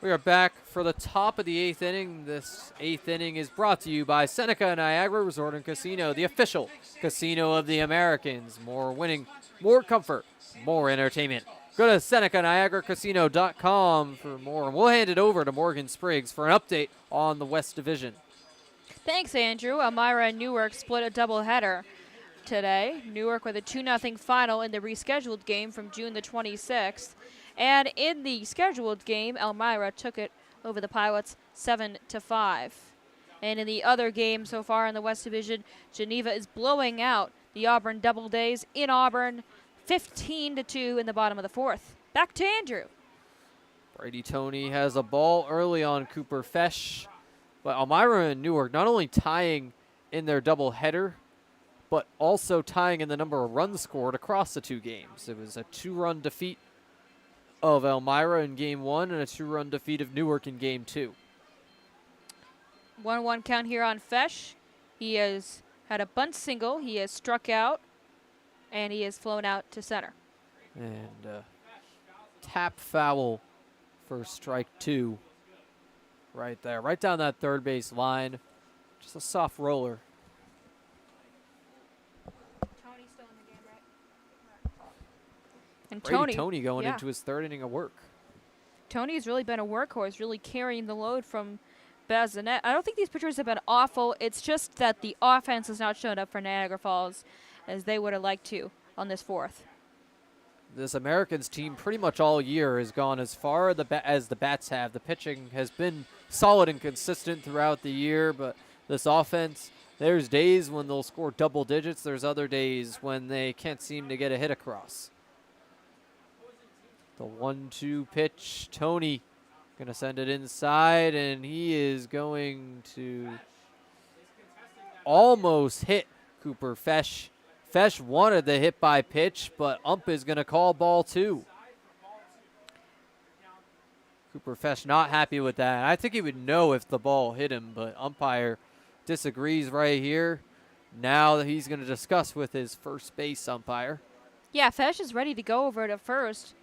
S1: We are back for the top of the 8th inning. This 8th inning is brought to you by Seneca Niagara Resort and Casino, the official casino of the Americans. More winning, more comfort, more entertainment. Go to SenecaNiagaraCasino.com for more. And we'll hand it over to Morgan Spriggs for an update on the West Division.
S8: Thanks, Andrew. Elmira and Newark split a doubleheader today. Newark with a 2-0 final in the rescheduled game from June the 26th. And in the scheduled game, Elmira took it over the Pilots 7-5. And in the other game so far in the West Division, Geneva is blowing out the Auburn Double Days in Auburn 15-2 in the bottom of the 4th. Back to Andrew.
S1: Brady Toney has a ball early on Cooper Fesh. But Elmira and Newark not only tying in their doubleheader, but also tying in the number of runs scored across the 2 games. It was a 2-run defeat of Elmira in Game 1 and a 2-run defeat of Newark in Game 2.
S8: 1-1 count here on Fesh. He has had a bunt single. He has struck out, and he has flown out to center.
S1: And tap foul for strike 2 right there, right down that third base line. Just a soft roller.
S8: Tony's still in the game, right? And
S1: Tony going into his 3rd inning of work.
S8: Tony's really been a workhorse, really carrying the load from Bazinet. I don't think these pitchers have been awful. It's just that the offense has not shown up for Niagara Falls as they would have liked to on this 4th.
S1: This Americans team pretty much all year has gone as far as the bats have. The pitching has been solid and consistent throughout the year, but this offense, there's days when they'll score double digits. There's other days when they can't seem to get a hit across. The 1-2 pitch, Tony going to send it inside, and he is going to almost hit Cooper Fesh. Fesh wanted the hit by pitch, but ump is going to call ball 2. Cooper Fesh not happy with that. I think he would know if the ball hit him, but umpire disagrees right here. Now that he's going to discuss with his first base umpire.
S8: Yeah, Fesh is ready to go over to first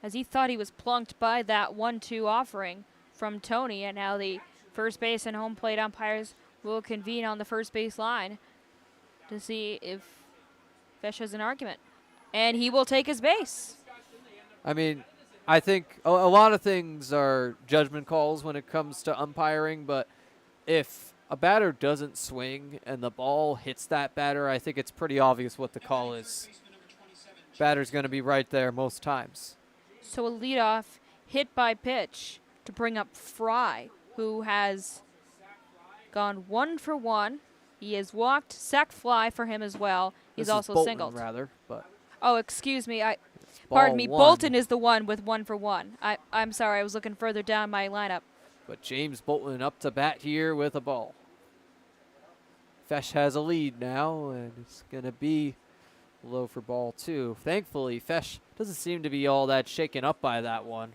S8: as he thought he was plunked by that 1-2 offering from Tony, and now the first base and home plate umpires will convene on the first base line to see if Fesh has an argument. And he will take his base.
S1: I mean, I think a lot of things are judgment calls when it comes to umpiring, but if a batter doesn't swing and the ball hits that batter, I think it's pretty obvious what the call is. Batter's going to be right there most times.
S8: So a leadoff hit by pitch to bring up Fry, who has gone 1 for 1. He has walked, sac fly for him as well. He's also
S1: Bolton,
S8: singled.
S1: Rather, but
S8: oh, excuse me. Pardon me.
S1: 1.
S8: Bolton is the one with 1 for 1. I'm sorry. I was looking further down my lineup.
S1: But James Bolton up to bat here with a ball. Fesh has a lead now, and it's going to be low for ball 2. Thankfully, Fesh doesn't seem to be all that shaken up by that one.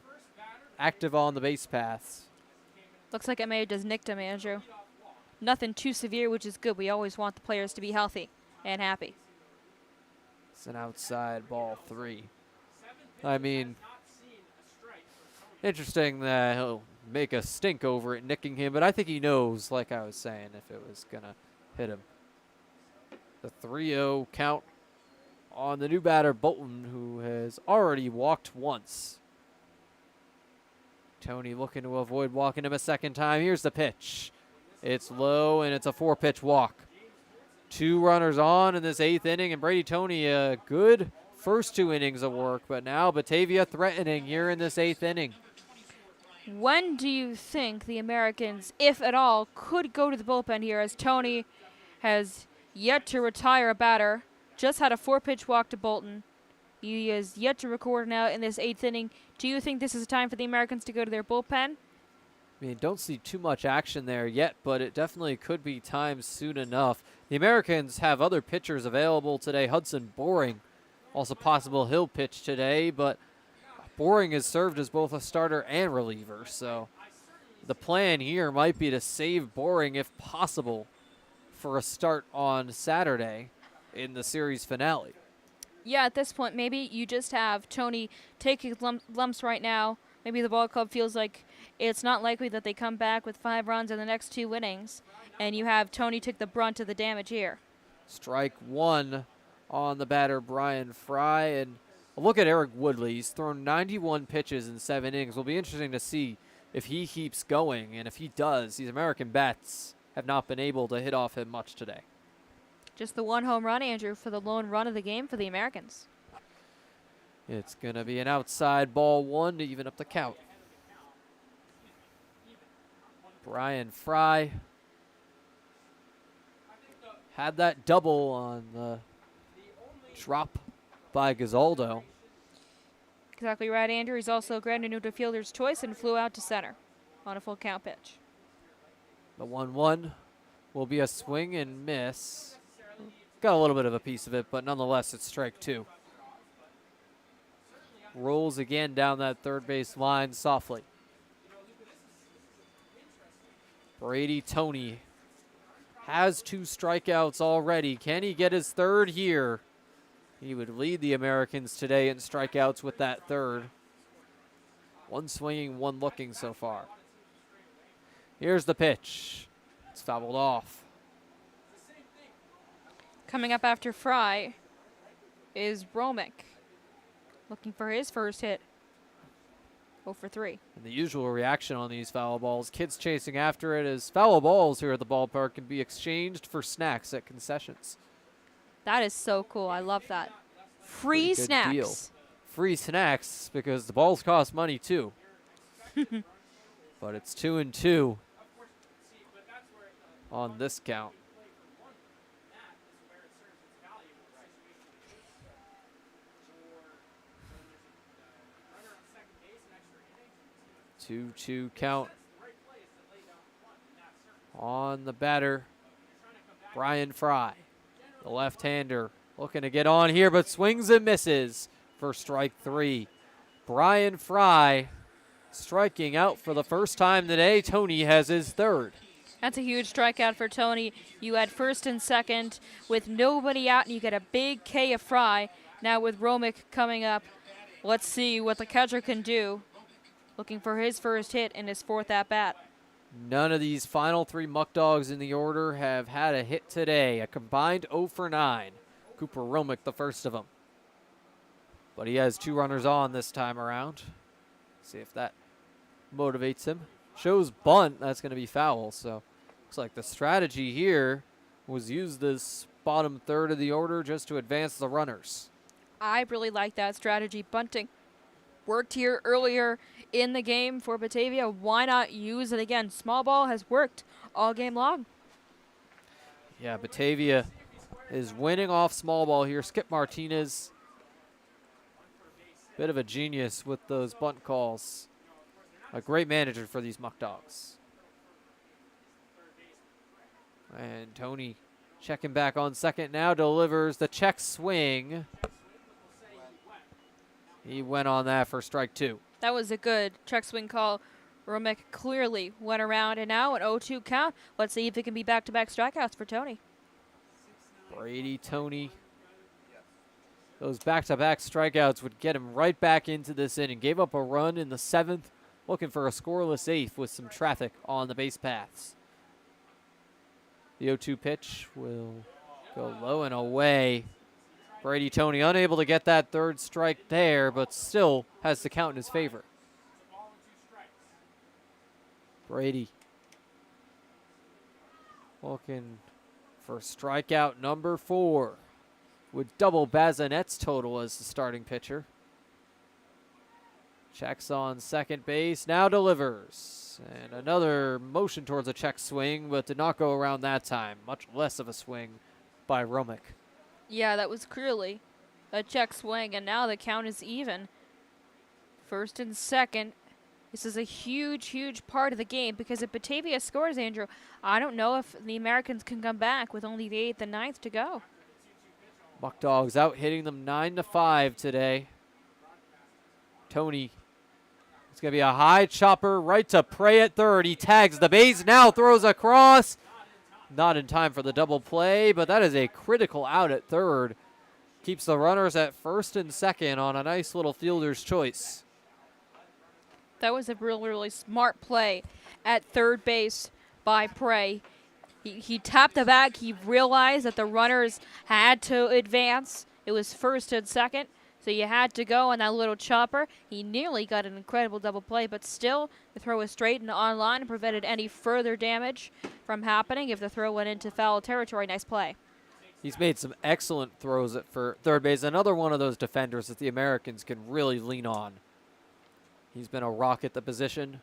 S1: Active on the base paths.
S8: Looks like I may have just nicked him, Andrew. Nothing too severe, which is good. We always want the players to be healthy and happy.
S1: It's an outside ball 3. I mean, interesting that he'll make a stink over it, nicking him, but I think he knows, like I was saying, if it was going to hit him. The 3-0 count on the new batter, Bolton, who has already walked once. Tony looking to avoid walking him a second time. Here's the pitch. It's low, and it's a 4-pitch walk. 2 runners on in this 8th inning, and Brady Tony a good first 2 innings of work, but now Batavia threatening here in this 8th inning.
S8: When do you think the Americans, if at all, could go to the bullpen here, as Tony has yet to retire a batter, just had a 4-pitch walk to Bolton. He is yet to record now in this 8th inning. Do you think this is a time for the Americans to go to their bullpen?
S1: I mean, don't see too much action there yet, but it definitely could be time soon enough. The Americans have other pitchers available today. Hudson Boring, also possible he'll pitch today, but Boring has served as both a starter and reliever, so the plan here might be to save Boring if possible for a start on Saturday in the series finale.
S8: Yeah, at this point, maybe you just have Tony take his lumps right now. Maybe the ball club feels like it's not likely that they come back with 5 runs in the next 2 innings, and you have Tony take the brunt of the damage here.
S1: Strike 1 on the batter, Brian Fry, and a look at Eric Woodley. He's thrown 91 pitches in 7 innings. It'll be interesting to see if he keeps going, and if he does, these American bats have not been able to hit off him much today.
S8: Just the 1 home run, Andrew, for the lone run of the game for the Americans.
S1: It's going to be an outside ball 1 to even up the count. Brian Fry had that double on the drop by Gazaldo.
S8: Exactly right, Andrew. He's also granted new to fielder's choice and flew out to center on a full count pitch.
S1: The 1-1 will be a swing and miss. got a little bit of a piece of it, but nonetheless, it's strike 2. Rolls again down that third base line softly. Brady Tony has 2 strikeouts already. Can he get his third here? He would lead the Americans today in strikeouts with that third. 1 swinging, 1 looking so far. Here's the pitch. It's fouled off.
S8: Coming up after Fry is Romick, looking for his first hit. 0 for 3.
S1: And the usual reaction on these foul balls, kids chasing after it, as foul balls here at the ballpark can be exchanged for snacks at concessions.
S8: That is so cool. I love that. Free
S1: Good
S8: snacks.
S1: deal. Free snacks because the balls cost money too. But it's 2-2 on this count. Two count on the batter, Brian Fry, the left-hander, looking to get on here, but swings and misses for strike 3. Brian Fry striking out for the first time today. Tony has his third.
S8: That's a huge strikeout for Tony. You had first and second with nobody out, and you get a big K of Fry. Now with Romick coming up, let's see what the catcher can do. Looking for his first hit in his 4th at-bat.
S1: None of these final 3 Muckdogs in the order have had a hit today. A combined 0 for 9. Cooper Romick, the first of them. But he has 2 runners on this time around. See if that motivates him. Shows bunt. That's going to be foul. So looks like the strategy here was use this bottom third of the order just to advance the runners.
S8: I really like that strategy. Bunting worked here earlier in the game for Batavia. Why not use it again? Small ball has worked all game long.
S1: Yeah, Batavia is winning off small ball here. Skip Martinez, bit of a genius with those bunt calls. A great manager for these Muckdogs. And Tony checking back on second now, delivers the check swing. He went on that for strike 2.
S8: That was a good check swing call. Romick clearly went around, and now an 0-2 count. Let's see if it can be back-to-back strikeouts for Tony.
S1: Brady Tony. Those back-to-back strikeouts would get him right back into this inning. Gave up a run in the 7th, looking for a scoreless 8th with some traffic on the base paths. The 0-2 pitch will go low and away. Brady Tony unable to get that third strike there, but still has the count in his favor. Brady looking for strikeout number 4 with double Bazanet's total as the starting pitcher. Checks on second base, now delivers. And another motion towards a check swing, but did not go around that time. Much less of a swing by Romick.
S8: Yeah, that was clearly a check swing, and now the count is even. First and second. This is a huge, huge part of the game because if Batavia scores, Andrew, I don't know if the Americans can come back with only the 8th and 9th to go.
S1: Muckdogs out hitting them 9-5 today. Tony, it's going to be a high chopper right to Prey at third. He tags the base, now throws across. Not in time for the double play, but that is a critical out at third. Keeps the runners at first and second on a nice little fielder's choice.
S8: That was a really, really smart play at third base by Prey. He tapped the bag. He realized that the runners had to advance. It was first and second, so you had to go on that little chopper. He nearly got an incredible double play, but still the throw was straight and on line and prevented any further damage from happening if the throw went into foul territory. Nice play.
S1: He's made some excellent throws for third base. Another one of those defenders that the Americans can really lean on. He's been a rock at the position.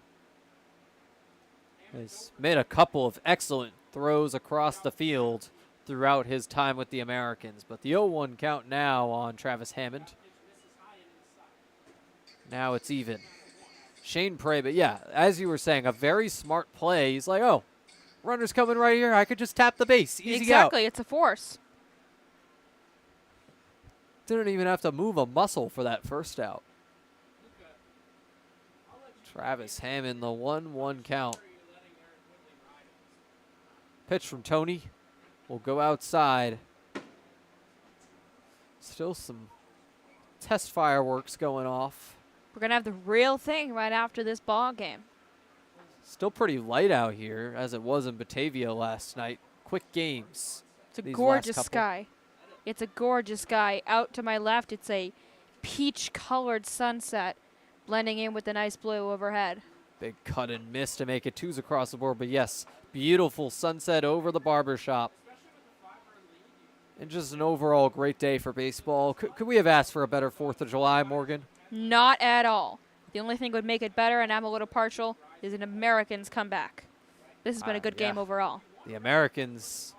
S1: He's made a couple of excellent throws across the field throughout his time with the Americans. But the 0-1 count now on Travis Hammond. Now it's even. Shane Prey, but yeah, as you were saying, a very smart play. He's like, oh, runner's coming right here. I could just tap the base. Easy
S8: exactly,
S1: out.
S8: it's a force.
S1: Didn't even have to move a muscle for that first out. Travis Hammond, the 1-1 count. Pitch from Tony will go outside. Still some test fireworks going off.
S8: We're going to have the real thing right after this ball game.
S1: Still pretty light out here, as it was in Batavia last night. Quick games.
S8: It's a gorgeous sky. It's a gorgeous sky. Out to my left, it's a peach-colored sunset blending in with the nice blue overhead.
S1: Big cut and miss to make it 2s across the board, but yes, beautiful sunset over the barbershop. And just an overall great day for baseball. Could we have asked for a better 4th of July, Morgan?
S8: Not at all. The only thing that would make it better, and I'm a little partial, is an Americans comeback. This has been a good game overall.
S1: The Americans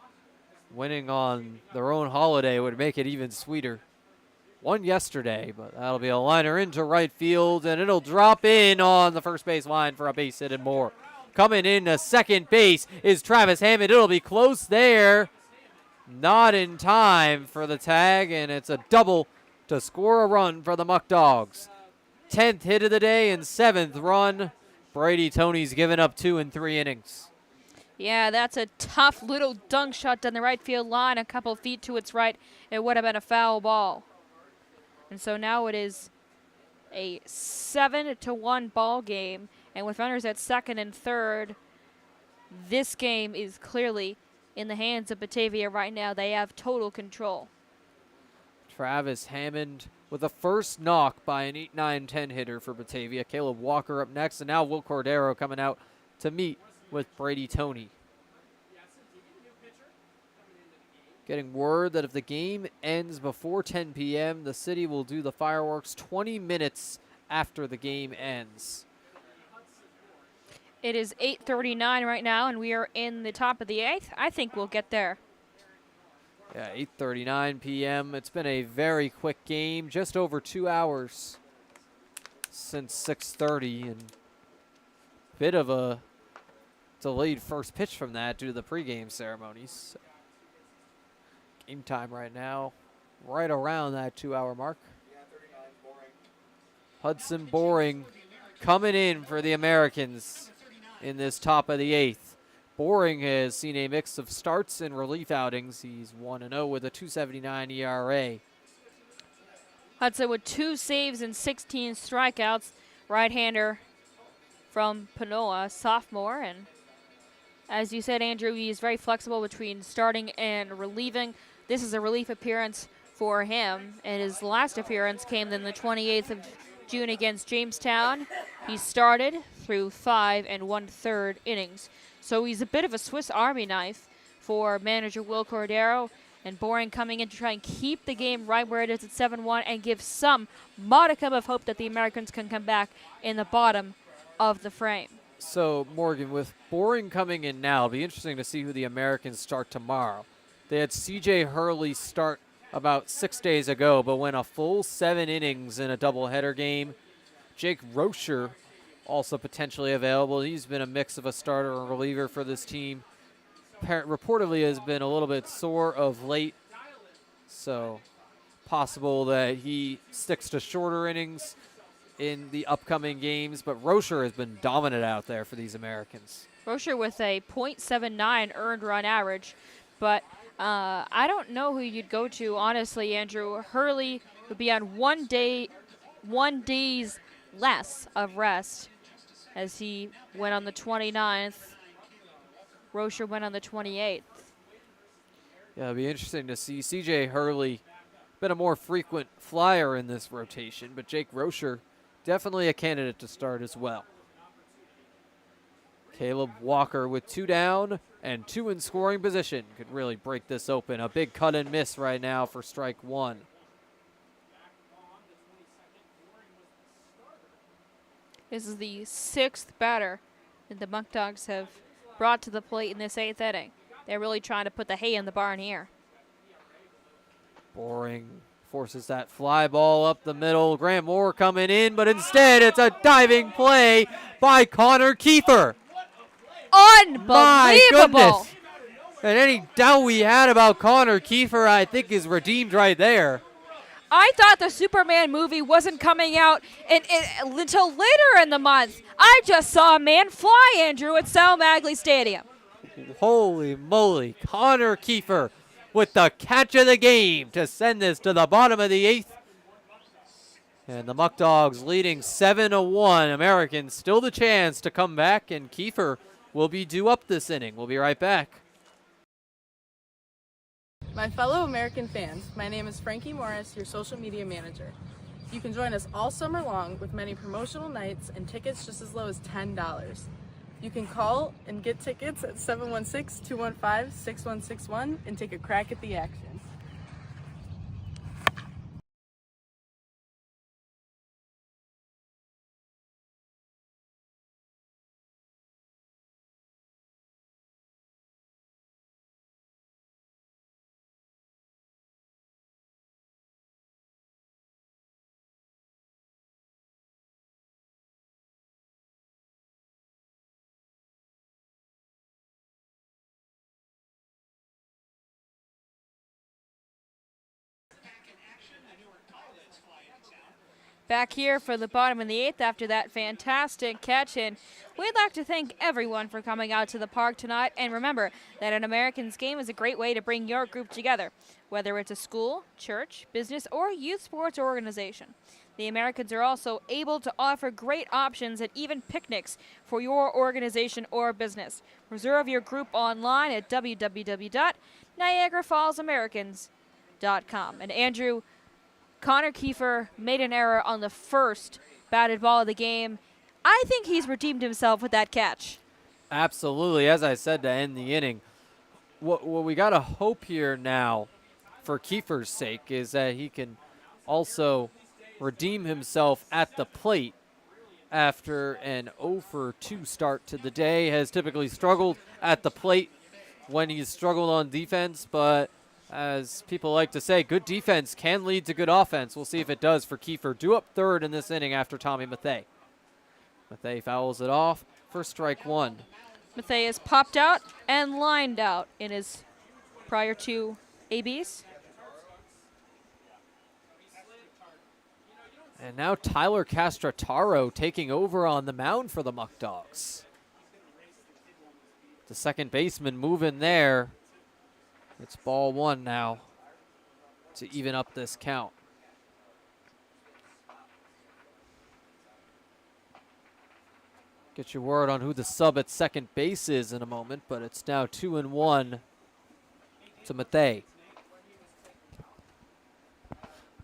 S1: winning on their own holiday would make it even sweeter. Won yesterday, but that'll be a liner into right field, and it'll drop in on the first base line for a base hit and more. Coming in to second base is Travis Hammond. It'll be close there. Not in time for the tag, and it's a double to score a run for the Muckdogs. 10th hit of the day and 7th run. Brady Tony's given up 2 in 3 innings.
S8: Yeah, that's a tough little dunk shot down the right field line, a couple feet to its right. It would have been a foul ball. And so now it is a 7-1 ball game, and with runners at second and third, this game is clearly in the hands of Batavia right now. They have total control.
S1: Travis Hammond with a first knock by an 8-9-10 hitter for Batavia. Caleb Walker up next, and now Will Cordero coming out to meet with Brady Tony. Getting word that if the game ends before 10 p.m., the city will do the fireworks 20 minutes after the game ends.
S8: It is 8:39 right now, and we are in the top of the 8th. I think we'll get there.
S1: Yeah, 8:39 p.m. It's been a very quick game, just over 2 hours since 6:30, and bit of a delayed first pitch from that due to the pregame ceremonies. Game time right now, right around that 2-hour mark. Hudson Boring coming in for the Americans in this top of the 8th. Boring has seen a mix of starts and relief outings. He's 1-0 with a 2.79 ERA.
S8: Hudson with 2 saves and 16 strikeouts. Right-hander from Panoa, sophomore. And as you said, Andrew, he is very flexible between starting and relieving. This is a relief appearance for him, and his last appearance came in the 28th of June against Jamestown. He started through 5 1/3 innings. So he's a bit of a Swiss Army knife for manager Will Cordero, and Boring coming in to try and keep the game right where it is at 7-1 and give some modicum of hope that the Americans can come back in the bottom of the frame.
S1: So, Morgan, with Boring coming in now, it'll be interesting to see who the Americans start tomorrow. They had C.J. Hurley start about 6 days ago, but went a full 7 innings in a doubleheader game. Jake Rocher also potentially available. He's been a mix of a starter and reliever for this team. Reportedly has been a little bit sore of late, so possible that he sticks to shorter innings in the upcoming games, but Rocher has been dominant out there for these Americans.
S8: Rocher with a .79 earned run average, but I don't know who you'd go to, honestly, Andrew. Hurley would be on 1 day's less of rest, as he went on the 29th. Rocher went on the 28th.
S1: Yeah, it'll be interesting to see. C.J. Hurley, been a more frequent flyer in this rotation, but Jake Rocher, definitely a candidate to start as well. Caleb Walker with 2 down and 2 in scoring position could really break this open. A big cut and miss right now for strike 1.
S8: This is the 6th batter that the Muckdogs have brought to the plate in this 8th inning. They're really trying to put the hay in the barn here.
S1: Boring forces that fly ball up the middle. Grant Moore coming in, but instead it's a diving play by Connor Kiefer.
S8: Unbelievable!
S1: My goodness. And any doubt we had about Connor Kiefer, I think, is redeemed right there.
S8: I thought the Superman movie wasn't coming out until later in the month. I just saw a man fly, Andrew, at Sal Magley Stadium.
S1: Holy moly. Connor Kiefer with the catch of the game to send this to the bottom of the 8th. And the Muckdogs leading 7-1. Americans still the chance to come back, and Kiefer will be due up this inning. We'll be right back.
S9: My fellow American fans, my name is Frankie Morris, your social media manager. You can join us all summer long with many promotional nights and tickets just as low as $10. You can call and get tickets at 716-215-6161 and take a crack at the action.
S8: Back here for the bottom of the 8th after that fantastic catch, and we'd like to thank everyone for coming out to the park tonight. And remember that an Americans game is a great way to bring your group together, whether it's a school, church, business, or youth sports organization. The Americans are also able to offer great options and even picnics for your organization or business. Reserve your group online at www.niagarafallsamericans.com. And Andrew, Connor Kiefer made an error on the first batted ball of the game. I think he's redeemed himself with that catch.
S1: Absolutely. As I said to end the inning, what we got to hope here now for Kiefer's sake is that he can also redeem himself at the plate after an 0-for-2 start to the day. Has typically struggled at the plate when he's struggled on defense, but as people like to say, good defense can lead to good offense. We'll see if it does for Kiefer. Due up third in this inning after Tommy Mathey. Mathey fouls it off for strike one.
S8: Mathey is popped out and lined out in his prior two ABs.
S1: And now Tyler Castrataro taking over on the mound for the Muckdogs. The second baseman moving there. It's ball one now to even up this count. Get your word on who the sub at second base is in a moment, but it's now 2-1 to Mathey.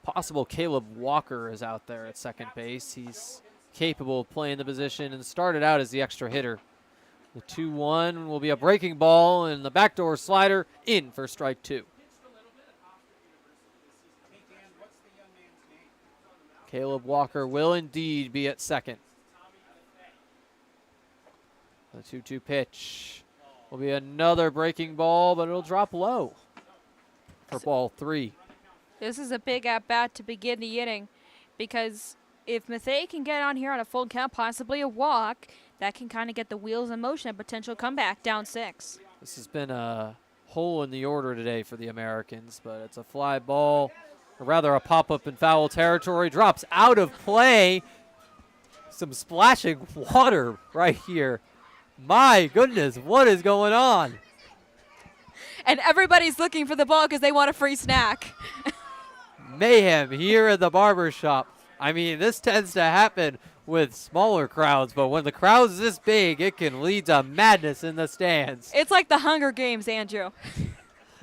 S1: Possible Caleb Walker is out there at second base. He's capable of playing the position and started out as the extra hitter. The 2-1 will be a breaking ball, and the backdoor slider in for strike two. Caleb Walker will indeed be at second. The 2-2 pitch will be another breaking ball, but it'll drop low for ball three.
S8: This is a big at-bat to begin the inning, because if Mathey can get on here on a full count, possibly a walk, that can kind of get the wheels in motion, a potential comeback down 6.
S1: This has been a hole in the order today for the Americans, but it's a fly ball, or rather a pop-up in foul territory. Drops out of play. Some splashing water right here. My goodness, what is going on?
S8: And everybody's looking for the ball because they want a free snack.
S1: Mayhem here at the barber shop. I mean, this tends to happen with smaller crowds, but when the crowd's this big, it can lead to madness in the stands.
S8: It's like the Hunger Games, Andrew.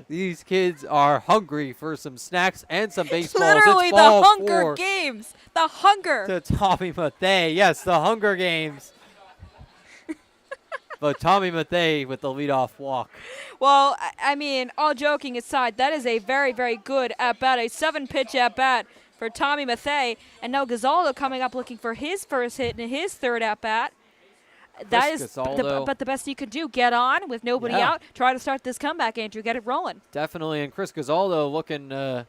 S1: These kids are hungry for some snacks and some baseballs.
S8: Literally
S1: it's
S8: the Hunger Games. The hunger.
S1: To Tommy Mathey. Yes, the Hunger Games. But Tommy Mathey with the leadoff walk.
S8: Well, I mean, all joking aside, that is a very, very good at-bat, a 7-pitch at-bat for Tommy Mathey. And now Gonzalo coming up looking for his first hit in his third at-bat. That is but the best you could do. Get on with nobody out. Try to start this comeback, Andrew. Get it rolling.
S1: Definitely. And Chris Gonzalo looking to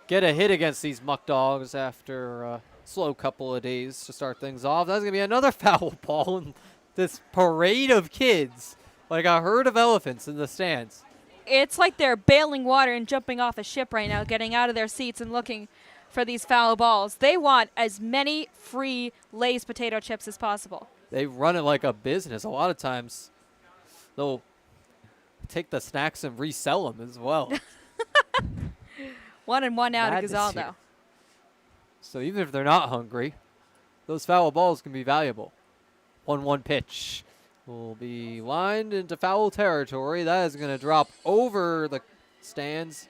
S1: get a hit against these Muckdogs after a slow couple of days to start things off. That's going to be another foul ball in this parade of kids, like a herd of elephants in the stands.
S8: It's like they're bailing water and jumping off a ship right now, getting out of their seats and looking for these foul balls. They want as many free Lay's potato chips as possible.
S1: They run it like a business. A lot of times they'll take the snacks and resell them as well.
S8: 1 and 1 now to
S1: Madness
S8: Gazaldo.
S1: here. So even if they're not hungry, those foul balls can be valuable. 1-1 pitch will be lined into foul territory. That is going to drop over the stands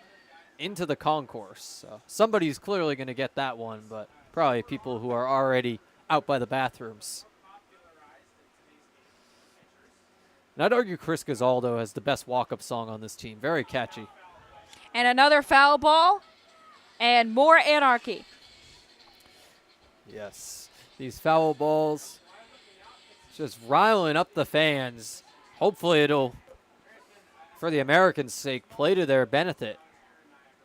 S1: into the concourse. So somebody's clearly going to get that one, but probably people who are already out by the bathrooms. And I'd argue Chris Gazaldo has the best walk-up song on this team. Very catchy.
S8: And another foul ball and more anarchy.
S1: Yes, these foul balls just riling up the fans. Hopefully it'll, for the Americans' sake, play to their benefit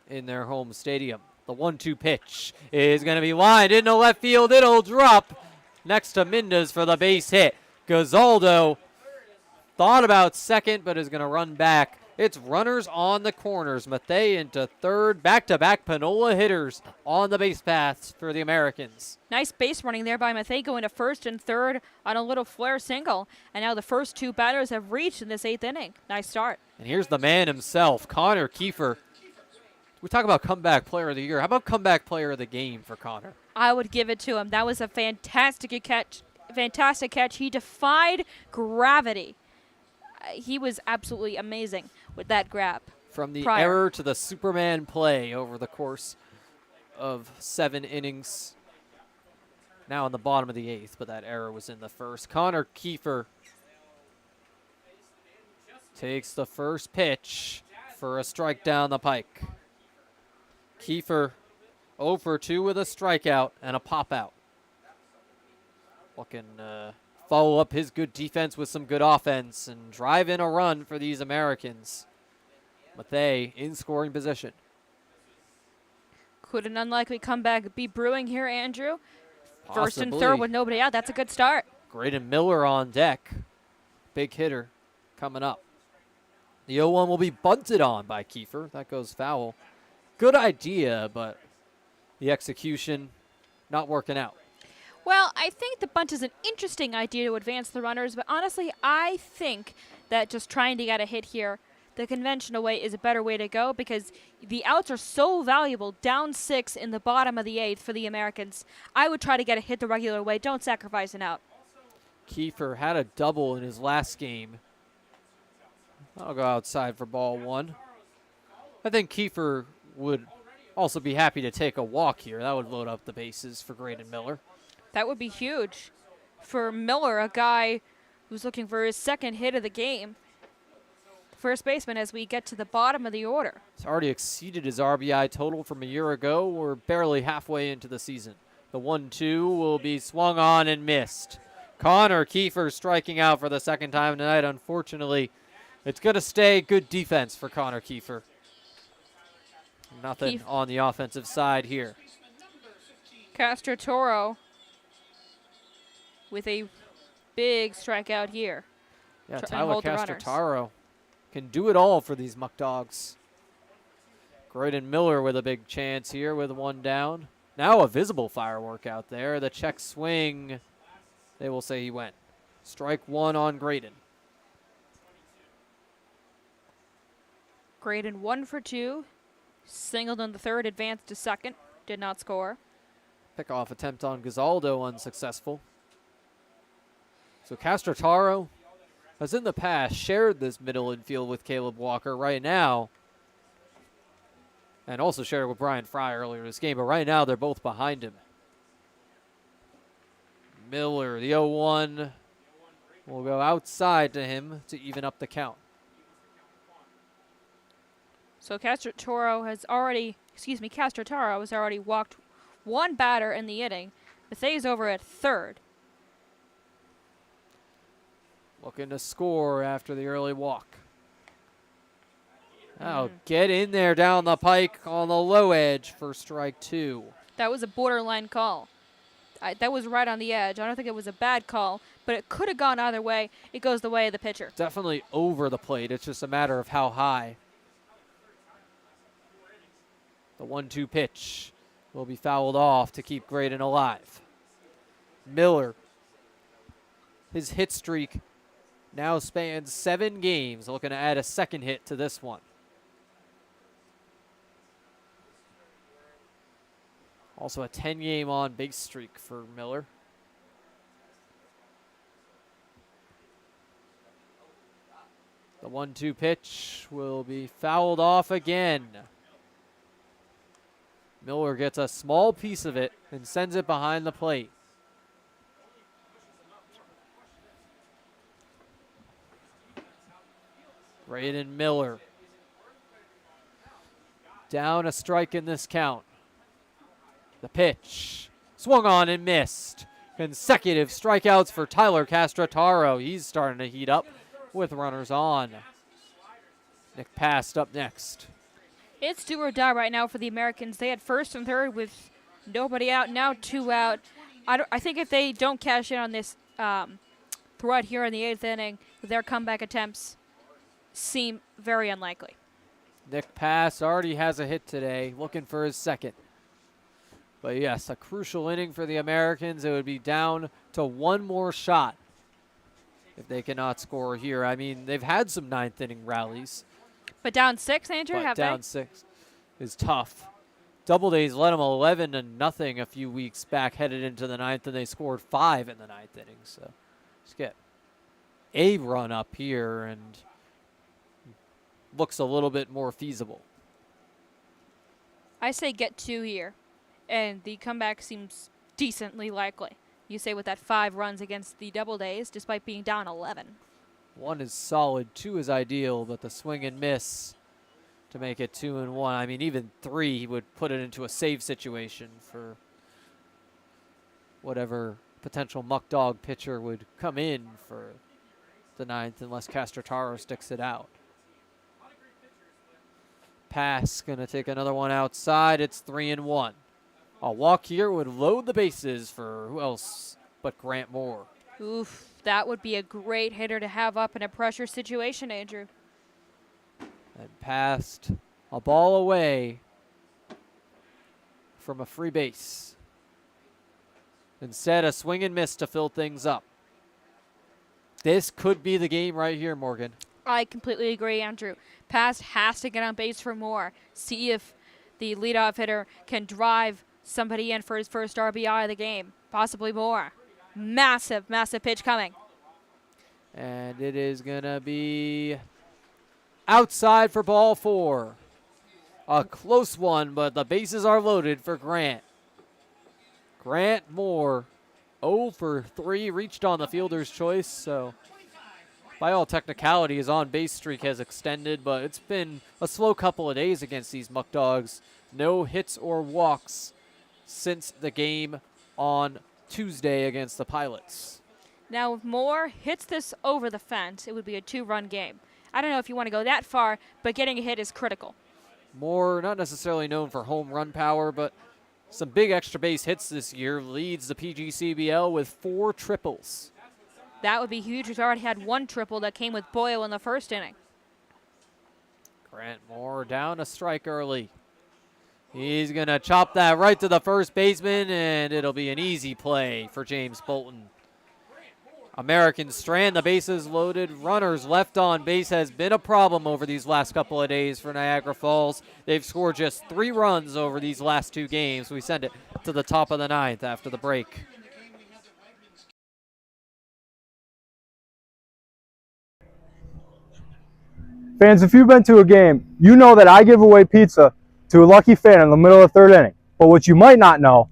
S1: in their home stadium. The 1-2 pitch is going to be lined into left field. It'll drop next to Mendez for the base hit. Gazaldo thought about second, but is going to run back. It's runners on the corners. Mathay into third. Back-to-back Panola hitters on the base paths for the Americans.
S8: Nice base running there by Mathay, going to first and third on a little flare single. And now the first 2 batters have reached in this 8th inning. Nice start.
S1: And here's the man himself, Connor Kiefer. We talk about comeback player of the year. How about comeback player of the game for Connor?
S8: I would give it to him. That was a fantastic catch. Fantastic catch. He defied gravity. He was absolutely amazing with that grab.
S1: From the
S8: prior.
S1: error to the Superman play over the course of 7 innings. Now in the bottom of the 8th, but that error was in the first. Connor Kiefer takes the first pitch for a strike down the pike. Kiefer 0 for 2 with a strikeout and a pop out. Looking follow up his good defense with some good offense and drive in a run for these Americans. Mathay in scoring position.
S8: Could an unlikely comeback be brewing here, Andrew? First and
S1: Possibly.
S8: third with nobody out. That's a good start.
S1: Graydon Miller on deck. Big hitter coming up. The 0-1 will be bunted on by Kiefer. That goes foul. Good idea, but the execution not working out.
S8: Well, I think the bunt is an interesting idea to advance the runners, but honestly, I think that just trying to get a hit here, the conventional way is a better way to go because the outs are so valuable, down 6 in the bottom of the 8th for the Americans. I would try to get a hit the regular way. Don't sacrifice an out.
S1: Kiefer had a double in his last game. I'll go outside for ball 1. I think Kiefer would also be happy to take a walk here. That would load up the bases for Graydon Miller.
S8: That would be huge for Miller, a guy who's looking for his 2nd hit of the game. First baseman as we get to the bottom of the order.
S1: It's already exceeded his RBI total from a year ago. We're barely halfway into the season. The 1-2 will be swung on and missed. Connor Kiefer striking out for the 2nd time tonight. Unfortunately, it's going to stay good defense for Connor Kiefer. Nothing on the offensive side here.
S8: Castro Toro with a big strikeout here.
S1: Yeah,
S8: and
S1: Tyler
S8: hold the runners.
S1: Castro can do it all for these Muckdogs. Graydon Miller with a big chance here with 1 down. Now a visible firework out there. The check swing, they will say he went. Strike 1 on Graydon.
S8: Graydon 1 for 2. Singled on the 3rd, advanced to 2nd. Did not score.
S1: Pickoff attempt on Gazaldo unsuccessful. So Castrotaro has in the past shared this middle infield with Caleb Walker. Right now, and also shared it with Brian Fry earlier this game, but right now they're both behind him. Miller, the 0-1, will go outside to him to even up the count.
S8: So Castrotaro has already walked 1 batter in the inning. Mathay's over at 3rd.
S1: Looking to score after the early walk. Now get in there down the pike on the low edge for strike 2.
S8: That was a borderline call. That was right on the edge. I don't think it was a bad call, but it could have gone either way. It goes the way of the pitcher.
S1: Definitely over the plate. It's just a matter of how high. The 1-2 pitch will be fouled off to keep Graydon alive. Miller, his hit streak now spans 7 games, looking to add a second hit to this one. Also a 10-game on-base streak for Miller. The 1-2 pitch will be fouled off again. Miller gets a small piece of it and sends it behind the plate. Graydon Miller down a strike in this count. The pitch swung on and missed. Consecutive strikeouts for Tyler Castrataro. He's starting to heat up with runners on. Nick Past up next.
S8: It's do or die right now for the Americans. They had first and third with nobody out, now 2 out. I think if they don't cash in on this threat here in the 8th inning, their comeback attempts seem very unlikely.
S1: Nick Past already has a hit today, looking for his second. But yes, a crucial inning for the Americans. It would be down to one more shot if they cannot score here. I mean, they've had some 9th inning rallies.
S8: But down 6, Andrew,
S1: But
S8: have
S1: down
S8: they?
S1: 6 is tough. Doubledays led them 11-0 a few weeks back, headed into the 9th, and they scored 5 in the 9th inning. So just get a run up here and looks a little bit more feasible.
S8: I say get 2 here, and the comeback seems decently likely. You say with that 5 runs against the Doubledays, despite being down 11.
S1: 1 is solid, 2 is ideal, but the swing and miss to make it 2-1. I mean, even 3 would put it into a save situation for whatever potential Muckdog pitcher would come in for the 9th unless Castrataro sticks it out. Pass, gonna take another one outside. It's 3-1. A walk here would load the bases for who else but Grant Moore.
S8: Oof, that would be a great hitter to have up in a pressure situation, Andrew.
S1: And passed a ball away from a free base. Instead, a swing and miss to fill things up. This could be the game right here, Morgan.
S8: I completely agree, Andrew. Past has to get on base for more. See if the leadoff hitter can drive somebody in for his first RBI of the game. Possibly more. Massive, massive pitch coming.
S1: And it is going to be outside for ball 4. A close one, but the bases are loaded for Grant. Grant Moore, 0 for 3, reached on the fielder's choice, so by all technicality, his on-base streak has extended, but it's been a slow couple of days against these Muckdogs. No hits or walks since the game on Tuesday against the Pilots.
S8: Now, if Moore hits this over the fence, it would be a 2-run game. I don't know if you want to go that far, but getting a hit is critical.
S1: Moore, not necessarily known for home run power, but some big extra base hits this year, leads the PGCBL with 4 triples.
S8: That would be huge. He's already had 1 triple that came with Boyle in the first inning.
S1: Grant Moore down a strike early. He's going to chop that right to the first baseman, and it'll be an easy play for James Bolton. Americans strand the bases loaded. Runners left on base has been a problem over these last couple of days for Niagara Falls. They've scored just 3 runs over these last 2 games. We send it to the top of the 9th after the break.
S7: Fans, if you've been to a game, you know that I give away pizza to a lucky fan in the middle of the 3rd inning. But what you might not know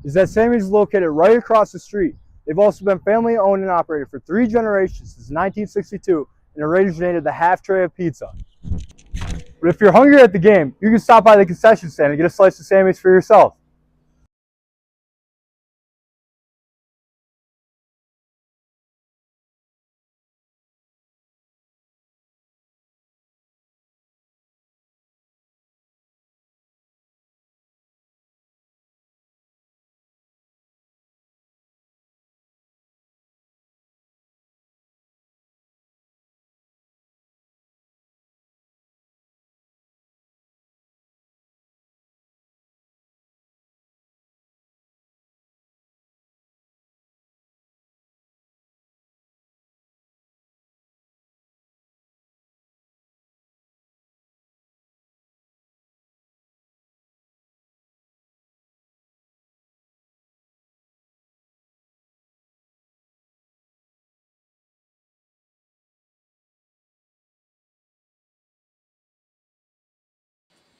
S7: is that Sammy's is located right across the street. They've also been family owned and operated for 3 generations since 1962 and originated the half tray of pizza. But if you're hungry at the game, you can stop by the concession stand and get a slice of Sammy's for yourself.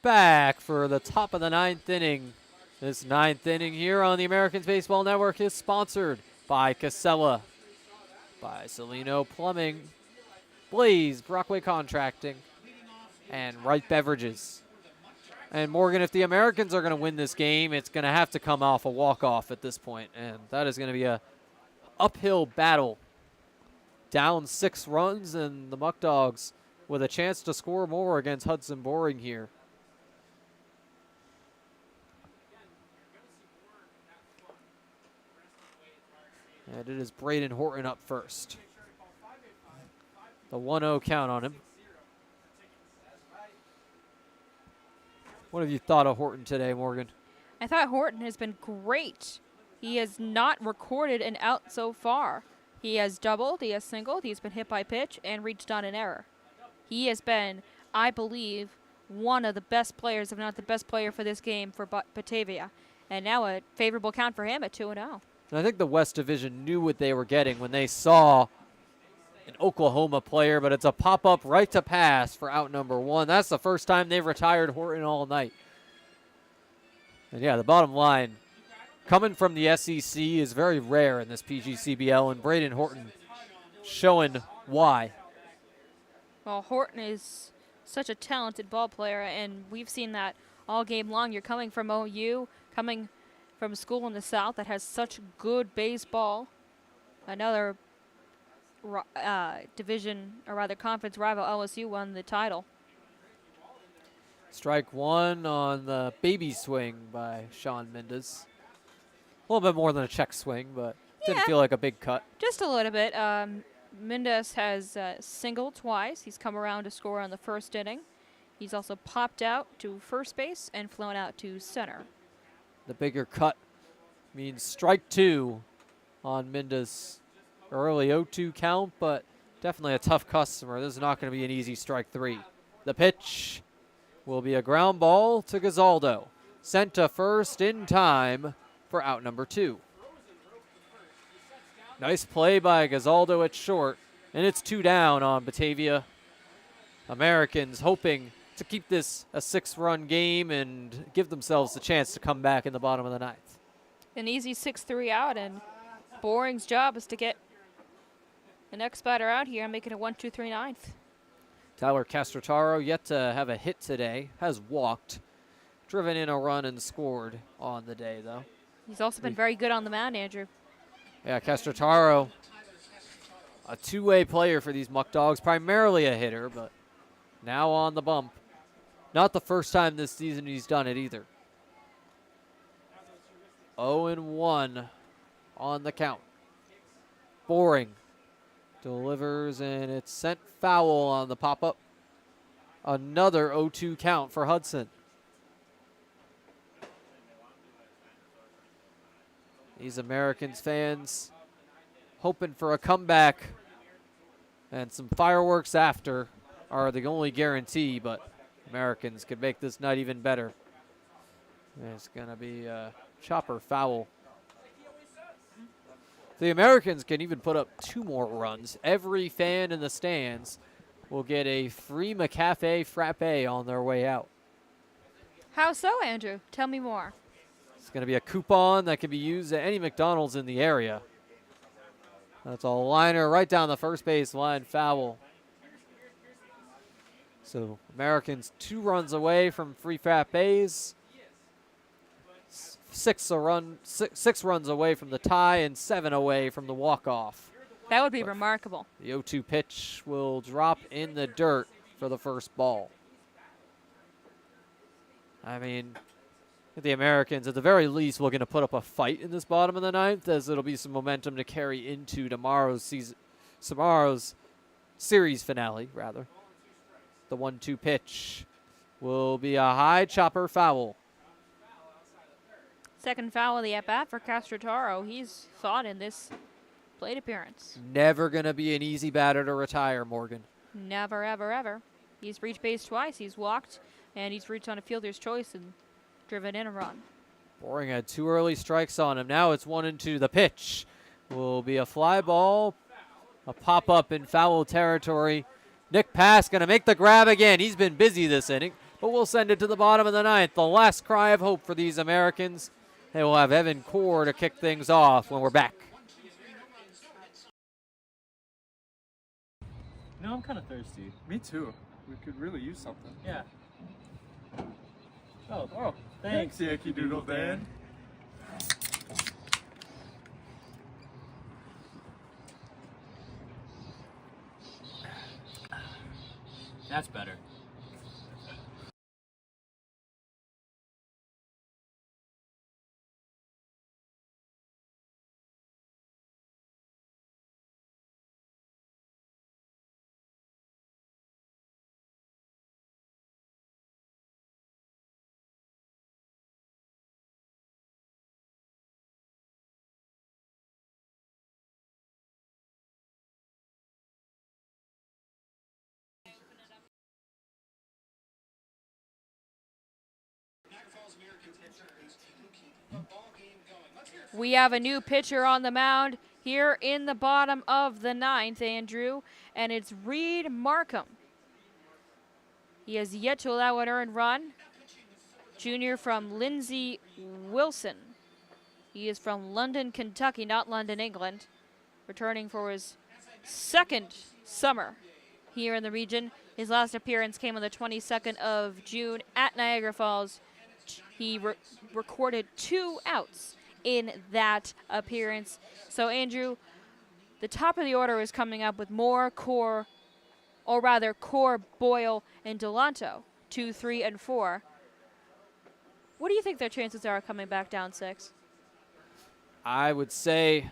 S1: back for the top of the 9th inning. This 9th inning here on the Americans Baseball Network is sponsored by Casella, by Celino Plumbing, Blaze Brockway Contracting, and Wright Beverages. And Morgan, if the Americans are going to win this game, it's going to have to come off a walk-off at this point, and that is going to be a uphill battle. Down 6 runs, and the Muckdogs with a chance to score more against Hudson Boring here. And it is Braden Horton up first. The 1-0 count on him. What have you thought of Horton today, Morgan?
S8: I thought Horton has been great. He has not recorded an out so far. He has doubled, he has singled, he's been hit by pitch, and reached on an error. He has been, I believe, one of the best players, if not the best player for this game for Batavia. And now a favorable count for him at 2-0.
S1: And I think the West Division knew what they were getting when they saw an Oklahoma player, but it's a pop-up right to pass for out number 1. That's the first time they've retired Horton all night. And yeah, the bottom line, coming from the SEC is very rare in this PGCBL, and Braden Horton showing why.
S8: Well, Horton is such a talented ball player, and we've seen that all game long. You're coming from OU, coming from a school in the South that has such good baseball. Another division, or rather conference rival, LSU, won the title.
S1: Strike 1 on the baby swing by Sean Mendes. A little bit more than a check swing, but didn't feel like a big cut.
S8: Just a little bit. Mendes has singled twice. He's come around to score on the first inning. He's also popped out to first base and flown out to center.
S1: The bigger cut means strike 2 on Mendes. Early 0-2 count, but definitely a tough customer. This is not going to be an easy strike 3. The pitch will be a ground ball to Gazaldo. Sent to first in time for out number 2. Nice play by Gazaldo at short, and it's 2 down on Batavia. Americans hoping to keep this a 6-run game and give themselves a chance to come back in the bottom of the 9th.
S8: An easy 6-3 out, and Boring's job is to get the next batter out here and make it a 1-2-3 9th.
S1: Tyler Castrotaro yet to have a hit today, has walked, driven in a run and scored on the day, though.
S8: He's also been very good on the mound, Andrew.
S1: Yeah, Castrotaro, a two-way player for these Muckdogs, primarily a hitter, but now on the bump. Not the first time this season he's done it either. 0-1 on the count. Boring delivers, and it's sent foul on the pop-up. Another 0-2 count for Hudson. These Americans fans hoping for a comeback, and some fireworks after are the only guarantee, but Americans could make this night even better. It's going to be a chopper foul. The Americans can even put up 2 more runs. Every fan in the stands will get a free McCafe frappe on their way out.
S8: How so, Andrew? Tell me more.
S1: It's going to be a coupon that can be used at any McDonald's in the area. That's a liner right down the first base line, foul. So Americans 2 runs away from free frappes. 6 runs away from the tie, and 7 away from the walk-off.
S8: That would be remarkable.
S1: The 0-2 pitch will drop in the dirt for the first ball. I mean, the Americans, at the very least, looking to put up a fight in this bottom of the 9th, as it'll be some momentum to carry into tomorrow's series finale, rather. The 1-2 pitch will be a high chopper foul.
S8: Second foul of the at-bat for Castrotaro. He's fought in this plate appearance.
S1: Never going to be an easy batter to retire, Morgan.
S8: Never, ever, ever. He's reached base twice. He's walked, and he's reached on a fielder's choice and driven in a run.
S1: Boring had 2 early strikes on him. Now it's 1-2. The pitch will be a fly ball, a pop-up in foul territory. Nick Pass going to make the grab again. He's been busy this inning. but we'll send it to the bottom of the ninth. The last cry of hope for these Americans. They will have Evan Core to kick things off when we're back.
S10: You know, I'm kind of thirsty.
S6: Me too. We could really use something.
S10: Yeah. Oh, thanks,
S6: Yankee Doodle Dan.
S10: That's better.
S8: We have a new pitcher on the mound here in the bottom of the ninth, Andrew, and it's Reed Markham. He has yet to allow an earned run. Junior from Lindsay Wilson. He is from London, Kentucky, not London, England. Returning for his second summer here in the region. His last appearance came on the 22nd of June at Niagara Falls. He recorded 2 outs in that appearance. So, Andrew, the top of the order is coming up with Moore, Core, Boyle, and Delanto, 2, 3, and 4. What do you think their chances are coming back down 6?
S1: I would say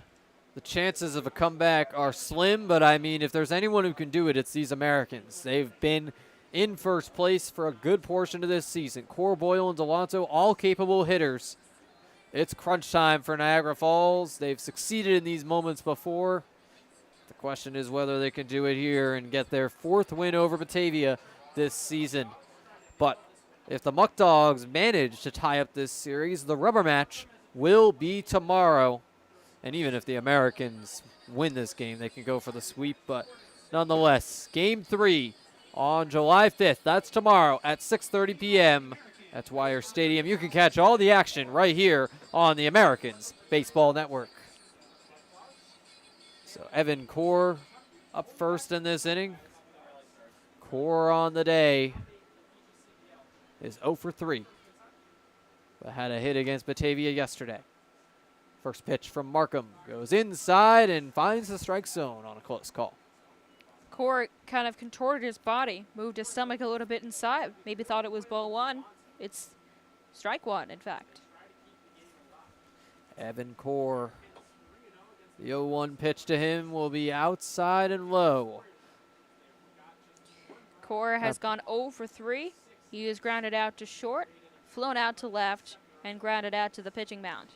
S1: the chances of a comeback are slim, but I mean, if there's anyone who can do it, it's these Americans. They've been in first place for a good portion of this season. Core, Boyle, and Delanto, all capable hitters. It's crunch time for Niagara Falls. They've succeeded in these moments before. The question is whether they can do it here and get their 4th win over Batavia this season. But if the Muckdogs manage to tie up this series, the rubber match will be tomorrow. And even if the Americans win this game, they can go for the sweep. But nonetheless, Game 3 on July 5th. That's tomorrow at 6:30 p.m. at Dwyer Stadium. You can catch all the action right here on the Americans Baseball Network. So Evan Core up first in this inning. Core on the day is 0 for 3. But had a hit against Batavia yesterday. First pitch from Markham goes inside and finds the strike zone on a close call.
S8: Core kind of contorted his body, moved his stomach a little bit inside. Maybe thought it was ball 1. It's strike 1, in fact.
S1: Evan Core, the 0-1 pitch to him will be outside and low.
S8: Core has gone 0 for 3. He is grounded out to short, flown out to left, and grounded out to the pitching mound.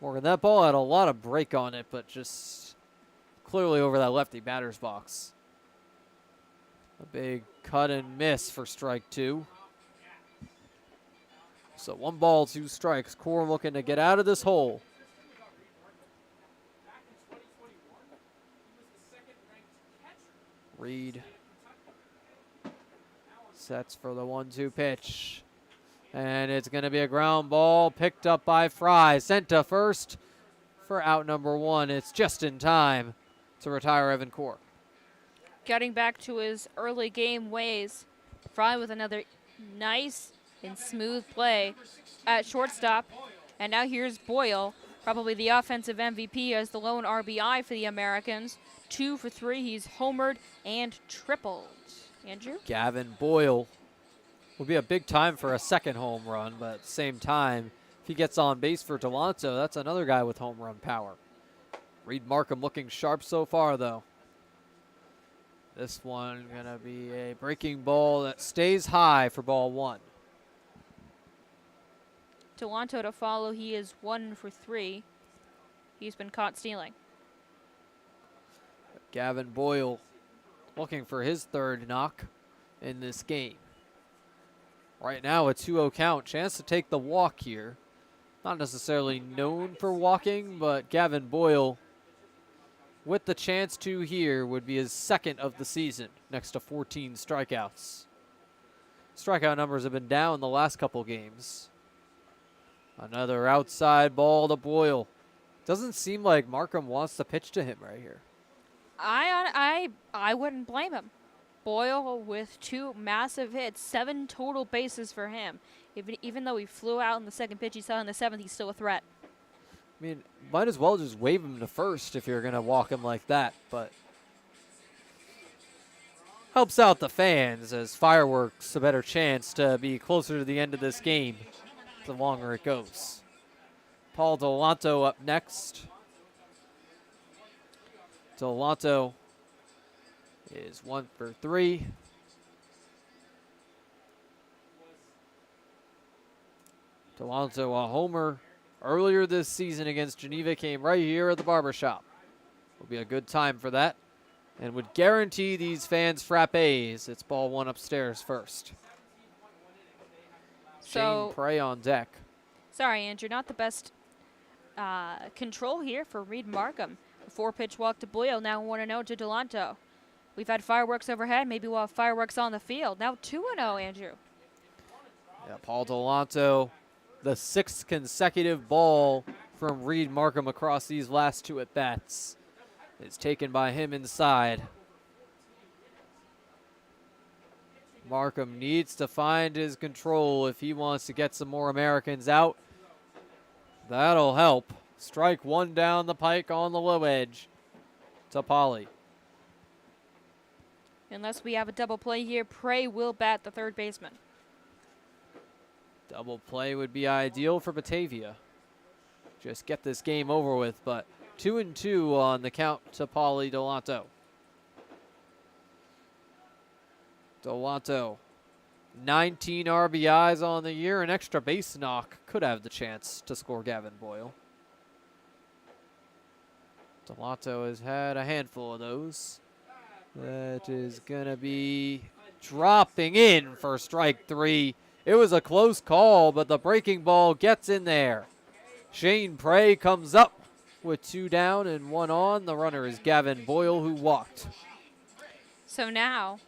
S1: Morgan, that ball had a lot of break on it, but just clearly over that lefty batter's box. A big cut and miss for strike 2. So 1 ball, 2 strikes. Core looking to get out of this hole. Reed sets for the 1-2 pitch. And it's going to be a ground ball picked up by Fry. Sent to first for out number 1. It's just in time to retire Evan Core.
S8: Getting back to his early game ways, Fry with another nice and smooth play at shortstop. And now here's Boyle, probably the offensive MVP as the lone RBI for the Americans. 2 for 3. He's homered and tripled. Andrew?
S1: Gavin Boyle will be a big time for a second home run, but at the same time, if he gets on base for Delanto, that's another guy with home run power. Reed Markham looking sharp so far, though. This one going to be a breaking ball that stays high for ball 1.
S8: Delanto to follow. He is 1 for 3. He's been caught stealing.
S1: Gavin Boyle looking for his 3rd knock in this game. Right now a 2-0 count. Chance to take the walk here. Not necessarily known for walking, but Gavin Boyle with the chance to here would be his 2nd of the season next to 14 strikeouts. Strikeout numbers have been down the last couple games. Another outside ball to Boyle. Doesn't seem like Markham wants to pitch to him right here.
S8: I wouldn't blame him. Boyle with 2 massive hits, 7 total bases for him. Even though he flew out in the second pitch he saw in the 7th, he's still a threat.
S1: I mean, might as well just wave him to first if you're going to walk him like that, but helps out the fans as Fireworks a better chance to be closer to the end of this game the longer it goes. Paul Delanto up next. Delanto is 1 for 3. Delanto, a homer earlier this season against Geneva, came right here at the barbershop. Will be a good time for that and would guarantee these fans frappes. It's ball 1 upstairs first.
S8: So,
S1: Shane Prey on deck.
S8: Sorry, Andrew, not the best control here for Reed Markham. A 4-pitch walk to Boyle, now 1-0 to Delanto. We've had Fireworks overhead. Maybe we'll have Fireworks on the field. Now 2-0, Andrew.
S1: Yeah, Paul Delanto, the 6th consecutive ball from Reed Markham across these last 2 at-bats. It's taken by him inside. Markham needs to find his control if he wants to get some more Americans out. That'll help. Strike 1 down the pike on the low edge to Polly.
S8: Unless we have a double play here, Prey will bat the third baseman.
S1: Double play would be ideal for Batavia. Just get this game over with, but 2-2 on the count to Pauly Delanto. Delanto, 19 RBIs on the year, an extra base knock. Could have the chance to score Gavin Boyle. Delanto has had a handful of those. That is going to be dropping in for strike 3. It was a close call, but the breaking ball gets in there. Shane Prey comes up with 2 down and 1 on. The runner is Gavin Boyle, who walked.
S8: So now,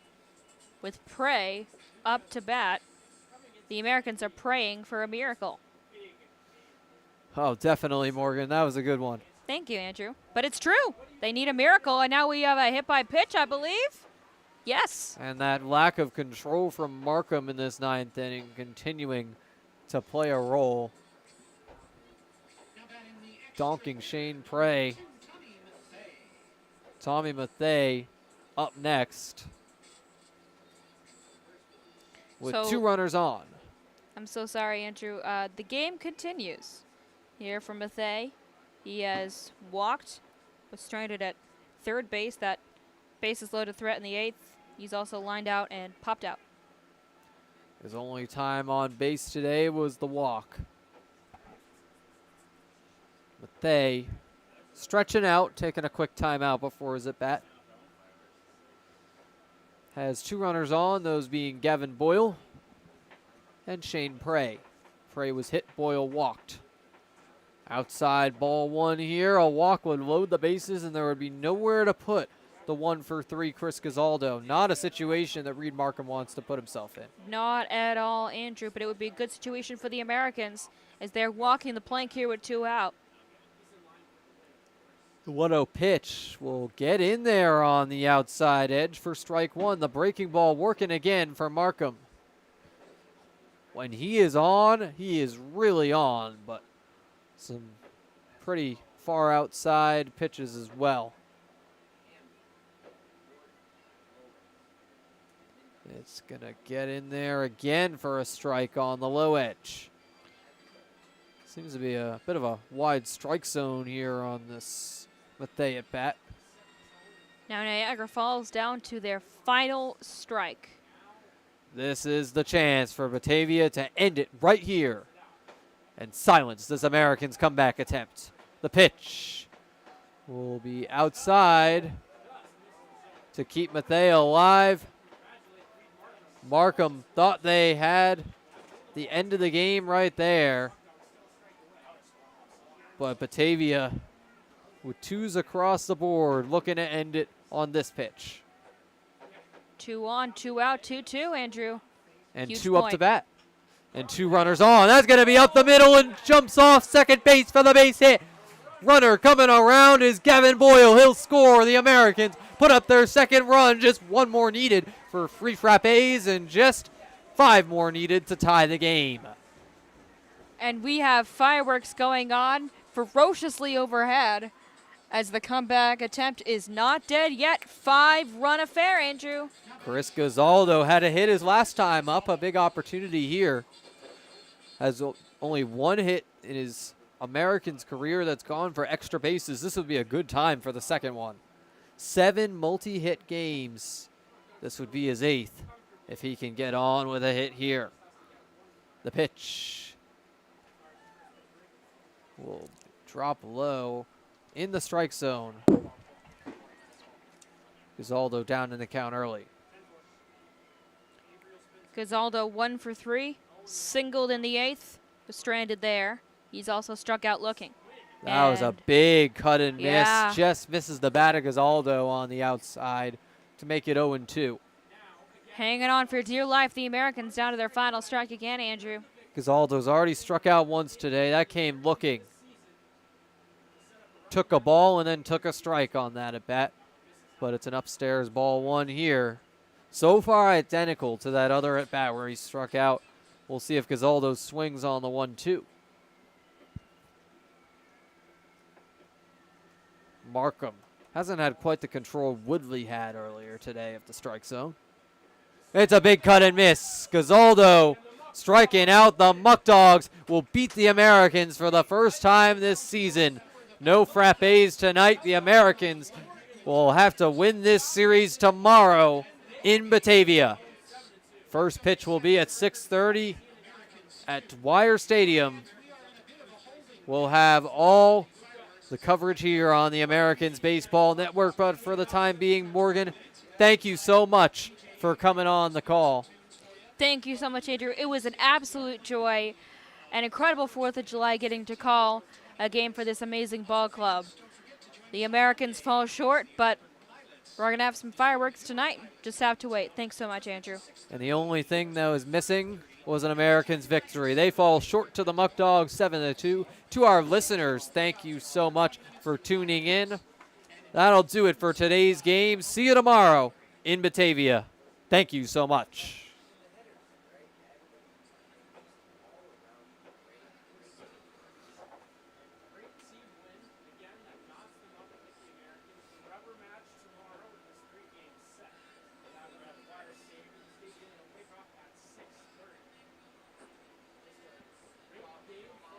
S8: with Prey up to bat, the Americans are praying for a miracle.
S1: Oh, definitely, Morgan. That was a good one.
S8: Thank you, Andrew. But it's true. They need a miracle, and now we have a hit by pitch, I believe. Yes.
S1: And that lack of control from Markham in this 9th inning continuing to play a role. Donking Shane Prey. Tommy Mathay up next with 2 runners on.
S8: I'm so sorry, Andrew. The game continues here for Mathay. He has walked, was stranded at third base. That bases loaded threat in the 8th. He's also lined out and popped out.
S1: His only time on base today was the walk. Mathay stretching out, taking a quick timeout before his at-bat. Has 2 runners on, those being Gavin Boyle and Shane Prey. Prey was hit, Boyle walked. Outside ball 1 here. A walk would load the bases, and there would be nowhere to put the 1 for 3 Chris Gazaldo. Not a situation that Reed Markham wants to put himself in.
S8: Not at all, Andrew, but it would be a good situation for the Americans as they're walking the plank here with 2 out.
S1: The 1-0 pitch will get in there on the outside edge for strike 1. The breaking ball working again for Markham. When he is on, he is really on, but some pretty far outside pitches as well. It's going to get in there again for a strike on the low edge. Seems to be a bit of a wide strike zone here on this Mathay at bat.
S8: Now Niagara Falls down to their final strike.
S1: This is the chance for Batavia to end it right here and silence this Americans' comeback attempt. The pitch will be outside to keep Mathay alive. Markham thought they had the end of the game right there, but Batavia with 2s across the board looking to end it on this pitch.
S8: 2 on, 2 out, 2-2, Andrew.
S1: And
S8: Huge
S1: two up to
S8: point.
S1: bat. And two runners on. That's going to be up the middle and jumps off second base for the base hit. Runner coming around is Gavin Boyle. He'll score. The Americans put up their second run. Just one more needed for free frappes and just 5 more needed to tie the game.
S8: And we have fireworks going on ferociously overhead as the comeback attempt is not dead yet. 5-run affair, Andrew.
S1: Chris Gonzaldo had a hit his last time up. A big opportunity here. Has only one hit in his Americans career that's gone for extra bases. This would be a good time for the second one. 7 multi-hit games. This would be his 8th if he can get on with a hit here. The pitch will drop low in the strike zone. Gonzaldo down in the count early.
S8: Gonzaldo 1 for 3, singled in the 8th, was stranded there. He's also struck out looking.
S1: That was a big cut and miss.
S8: Yeah.
S1: Just misses the bat of Gonzaldo on the outside to make it 0-2.
S8: Hanging on for dear life, the Americans down to their final strike again, Andrew.
S1: Gonzaldo's already struck out once today. That came looking. Took a ball and then took a strike on that at bat. But it's an upstairs ball 1 here. So far identical to that other at bat where he struck out. We'll see if Gonzaldo swings on the 1-2. Markham hasn't had quite the control Woodley had earlier today of the strike zone. It's a big cut and miss. Gonzaldo striking out. The Muckdogs will beat the Americans for the first time this season. No frappes tonight. The Americans will have to win this series tomorrow in Batavia. First pitch will be at 6:30 at Dwyer Stadium. We'll have all the coverage here on the Americans Baseball Network, but for the time being, Morgan, thank you so much for coming on the call.
S8: Thank you so much, Andrew. It was an absolute joy, an incredible 4th of July getting to call a game for this amazing ball club. The Americans fall short, but we're going to have some fireworks tonight. Just have to wait. Thanks so much, Andrew.
S1: And the only thing that was missing was an Americans victory. They fall short to the Muckdogs 7-2. To our listeners, thank you so much for tuning in. That'll do it for today's game. See you tomorrow in Batavia. Thank you so much.